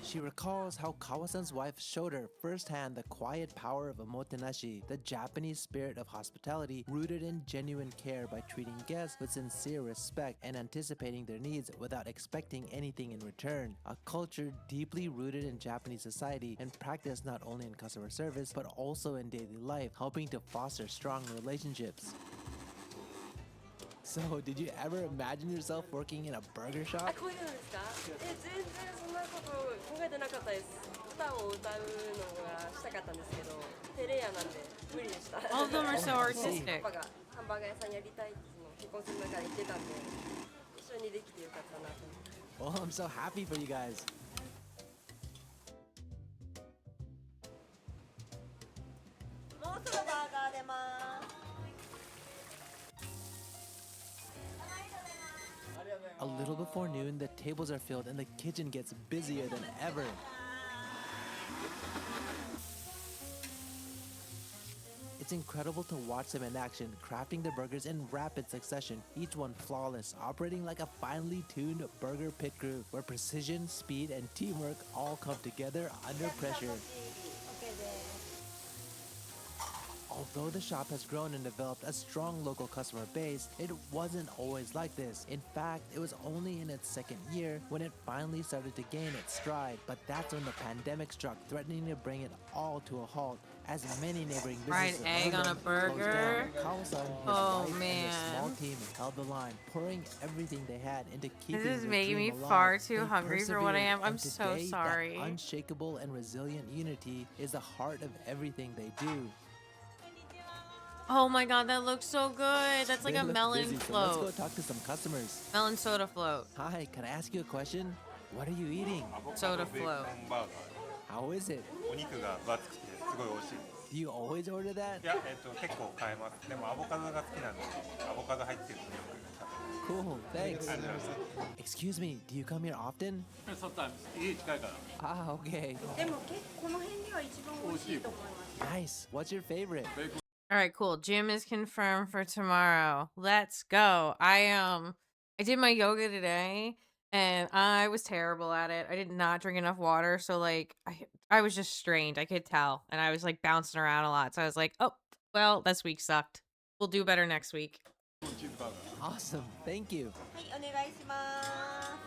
She recalls how Kawasan's wife showed her firsthand the quiet power of omotenashi, the Japanese spirit of hospitality rooted in genuine care by treating guests with sincere respect and anticipating their needs without expecting anything in return. A culture deeply rooted in Japanese society and practiced not only in customer service but also in daily life, helping to foster strong relationships. So, did you ever imagine yourself working in a burger shop? こういうのですか？全然そんなこと考えてなかったです。歌を歌うのがしたかったんですけど、照れ屋なんで無理でした。 All of them are so artistic. パパがハンバーガー屋さんやりたいって結婚する中で言ってたんで、一緒にできてよかったなと思って。 Oh, I'm so happy for you guys. もうすぐバーガー出ます。 A little before noon, the tables are filled and the kitchen gets busier than ever. It's incredible to watch them in action, crafting the burgers in rapid succession, each one flawless, operating like a finely tuned burger pit crew, where precision, speed, and teamwork all come together under pressure. Although the shop has grown and developed a strong local customer base, it wasn't always like this. In fact, it was only in its second year when it finally started to gain its stride. But that's when the pandemic struck, threatening to bring it all to a halt, as many neighboring Fried businesses egg around on a them closed burger. down. Kawasan, his Oh, wife, and his small man. team held the line, pouring everything they had into keeping This is the making dream me alive. far too They hungry for what I persevered, am. I'm and so today, sorry. That unshakable and resilient unity is the heart of everything they do. Oh my god, that looks so good. That's like They a look melon busy, so let's go float. talk to some customers. Melon soda float. Hi, can I ask you a question? What are you eating? Soda float. How is it? お肉が分厚くてすごい美味しいです。 Do you always order that? いや、結構買えます。でもアボカドが好きなんで、アボカド入ってるのよく食べます。 Cool, thanks. Excuse me, do you come here often? Sometimes 家近いから。 Ah, okay. でもこの辺には一番美味しいと思います。 Nice. What's your favorite? All right, cool. Gym is confirmed for tomorrow. Let's go. I did my yoga today and I was terrible at it. I did not drink enough water, so like I was just strained. I could tell. And I was like bouncing around a lot. So I was like, "Oh, well, this week sucked. We'll do better next week." Awesome. Thank you. はい、お願いします。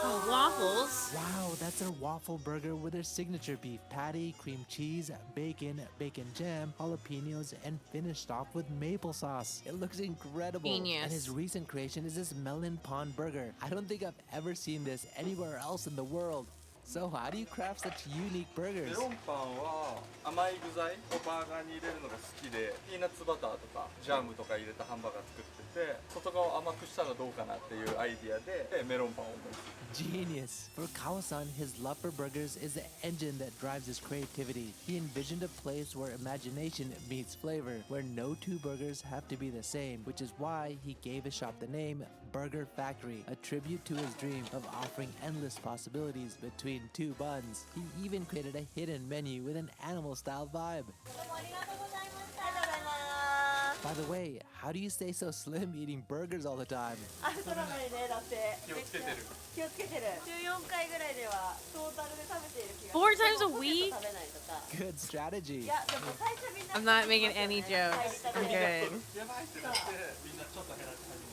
Oh, waffles. Wow, that's a waffle burger with their signature beef patty, cream cheese, bacon, bacon jam, jalapenos, and finished off with maple sauce. It looks incredible. Genius. And his recent creation is this melon pond burger. I don't think I've ever seen this anywhere else in the world. So how do you craft such unique メ burgers? ロンパンは甘い具材をバーガーに入れるのが好きで、ピーナッツバターとかジャムとか入れたハンバーガー作ってて、外側を甘くしたらどうかなっていうアイディアでメロンパンを思いついた。 Genius. For Kawasan, his love for burgers is the engine that drives his creativity. He envisioned a place where imagination meets flavor, where no two burgers have to be the same, which is why he gave his shop the name Burger Factory, a tribute to his dream of offering endless possibilities between two buns. He even created a hidden menu with an animal-style vibe. By the way, how do you stay so slim eating burgers all the time? あ、太らないね、だって。気をつけてる。気をつけてる。14回ぐらいではトータルで食べている気がする。 4 times a ポテト week? 食べないとか。 Good strategy. いや、でも最初みんな I'm not making any jokes. I'm good.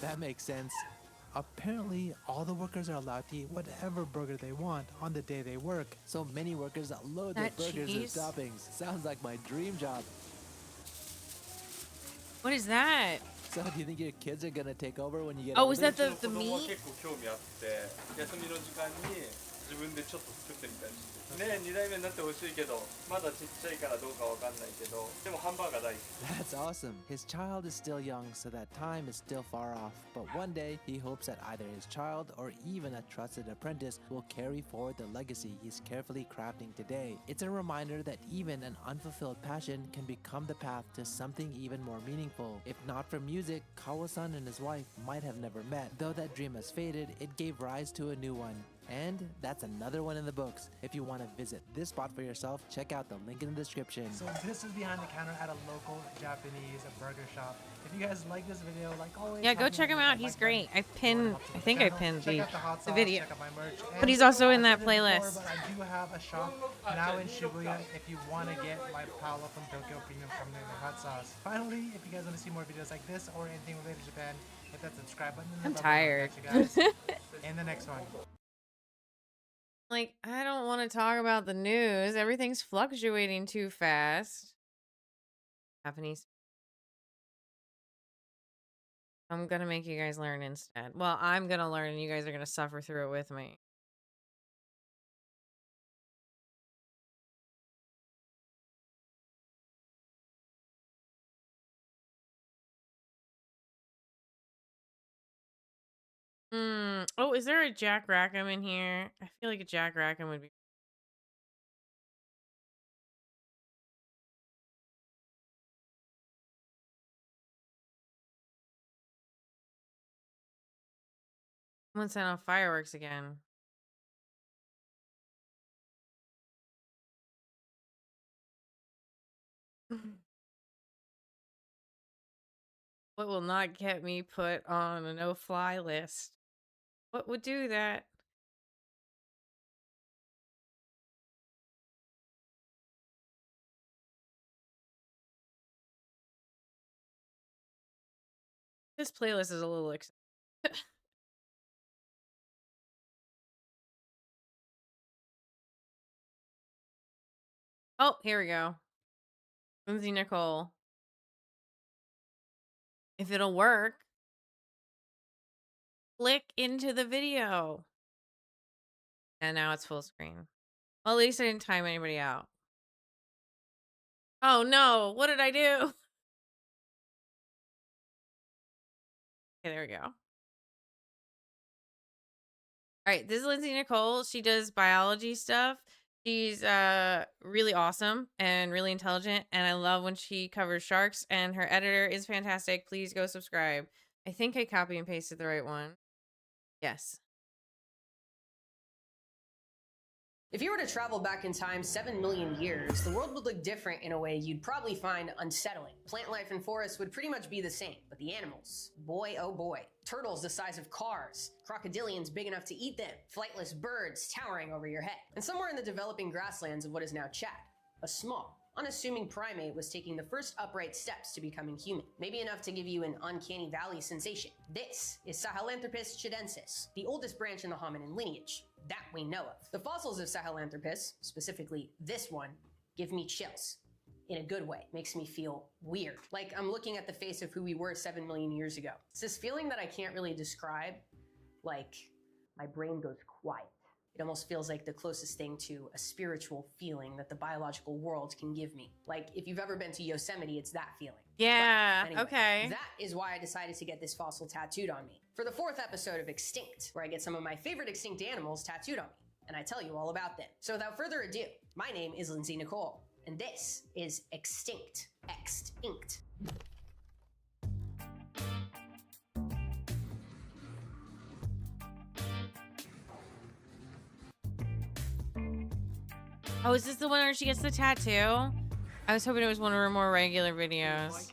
That makes sense. Apparently, all the workers are allowed to eat whatever burger they want on the day they work. So many workers load their That burgers cheese? with toppings. Sounds like my dream job. What is that? So, do you think your kids are gonna take over when you get Oh, older? is that the 子供は meat? 結構興味あって休みの時間に自分でちょっと作ってみたりしてね、2代目になってほしいけどまだちっちゃいからどうかわかんないけどでもハンバーガー大好き。 That's awesome. His child is still young, so that time is still far off. But one day, he hopes that either his child or even a trusted apprentice will carry forward the legacy he's carefully crafting today. It's a reminder that even an unfulfilled passion can become the path to something even more meaningful. If not for music, Kawasan and his wife might have never met. Though that dream has faded, it gave rise to a new one. And that's another one in the books. If you want to visit this spot for yourself, check out the link in the description. So this is behind the counter at a local Japanese burger shop. If you guys like this video, like always, Yeah, go help me check him with out. that He's like great. button. I think I pinned Check the out the hot sauce, video. check out my merch. But And he's also in I that said it before, playlist. but I do have a shop now in Shibuya if you want to get my Paolo from Tokyo Premium Company hot sauce. Finally, if you guys want to see more videos like this or anything related to Japan, hit that subscribe button. I'm and tired. I'll catch you guys in the next one. Like, I don't want to talk about the news. Everything's fluctuating too fast. Japanese. I'm gonna make you guys learn instead. Well, I'm gonna learn and you guys are gonna suffer through it with me. Oh, is there a Jack Rackham in here? I feel like a Jack Rackham would be. Someone set off fireworks again. What will not get me put on a no-fly list? What would do that? This playlist is a little Oh, here we go. Lindsay Nicole. If it'll work, click into the video. And now it's full screen. Well, at least I didn't time anybody out. Oh no, what did I do? Okay, there we go. All right, this is Lindsay Nicole. She does biology stuff. She's really awesome and really intelligent, and I love when she covers sharks, and her editor is fantastic. Please go subscribe. I think I copy and pasted the right one. Yes. If you were to travel back in time 7 million years, the world would look different in a way you'd probably find unsettling. Plant life in forests would pretty much be the same, but the animals, boy oh boy. Turtles the size of cars, crocodilians big enough to eat them, flightless birds towering over your head. And somewhere in the developing grasslands of what is now Chad, a small, unassuming primate was taking the first upright steps to becoming human. Maybe enough to give you an uncanny valley sensation. This is Sahelanthropus chidensis, the oldest branch in the hominin lineage that we know of. The fossils of Sahelanthropus, specifically this one, give me chills. In a good way. Makes me feel weird. Like I'm looking at the face of who we were 7 million years ago. It's this feeling that I can't really describe, like my brain goes quiet. It almost feels like the closest thing to a spiritual feeling that the biological world can give me. Like if you've ever been to Yosemite, it's that feeling. Yeah, But anyway, okay. That is why I decided to get this fossil tattooed on me. For the 4th episode of Extinct, where I get some of my favorite extinct animals tattooed on me, and I tell you all about them. So without further ado, my name is Lindsay Nicole, and this is Extinct. Extinct. Oh, is this the one where she gets the tattoo? I was hoping it was one of her more regular videos.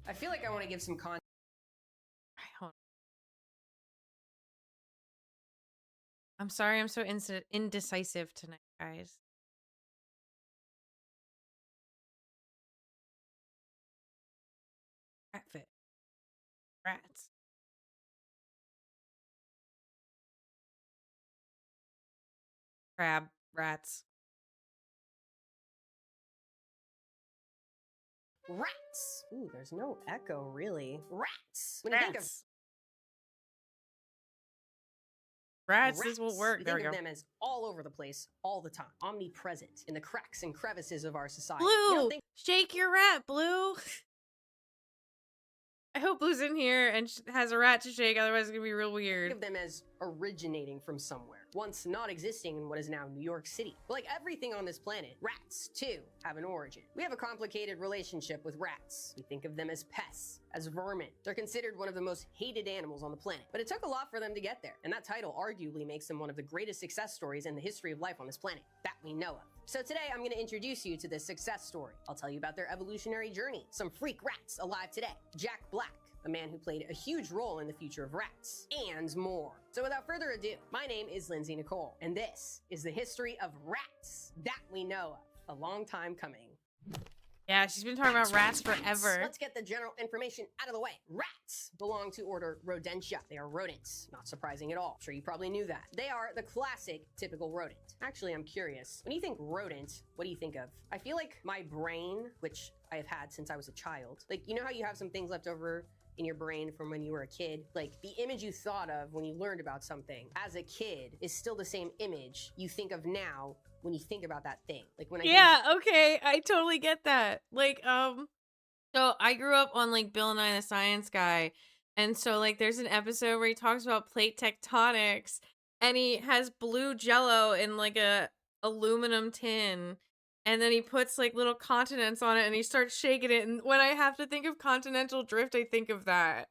I feel like I want to give some context. I'm sorry I'm so indecisive tonight, guys. Rat fit. Rats. Crab. Rats. Rats. Ooh, there's no echo, really. Rats. When you think of Rats, this will work. we There think we of go. them as all over the place, all the time, omnipresent in the cracks and crevices of our society. Blue, You don't think shake your rat, Blue. I hope Blue's in here and has a rat to shake, otherwise it's gonna be real weird. of them as originating from somewhere, once not existing in what is now New York City. But like everything on this planet, rats, too, have an origin. We have a complicated relationship with rats. We think of them as pests, as vermin. They're considered one of the most hated animals on the planet. But it took a lot for them to get there, and that title arguably makes them one of the greatest success stories in the history of life on this planet, that we know of. So today I'm going to introduce you to this success story. I'll tell you about their evolutionary journey, some freak rats alive today, Jack Black, a man who played a huge role in the future of rats, and more. So without further ado, my name is Lindsay Nicole, and this is the history of rats that we know of. A long time coming. Yeah, she's been talking about rats forever. Let's get the general information out of the way. Rats belong to order Rodentia. They are rodents. Not surprising at all. I'm sure you probably knew that. They are the classic typical rodent. Actually, I'm curious. When you think rodent, what do you think of? I feel like my brain, which I have had since I was a child, like, you know how you have some things left over in your brain from when you were a kid? Like, the image you thought of when you learned about something as a kid is still the same image you think of now when you think about that thing. Like when I Yeah, okay, I totally get that. Like, so I grew up on like Bill Nye the Science Guy, and so like there's an episode where he talks about plate tectonics, and he has blue jello in like a aluminum tin, and then he puts like little continents on it, and he starts shaking it. And when I have to think of continental drift, I think of that.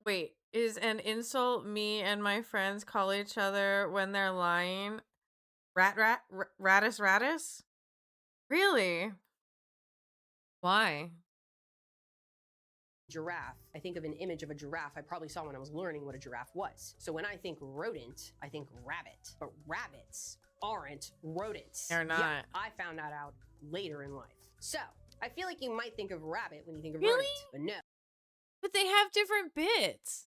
Wait, is an insult me and my friends call each other when they're lying? Ratus? Really? Why? giraffe, I think of an image of a giraffe I probably saw when I was learning what a giraffe was. So when I think rodent, I think rabbit. But rabbits aren't rodents. They're not. Yeah, I found that out later in life. So I feel like you might think of rabbit when you think of Really? rodent, but no. But they have different bits,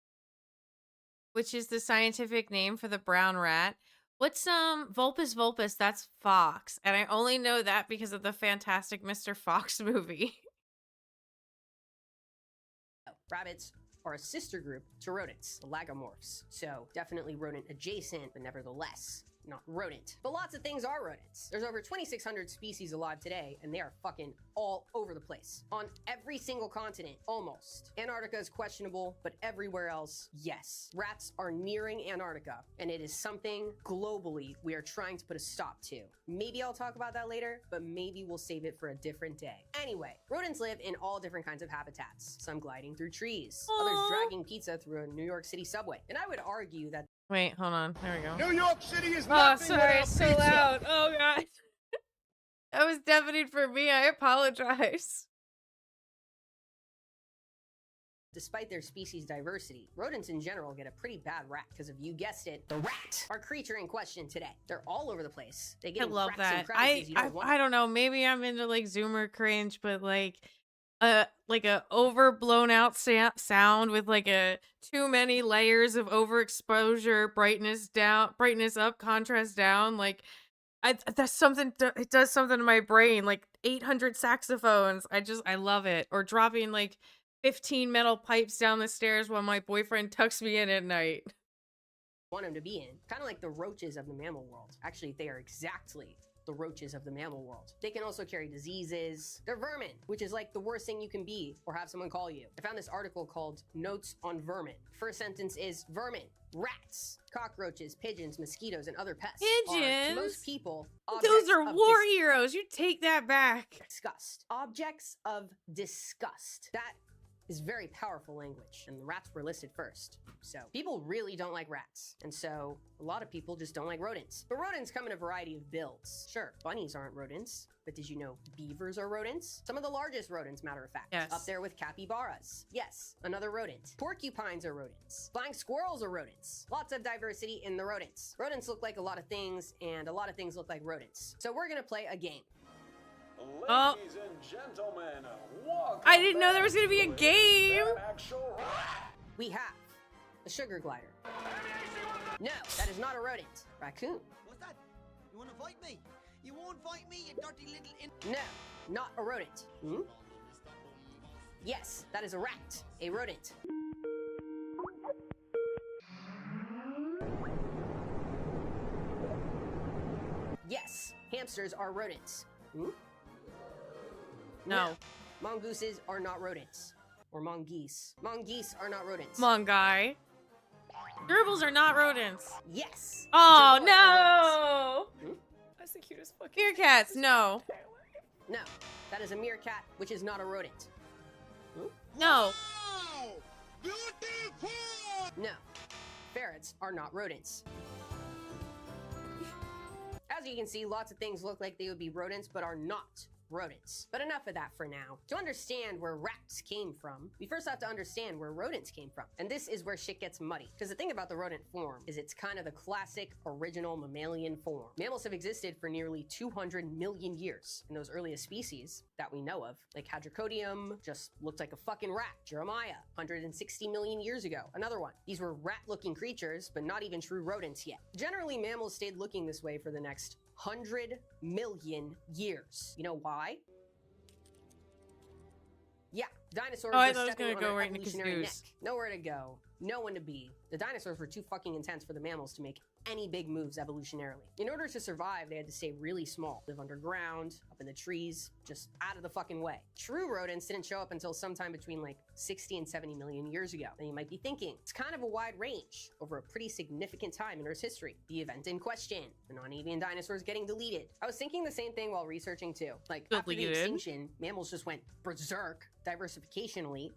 which is the scientific name for the brown rat. What's Vulpus vulpus? That's fox, and I only know that because of the Fantastic Mr. Fox movie. Rabbits are a sister group to rodents, the lagomorphs. So definitely rodent adjacent, but nevertheless not rodent. But lots of things are rodents. There's over 2,600 species alive today, and they are fucking all over the place. On every single continent, almost. Antarctica is questionable, but everywhere else, yes. Rats are nearing Antarctica, and it is something globally we are trying to put a stop to. Maybe I'll talk about that later, but maybe we'll save it for a different day. Anyway, rodents live in all different kinds of habitats. Some gliding through trees, others dragging pizza through a New York City subway. And I would argue that Wait, hold on. There we go. New York City is Oh, nothing sorry, without it's so pizza. loud. Oh god. That was deafening for me. I apologize. despite their species diversity, rodents in general get a pretty bad rap because of, you guessed it, the rat, our creature in question today. They're all over the place. They get I in love cracks and that. crevices you don't want. I don't know. Maybe I'm into like Zoomer cringe, but like a overblown out sound with like a too many layers of overexposure, brightness down, brightness up, contrast down. Like that's something. It does something to my brain. Like 800 saxophones. I love it. Or dropping like 15 metal pipes down the stairs while my boyfriend tucks me in at night. Want them to be in. Kind of like the roaches of the mammal world. Actually, they are exactly the roaches of the mammal world. They can also carry diseases. They're vermin, which is like the worst thing you can be or have someone call you. I found this article called Notes on Vermin. First sentence is vermin, rats, cockroaches, pigeons, mosquitoes, and other pests. Are, Pigeons? to most people, Those are objects of war heroes. You take that back. disgust. Objects of disgust. That is very powerful language, and the rats were listed first. So people really don't like rats, and so a lot of people just don't like rodents. But rodents come in a variety of builds. Sure, bunnies aren't rodents, but did you know beavers are rodents? Some of the largest rodents, matter of fact. Yes. Up there with capybaras. Yes, another rodent. Porcupines are rodents. Flying squirrels are rodents. Lots of diversity in the rodents. Rodents look like a lot of things, and a lot of things look like rodents. So we're gonna play a game. Oh. Ladies and gentlemen, welcome I didn't know there was back gonna be a to game. An Actual We have a sugar glider. No, that is not a rodent. Raccoon. What's that? You want to fight me? You won't fight me, you dirty little No, not a rodent. Hmm? Yes, that is a rat. A rodent. Yes, hamsters are rodents. Hmm? No. Mongooses are not rodents. Or mongoose. Mongoose are not rodents. Mongai. Gerbils are not rodents. Yes. Oh Gerbils are no! rodents. Hmm? That's the cutest fucking meerkats. No. No, that is a meerkat, which is not a rodent. Hmm? No. No, ferrets are not rodents. As you can see, lots of things look like they would be rodents, but are not rodents. But enough of that for now. To understand where rats came from, we first have to understand where rodents came from. And this is where shit gets muddy. Because the thing about the rodent form is it's kind of the classic original mammalian form. Mammals have existed for nearly 200 million years. And those earliest species that we know of, like Hadrocodium, just looked like a fucking rat. Jeremiah, 160 million years ago, another one. These were rat-looking creatures, but not even true rodents yet. Generally, mammals stayed looking this way for the next 100 million years. You know why? Yeah, dinosaurs Oh, I were thought it was stepping gonna on go an right in the evolutionary neck. caboose. Nowhere to go, no one to be. The dinosaurs were too fucking intense for the mammals to make any big moves evolutionarily. In order to survive, they had to stay really small, live underground, up in the trees, just out of the fucking way. True rodents didn't show up until sometime between like 60 and 70 million years ago. And you might be thinking, it's kind of a wide range over a pretty significant time in Earth's history. The event in question, the non-avian dinosaurs getgetting deleted. I was thinking the same thing while researching too. Like after the Deleted? extinction, mammals just went berserk diversificationally,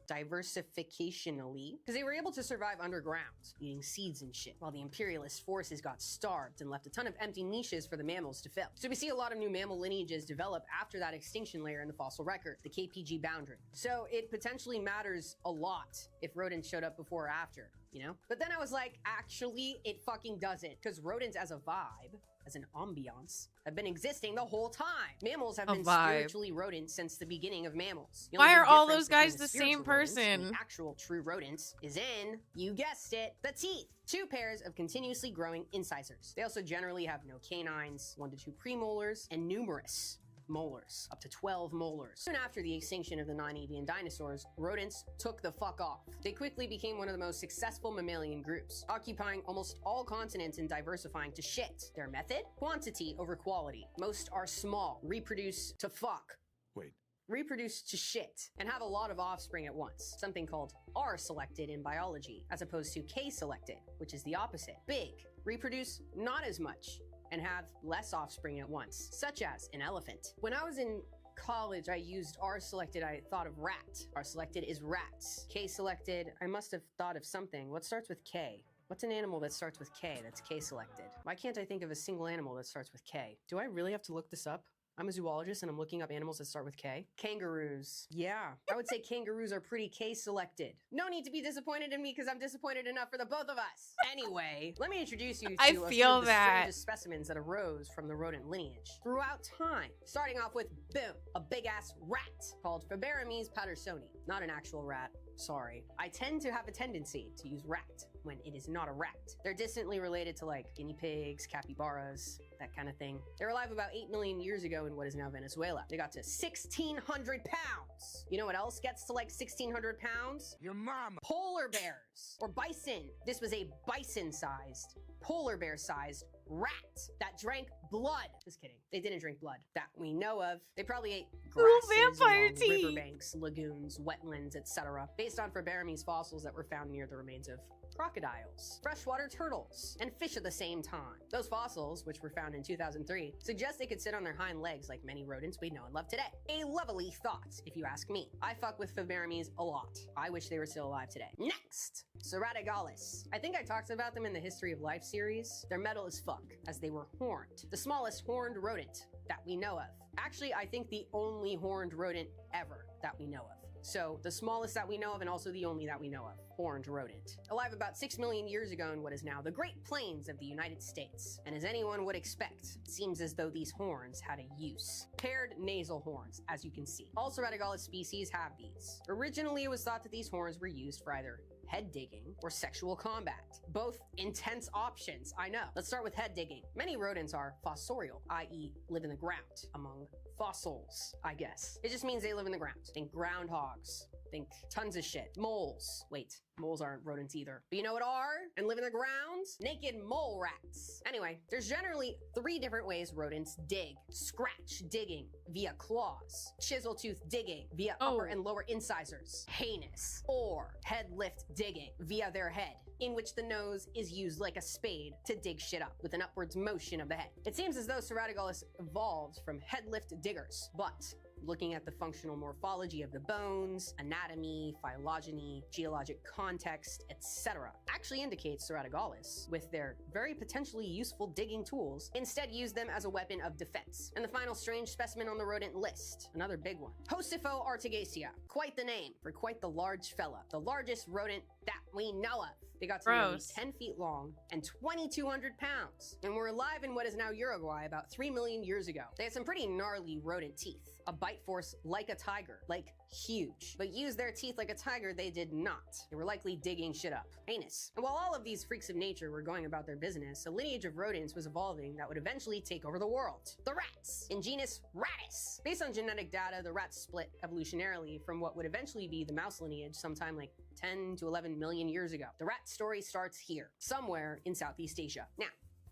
because they were able to survive underground, eating seeds and shit, while the imperialist forces got starved and left a ton of empty niches for the mammals to fill. So we see a lot of new mammal lineages develop after that extinction layer in the fossil record, the KPG boundary. So it potentially matters a lot if rodents showed up before or after, you know? But then I was like, actually, it fucking doesn't, because rodents as a vibe as an ambiance, have been existing the whole time. Mammals have A been vibe. spiritually rodents since the beginning of mammals. The Why only are big all difference those guys between the spiritual same rodents and person? the actual true rodents is in, you guessed it, the teeth. 2 pairs of continuously growing incisors. They also generally have no canines, 1 to 2 premolars, and numerous molars, up to 12 molars. Soon after the extinction of the non-avian dinosaurs, rodents took the fuck off. They quickly became one of the most successful mammalian groups, occupying almost all continents and diversifying to shit. Their method? Quantity over quality. Most are small, reproduce to fuck. Wait. Reproduce to shit, and have a lot of offspring at once, something called R-selected in biology, as opposed to K-selected, which is the opposite. Big, reproduce not as much, and have less offspring at once, such as an elephant. When I was in college, I used R-selected, I thought of rat. R-selected is rats. K-selected, I must have thought of something. What starts with K? What's an animal that starts with K that's K-selected? Why can't I think of a single animal that starts with K? Do I really have to look this up? I'm a zoologist and I'm looking up animals that start with K. Kangaroos. Yeah, I would say kangaroos are pretty K-selected. No need to be disappointed in me because I'm disappointed enough for the both of us. Anyway, let me introduce you to I a few feel of the that. strangest specimens that arose from the rodent lineage throughout time. Starting off with, boom, a big-ass rat called Faberomys pattersoni. Not an actual rat, sorry. I tend to have a tendency to use rat when it is not a rat. They're distantly related to like guinea pigs, capybaras, that kind of thing. They were alive about 8 million years ago in what is now Venezuela. They got to 1,600 pounds. You know what else gets to like 1,600 pounds? Your mama. Polar bears or bison. This was a bison-sized, polar bear-sized rat that drank blood. Just kidding. They didn't drink blood that we know of. They probably ate grasses vampire along tea. riverbanks, lagoons, wetlands, etc. Based on Faberomys fossils that were found near the remains of crocodiles, freshwater turtles, and fish at the same time. Those fossils, which were found in 2003, suggest they could sit on their hind legs like many rodents we know and love today. A lovely thought, if you ask me. I fuck with Faberomys a lot. I wish they were still alive today. Next, Ceratigalis. I think I talked about them in the History of Life series. They're metal as fuck, as they were horned. The smallest horned rodent that we know of. Actually, I think the only horned rodent ever that we know of. So, the smallest that we know of and also the only that we know of. Horned rodent. Alive about 6 million years ago in what is now the Great Plains of the United States. And as anyone would expect, it seems as though these horns had a use. Paired nasal horns, as you can see. All Ceratigalis species have these. Originally, it was thought that these horns were used for either head digging or sexual combat. Both intense options, I know. Let's start with head digging. Many rodents are fossorial, i.e. live in the ground, among fossils, I guess. It just means they live in the ground. Think groundhogs. Think tons of shit. Moles. Wait, moles aren't rodents either. But you know what are? And live in the ground? Naked mole rats. Anyway, there's generally 3 different ways rodents dig. Scratch digging via claws. Chisel tooth digging via upper and lower incisors. Heinous. Or head lift digging via their head, in which the nose is used like a spade to dig shit up with an upwards motion of the head. It seems as though Ceratigalis evolved from head lift diggers, but looking at the functional morphology of the bones, anatomy, phylogeny, geologic context, etc., actually indicates Ceratigalis, with their very potentially useful digging tools, instead used them as a weapon of defense. And the final strange specimen on the rodent list, another big one. Hostifo artigacea. Quite the name for quite the large fella. The largest rodent that we know of. They got to nearly Gross. 10 feet long and 2,200 pounds, and were alive in what is now Uruguay about 3 million years ago. They had some pretty gnarly rodent teeth. A bite force like a tiger, like huge. But use their teeth like a tiger, they did not. They were likely digging shit up. Heinous. And while all of these freaks of nature were going about their business, a lineage of rodents was evolving that would eventually take over the world. The rats, in genus Rattus. Based on genetic data, the rats split evolutionarily from what would eventually be the mouse lineage sometime like 10 to 11 million years ago. The rat story starts here, somewhere in Southeast Asia. Now,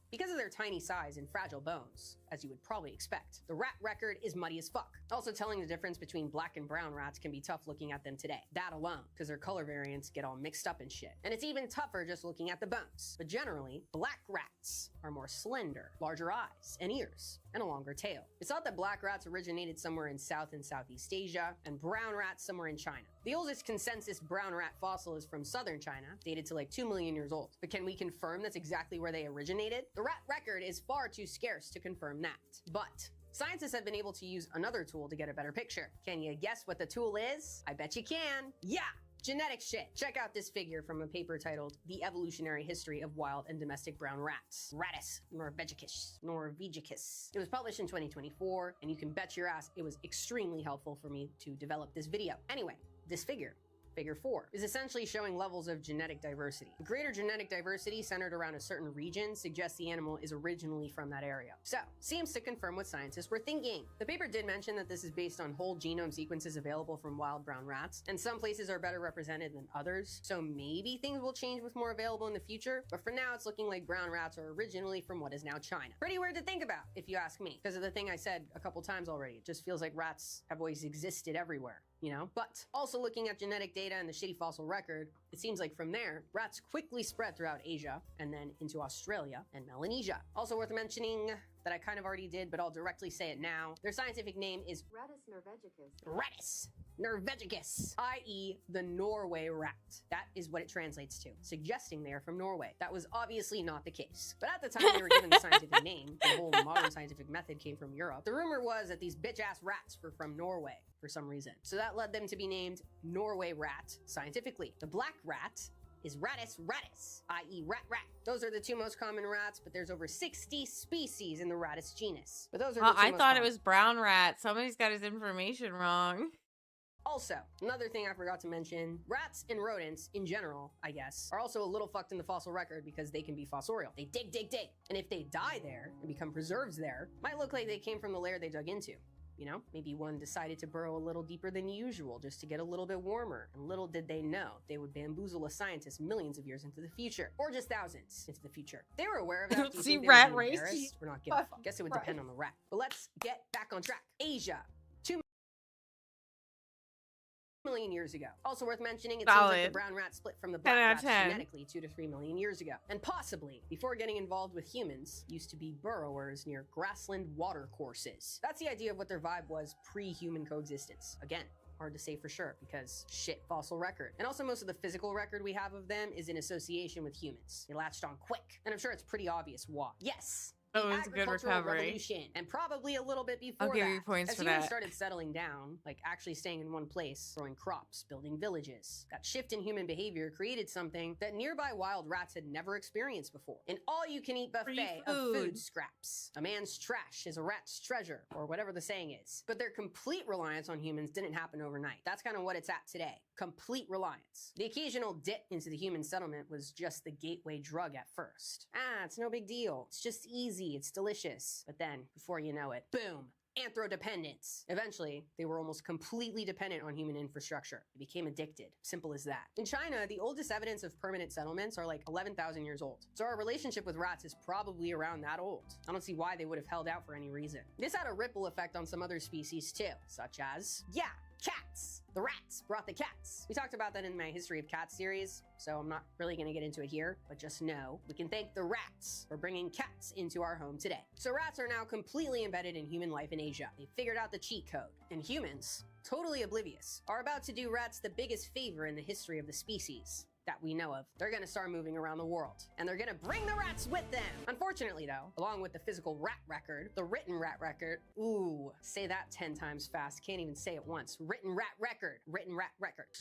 because of their tiny size and fragile bones, as you would probably expect, the rat record is muddy as fuck. Also, telling the difference between black and brown rats can be tough looking at them today. That alone, because their color variants get all mixed up and shit. And it's even tougher just looking at the bones. But generally, black rats are more slender, larger eyes and ears, and a longer tail. It's thought that black rats originated somewhere in South and Southeast Asia, and brown rats somewhere in China. The oldest consensus brown rat fossil is from southern China, dated to like 2 million years old. But can we confirm that's exactly where they originated? The rat record is far too scarce to confirm that. But scientists have been able to use another tool to get a better picture. Can you guess what the tool is? I bet you can. Yeah! Genetic shit. Check out this figure from a paper titled The Evolutionary History of Wild and Domestic Brown Rats. Rattus norvegicus. It was published in 2024, and you can bet your ass it was extremely helpful for me to develop this video. Anyway, this figure, Figure 4, is essentially showing levels of genetic diversity. Greater genetic diversity centered around a certain region suggests the animal is originally from that area. So, seems to confirm what scientists were thinking. The paper did mention that this is based on whole genome sequences available from wild brown rats, and some places are better represented than others, so maybe things will change with more available in the future, but for now it's looking like brown rats are originally from what is now China. Pretty weird to think about, if you ask me, because of the thing I said a couple times already. It just feels like rats have always existed everywhere, you know? But also looking at genetic data and the shitty fossil record, it seems like from there, rats quickly spread throughout Asia and then into Australia and Melanesia. Also worth mentioning that I kind of already did, but I'll directly say it now. Their scientific name is Rattus norvegicus. Rattus norvegicus, i.e. the Norway rat. That is what it translates to, suggesting they are from Norway. That was obviously not the case. But at the time they were given the scientific name, the whole modern scientific method came from Europe. The rumor was that these bitch-ass rats were from Norway for some reason. So that led them to be named Norway rat scientifically. The black rat is Rattus rattus, i.e. rat. Those are the two most common rats, but there's over 60 species in the Rattus genus. But those are the two I most thought common. it was brown rat. Somebody's got his information wrong. Also, another thing I forgot to mention, rats and rodents in general, I guess, are also a little fucked in the fossil record because they can be fossorial. They dig. And if they die there and become preserves there, might look like they came from the lair they dug into. You know, maybe one decided to burrow a little deeper than usual just to get a little bit warmer. And little did they know, they would bamboozle a scientist millions of years into the future. Or just thousands into the future. They were aware of that. Do you See think they rat would be race? embarrassed or not give a fuck? Guess it would depend on the rat. But let's get back on track. Asia. 2 million years ago. Also worth mentioning, it seems like the Valid. brown rat split from the 10 black out rats of 10. genetically 2 to 3 million years ago. And possibly, before getting involved with humans, used to be burrowers near grassland watercourses. That's the idea of what their vibe was pre-human coexistence. Again, hard to say for sure because shit fossil record. And also most of the physical record we have of them is in association with humans. They latched on quick. And I'm sure it's pretty obvious why. Yes! Oh, The it was a good agricultural recovery. revolution, and probably a little bit before I'll give that. you points As for humans that. started settling down, like actually staying in one place, growing crops, building villages, that shift in human behavior created something that nearby wild rats had never experienced before. An all-you-can-eat buffet of food food. scraps. A man's trash is a rat's treasure, or whatever the saying is. But their complete reliance on humans didn't happen overnight. That's kind of what it's at today. Complete reliance. The occasional dip into the human settlement was just the gateway drug at first. It's no big deal. It's just easy. It's delicious. But then, before you know it, boom, anthrodependence. Eventually, they were almost completely dependent on human infrastructure. They became addicted. Simple as that. In China, the oldest evidence of permanent settlements are like 11,000 years old. So our relationship with rats is probably around that old. I don't see why they would have held out for any reason. This had a ripple effect on some other species too, such as, cats. The rats brought the cats. We talked about that in my History of Cats series, so I'm not really gonna get into it here, but just know we can thank the rats for bringing cats into our home today. So rats are now completely embedded in human life in Asia. They figured out the cheat code. And humans, totally oblivious, are about to do rats the biggest favor in the history of the species that we know of. They're gonna start moving around the world, and they're gonna bring the rats with them. Unfortunately though, along with the physical rat record, the written rat record, say that 10 times fast, can't even say it once. Written rat record,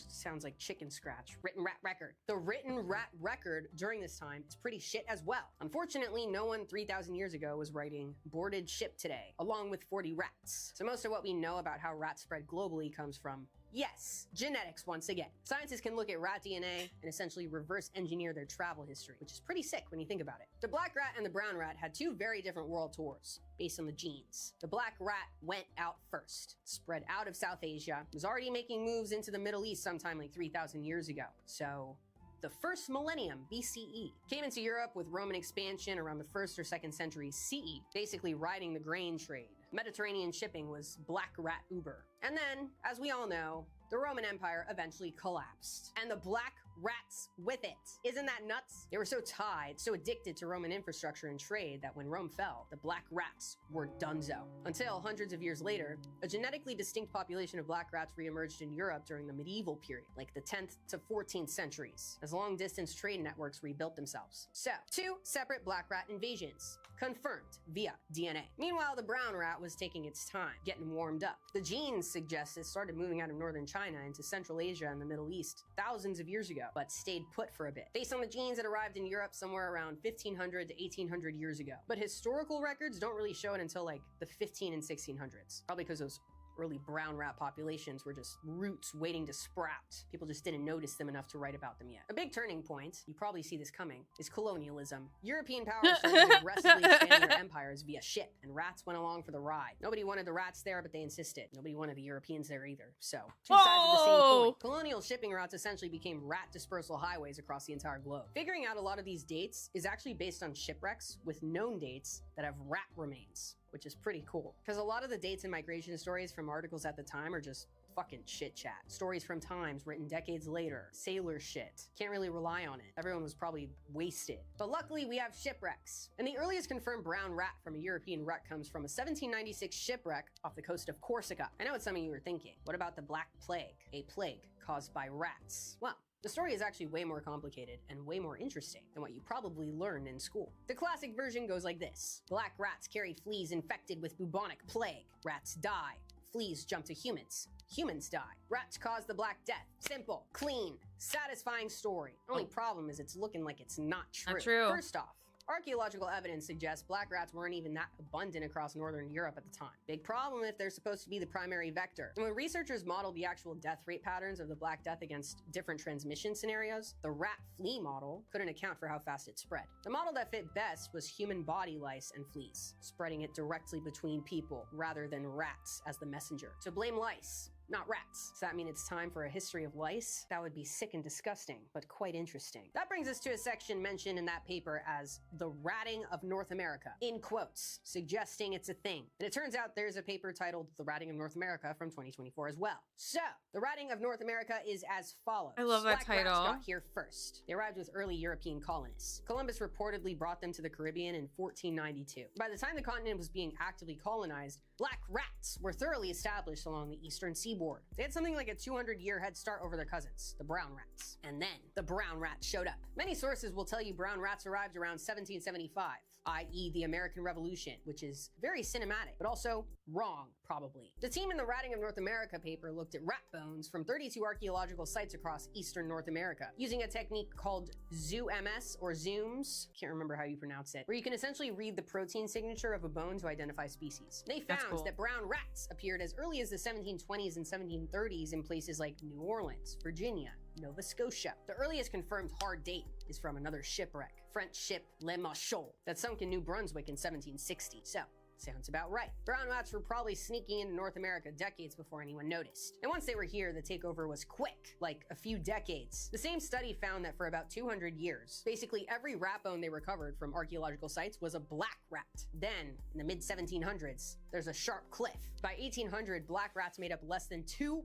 sounds like chicken scratch. Written rat record. The written rat record during this time is pretty shit as well. Unfortunately, no one 3,000 years ago was writing boarded ship today, along with 40 rats. So most of what we know about how rats spread globally comes from yes, genetics once again. Scientists can look at rat DNA and essentially reverse engineer their travel history, which is pretty sick when you think about it. The black rat and the brown rat had 2 very different world tours based on the genes. The black rat went out first, spread out of South Asia, was already making moves into the Middle East sometime like 3,000 years ago. So the first millennium BCE came into Europe with Roman expansion around the 1st or 2nd century CE, basically riding the grain trade. Mediterranean shipping was black rat Uber. And then, as we all know, the Roman Empire eventually collapsed, and the black rats with it. Isn't that nuts? They were so tied, so addicted to Roman infrastructure and trade that when Rome fell, the black rats were donezo. Until hundreds of years later, a genetically distinct population of black rats reemerged in Europe during the medieval period, like the 10th to 14th centuries, as long-distance trade networks rebuilt themselves. So, 2 separate black rat invasions, confirmed via DNA. Meanwhile, the brown rat was taking its time, getting warmed up. The genes suggest it started moving out of northern China into Central Asia and the Middle East thousands of years ago, but stayed put for a bit. Based on the genes, it arrived in Europe somewhere around 1500 to 1800 years ago. But historical records don't really show it until like the 15 and 1600s. Probably because those early brown rat populations were just roots waiting to sprout. People just didn't notice them enough to write about them yet. A big turning point, you probably see this coming, is colonialism. European powers started aggressively expanding their empires via ship, and rats went along for the ride. Nobody wanted the rats there, but they insisted. Nobody wanted the Europeans there either. So, two sides of the same coin. Colonial shipping routes essentially became rat dispersal highways across the entire globe. Figuring out a lot of these dates is actually based on shipwrecks with known dates that have rat remains, which is pretty cool. Because a lot of the dates and migration stories from articles at the time are just fucking shit chat. Stories from times written decades later. Sailor shit. Can't really rely on it. Everyone was probably wasted. But luckily we have shipwrecks. And the earliest confirmed brown rat from a European wreck comes from a 1796 shipwreck off the coast of Corsica. I know what some of you are thinking. What about the Black Plague? A plague caused by rats. Well, the story is actually way more complicated and way more interesting than what you probably learned in school. The classic version goes like this. Black rats carry fleas infected with bubonic plague. Rats die. Fleas jump to humans. Humans die. Rats cause the Black Death. Simple, clean, satisfying story. Only problem is it's looking like it's not true. Not true. First off, archaeological evidence suggests black rats weren't even that abundant across northern Europe at the time. Big problem if they're supposed to be the primary vector. And when researchers modeled the actual death rate patterns of the Black Death against different transmission scenarios, the rat flea model couldn't account for how fast it spread. The model that fit best was human body lice and fleas, spreading it directly between people rather than rats as the messenger. So blame lice, not rats. Does that mean it's time for a history of lice? That would be sick and disgusting, but quite interesting. That brings us to a section mentioned in that paper as the ratting of North America, in quotes, suggesting it's a thing. And it turns out there's a paper titled The Ratting of North America from 2024 as well. So, the ratting of North America is as follows. I love that Black rats title. got here first. They arrived with early European colonists. Columbus reportedly brought them to the Caribbean in 1492. By the time the continent was being actively colonized, black rats were thoroughly established along the eastern seaboard. They had something like a 200-year head start over their cousins, the brown rats. And then the brown rats showed up. Many sources will tell you brown rats arrived around 1775, i.e. the American Revolution, which is very cinematic, but also wrong, probably. The team in the Ratting of North America paper looked at rat bones from 32 archaeological sites across eastern North America, using a technique called ZooMS or Zooms, can't remember how you pronounce it, where you can essentially read the protein signature of a bone to identify species. They That's found cool. that brown rats appeared as early as the 1720s and 1730s in places like New Orleans, Virginia, Nova Scotia. The earliest confirmed hard date is from another shipwreck, French ship Le Machol, that sunk in New Brunswick in 1760. So, sounds about right. Brown rats were probably sneaking into North America decades before anyone noticed. And once they were here, the takeover was quick, like a few decades. The same study found that for about 200 years, basically every rat bone they recovered from archaeological sites was a black rat. Then, in the mid-1700s, there's a sharp cliff. By 1800, black rats made up less than 2%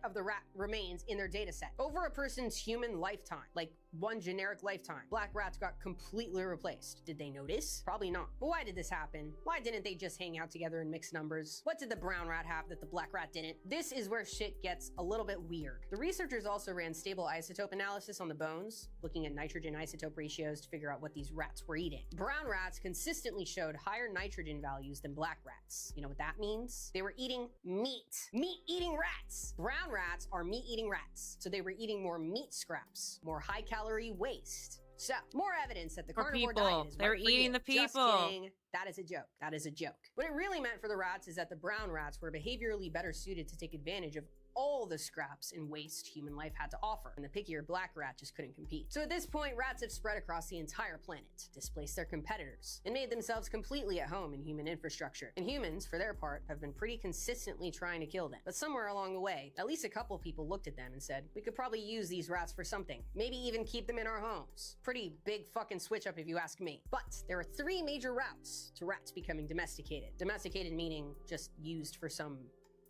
of the rat remains in their data set. Over a person's human lifetime, like one generic lifetime, black rats got completely replaced. Did they notice? Probably not. But why did this happen? Why didn't they just hang out together in mixed numbers? What did the brown rat have that the black rat didn't? This is where shit gets a little bit weird. The researchers also ran stable isotope analysis on the bones, looking at nitrogen isotope ratios to figure out what these rats were eating. Brown rats consistently showed higher nitrogen values than black rats. You know what that means? They were eating meat. Meat-eating rats. Brown rats are meat-eating rats, so they were eating more meat scraps, more high-calorie waste. So, more evidence that the For carnivore people. diet is They're right for eating you. the Just people. kidding. That is a joke. That is a joke. What it really meant for the rats is that the brown rats were behaviorally better suited to take advantage of all the scraps and waste human life had to offer, and the pickier black rat just couldn't compete. So at this point, rats have spread across the entire planet, displaced their competitors, and made themselves completely at home in human infrastructure. And humans, for their part, have been pretty consistently trying to kill them. But somewhere along the way, at least a couple people looked at them and said, we could probably use these rats for something. Maybe even keep them in our homes. Pretty big fucking switch up if you ask me. But there are 3 major routes to rats becoming domesticated. Domesticated meaning just used for some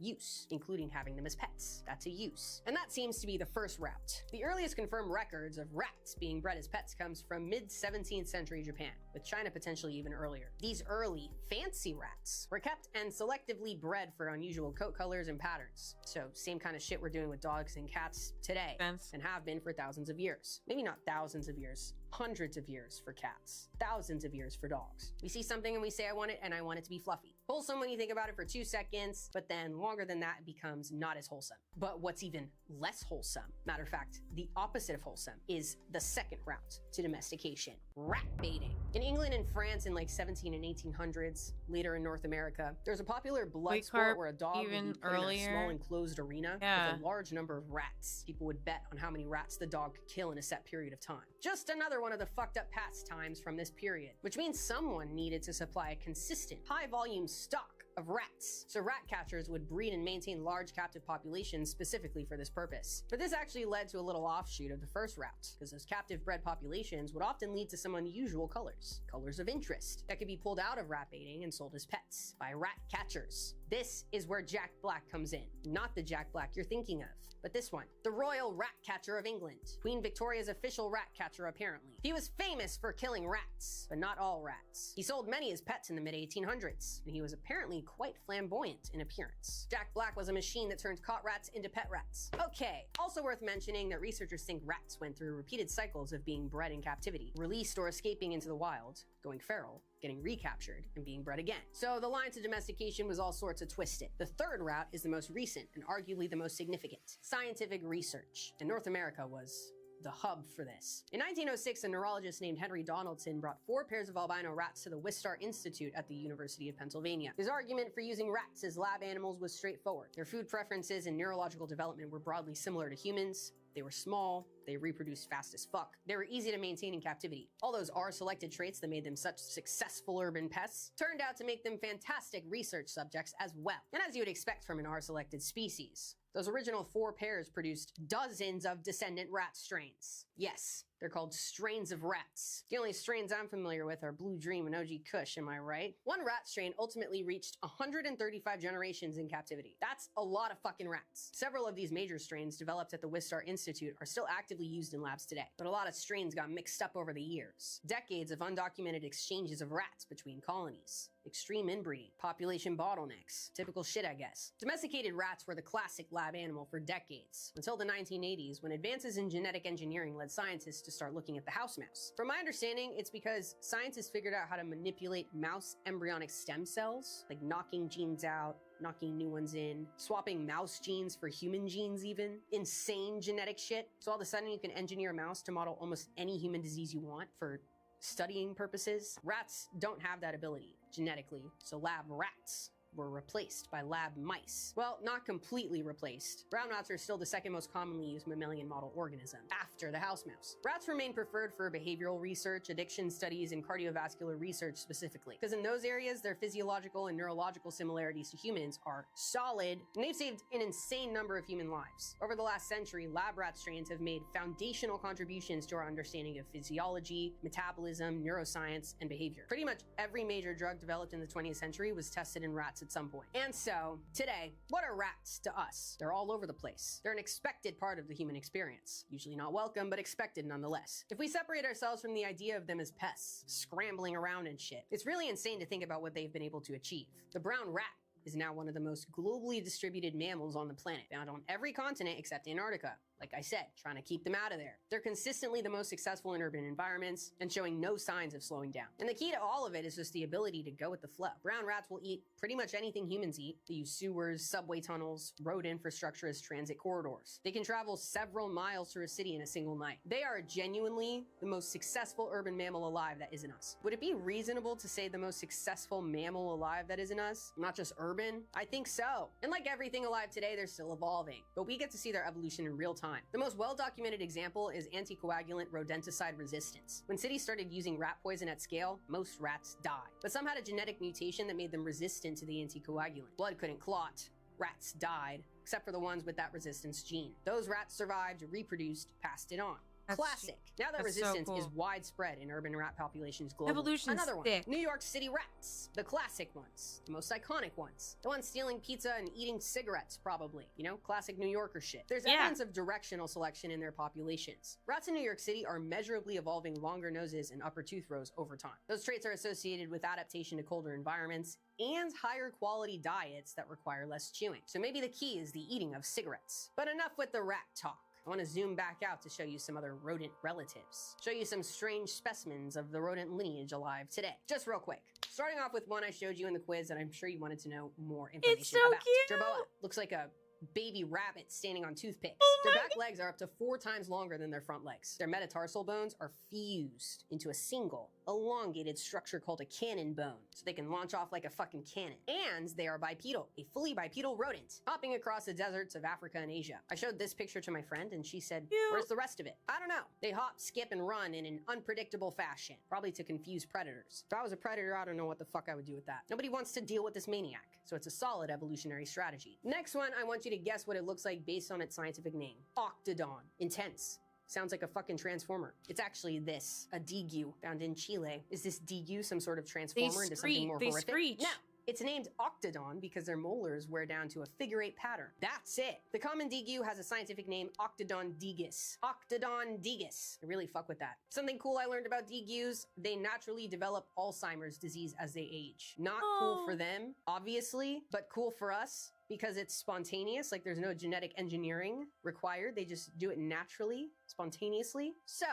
use, including having them as pets. That's a use. And that seems to be the first route. The earliest confirmed records of rats being bred as pets comes from mid-17th century Japan, with China potentially even earlier. These early, fancy rats were kept and selectively bred for unusual coat colors and patterns. So same kind of shit we're doing with dogs and cats today, and have been for thousands of years. Maybe not thousands of years, hundreds of years for cats, thousands of years for dogs. We see something and we say, I want it, and I want it to be fluffy. Wholesome when you think about it for 2 seconds, but then longer than that, it becomes not as wholesome. But what's even less wholesome, matter of fact, the opposite of wholesome, is the second route to domestication, rat baiting. In England and France in like 17 and 1800s, later in North America, there's a popular blood sport where a dog would be put in a small enclosed arena with a large number of rats. People would bet on how many rats the dog could kill in a set period of time. Just another one of the fucked up pastimes from this period, which means someone needed to supply a consistent, high volume stock of rats. So rat catchers would breed and maintain large captive populations specifically for this purpose. But this actually led to a little offshoot of the first route, because those captive bred populations would often lead to some unusual colors of interest, that could be pulled out of rat baiting and sold as pets by rat catchers. This is where Jack Black comes in. Not the Jack Black you're thinking of, but this one. The Royal Rat Catcher of England. Queen Victoria's official rat catcher, apparently. He was famous for killing rats, but not all rats. He sold many as pets in the mid-1800s, and he was apparently quite flamboyant in appearance. Jack Black was a machine that turned caught rats into pet rats. Okay, also worth mentioning that researchers think rats went through repeated cycles of being bred in captivity, released or escaping into the wild, going feral, getting recaptured, and being bred again. So the line to domestication was all sorts of twisted. The third route is the most recent and arguably the most significant. Scientific research. And North America was the hub for this. In 1906, a neurologist named Henry Donaldson brought 4 pairs of albino rats to the Wistar Institute at the University of Pennsylvania. His argument for using rats as lab animals was straightforward. Their food preferences and neurological development were broadly similar to humans. They were small, they reproduced fast as fuck. They were easy to maintain in captivity. All those R-selected traits that made them such successful urban pests turned out to make them fantastic research subjects as well. And as you would expect from an R-selected species, those original 4 pairs produced dozens of descendant rat strains. Yes, they're called strains of rats. The only strains I'm familiar with are Blue Dream and OG Kush, am I right? One rat strain ultimately reached 135 generations in captivity. That's a lot of fucking rats. Several of these major strains developed at the Wistar Institute are still actively used in labs today, but a lot of strains got mixed up over the years. Decades of undocumented exchanges of rats between colonies. Extreme inbreeding, population bottlenecks, typical shit, I guess. Domesticated rats were the classic lab animal for decades, until the 1980s when advances in genetic engineering led scientists to start looking at the house mouse. From my understanding, it's because scientists figured out how to manipulate mouse embryonic stem cells, like knocking genes out, knocking new ones in, swapping mouse genes for human genes even. Insane genetic shit. So all of a sudden you can engineer a mouse to model almost any human disease you want for studying purposes. Rats don't have that ability genetically, so lab rats were replaced by lab mice. Well, not completely replaced. Brown rats are still the second most commonly used mammalian model organism, after the house mouse. Rats remain preferred for behavioral research, addiction studies, and cardiovascular research specifically, because in those areas, their physiological and neurological similarities to humans are solid, and they've saved an insane number of human lives. Over the last century, lab rat strains have made foundational contributions to our understanding of physiology, metabolism, neuroscience, and behavior. Pretty much every major drug developed in the 20th century was tested in rats at some point. And so, today, what are rats to us? They're all over the place. They're an expected part of the human experience. Usually not welcome, but expected nonetheless. If we separate ourselves from the idea of them as pests, scrambling around and shit, it's really insane to think about what they've been able to achieve. The brown rat is now one of the most globally distributed mammals on the planet, found on every continent except Antarctica. Like I said, trying to keep them out of there. They're consistently the most successful in urban environments and showing no signs of slowing down. And the key to all of it is just the ability to go with the flow. Brown rats will eat pretty much anything humans eat. They use sewers, subway tunnels, road infrastructure as transit corridors. They can travel several miles through a city in a single night. They are genuinely the most successful urban mammal alive that isn't us. Would it be reasonable to say the most successful mammal alive that isn't us? Not just urban? I think so. And like everything alive today, they're still evolving, but we get to see their evolution in real time. The most well-documented example is anticoagulant rodenticide resistance. When cities started using rat poison at scale, most rats died. But some had a genetic mutation that made them resistant to the anticoagulant. Blood couldn't clot. Rats died, except for the ones with that resistance gene. Those rats survived, reproduced, passed it on. Classic. Now that that's so resistance is cool. widespread in urban rat populations globally. Evolution's Another one, thick. New York City rats. The classic ones. The most iconic ones. The ones stealing pizza and eating cigarettes, probably. You know, classic New Yorker shit. There's Yeah. evidence of directional selection in their populations. Rats in New York City are measurably evolving longer noses and upper tooth rows over time. Those traits are associated with adaptation to colder environments and higher quality diets that require less chewing. So maybe the key is the eating of cigarettes. But enough with the rat talk. I want to zoom back out to show you some other rodent relatives. Show you some strange specimens of the rodent lineage alive today. Just real quick. Starting off with one I showed you in the quiz that I'm sure you wanted to know more information It's so about. cute. Jerboa looks like a baby rabbit standing on toothpicks. Oh Their back legs are up to 4 times longer than their front legs. Their metatarsal bones are fused into a single, elongated structure called a cannon bone, so they can launch off like a fucking cannon. And they are bipedal, a fully bipedal rodent, hopping across the deserts of Africa and Asia. I showed this picture to my friend and she said, where's the rest of it? I don't know. They hop, skip, and run in an unpredictable fashion, probably to confuse predators. If I was a predator, I don't know what the fuck I would do with that. Nobody wants to deal with this maniac, so it's a solid evolutionary strategy. Next one, I want you to guess what it looks like based on its scientific name. Octodon. Intense. Sounds like a fucking transformer. It's actually this, a degu found in Chile. Is this degu some sort of transformer into something more horrific? Screech. No. It's named Octodon because their molars wear down to a figure-8 pattern. That's it. The common degu has a scientific name, Octodon digus. Octodon digus. I really fuck with that. Something cool I learned about degus, they naturally develop Alzheimer's disease as they age. Not cool for them, obviously, but cool for us because it's spontaneous, like there's no genetic engineering required. They just do it naturally, spontaneously. So,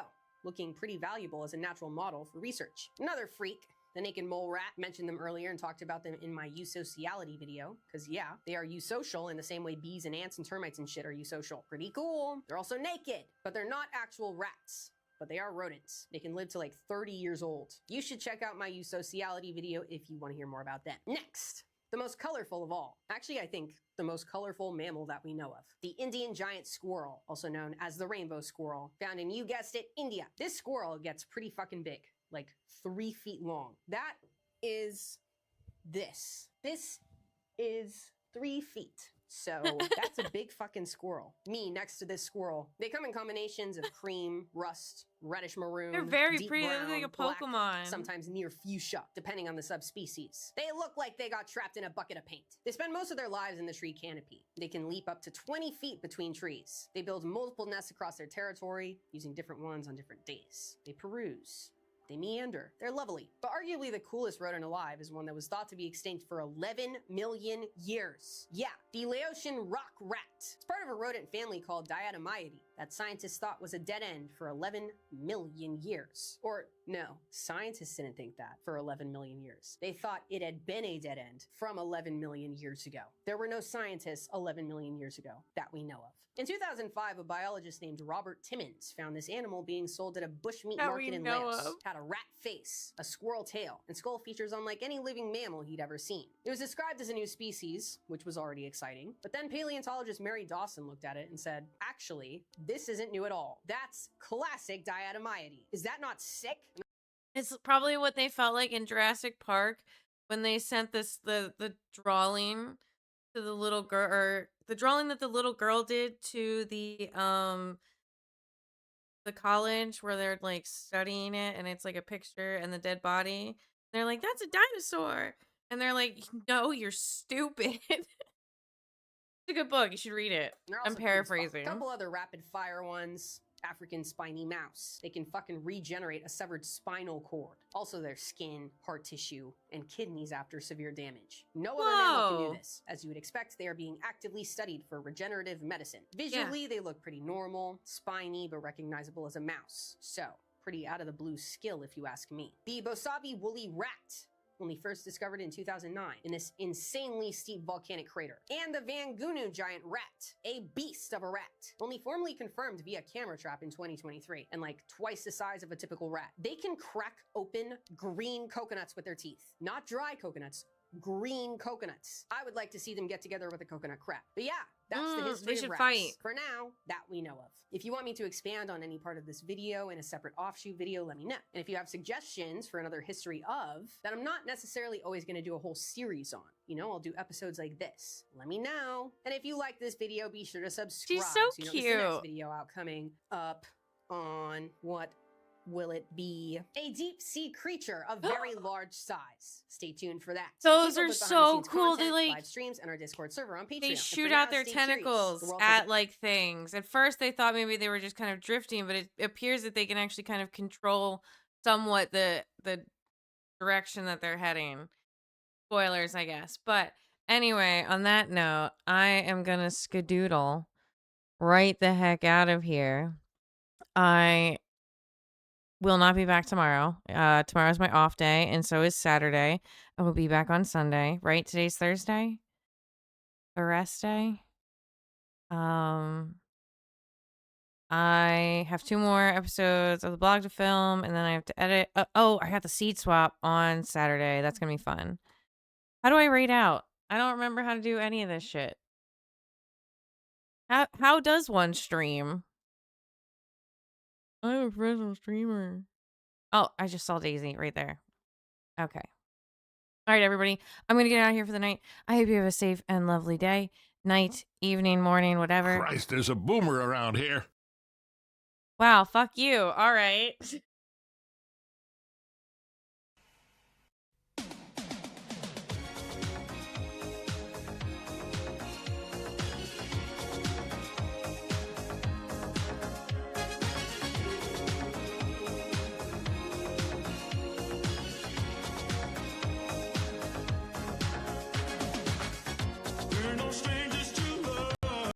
looking pretty valuable as a natural model for research. Another freak, the naked mole rat, mentioned them earlier and talked about them in my eusociality video, because yeah, they are eusocial in the same way bees and ants and termites and shit are eusocial. Pretty cool. They're also naked, but they're not actual rats. But they are rodents. They can live to like 30 years old. You should check out my eusociality video if you want to hear more about them. Next, the most colorful of all. Actually, I think the most colorful mammal that we know of. The Indian giant squirrel, also known as the rainbow squirrel, found in, you guessed it, India. This squirrel gets pretty fucking big, like 3 feet long. That is this. This is 3 feet. So that's a big fucking squirrel. Me next to this squirrel. They come in combinations of cream, rust, reddish maroon. They're very deep pretty. They look brown, like a black, Pokemon. sometimes near fuchsia, depending on the subspecies. They look like they got trapped in a bucket of paint. They spend most of their lives in the tree canopy. They can leap up to 20 feet between trees. They build multiple nests across their territory, using different ones on different days. They peruse. They meander. They're lovely. But arguably the coolest rodent alive is one that was thought to be extinct for 11 million years. Yeah, the Laotian rock rat. It's part of a rodent family called Diatomyidae that scientists thought was a dead end for 11 million years. Or no, scientists didn't think that for 11 million years. They thought it had been a dead end from 11 million years ago. There were no scientists 11 million years ago that we know of. In 2005, a biologist named Robert Timmons found this animal being sold at a bushmeat That market we in know Laos. of. Had a rat face, a squirrel tail, and skull features unlike any living mammal he'd ever seen. It was described as a new species, which was already exciting, but then paleontologist Mary Dawson looked at it and said, actually, this isn't new at all. That's classic Diatomyidae. Is that not sick? It's probably what they felt like in Jurassic Park when they sent the drawing to the little girl, or the drawing that the little girl did to the college where they're like studying it, and it's like a picture and the dead body. They're like, that's a dinosaur, and they're like, no, you're stupid. It's a good book. You should read it. They're I'm also cool as fuck. paraphrasing. A couple other rapid fire ones. African spiny mouse. They can fucking regenerate a severed spinal cord. Also their skin, heart tissue, and kidneys after severe damage. No other mammal can do Whoa. this. As you would expect, they are being actively studied for regenerative medicine. Visually, they look pretty normal, spiny, but recognizable as a mouse. So, pretty out of the blue skill if you ask me. The Bosavi woolly rat, only first discovered in 2009 in this insanely steep volcanic crater. And the Vangunu giant rat, a beast of a rat, only formally confirmed via camera trap in 2023, and like twice the size of a typical rat. They can crack open green coconuts with their teeth. Not dry coconuts, green coconuts. I would like to see them get together with a coconut crap. But yeah, that's the history they of should rats. fight. For now, that we know of. If you want me to expand on any part of this video in a separate offshoot video, let me know. And if you have suggestions for another history of that I'm not necessarily always going to do a whole series on, you know, I'll do episodes like this. Let me know. And if you like this video, be sure to subscribe She's so you don't miss the next cute. video out coming up on. What will it be? A deep sea creature of very large size. Stay tuned for that. Those Keep up are with so behind-the-scenes cool. They, content, like- live streams, and our Discord server on Patreon. They And shoot for out now, their stay curious. tentacles The world at like things. At first, they thought maybe they were just kind of drifting, but it appears that they can actually kind of control somewhat the direction that they're heading. Spoilers, I guess. But anyway, on that note, I am gonna skedoodle right the heck out of here. I will not be back tomorrow. Tomorrow's my off day, and so is Saturday. I will be back on Sunday. Right? Today's Thursday. Thursday. I have 2 more episodes of the blog to film, and then I have to edit. I got the seed swap on Saturday. That's gonna be fun. How do I rate out? I don't remember how to do any of this shit. How does one stream? I'm a professional streamer. Oh, I just saw Daisy right there. Okay. All right, everybody. I'm gonna get out of here for the night. I hope you have a safe and lovely day, night, evening, morning, whatever. Christ, there's a boomer around here. Wow, fuck you. All right.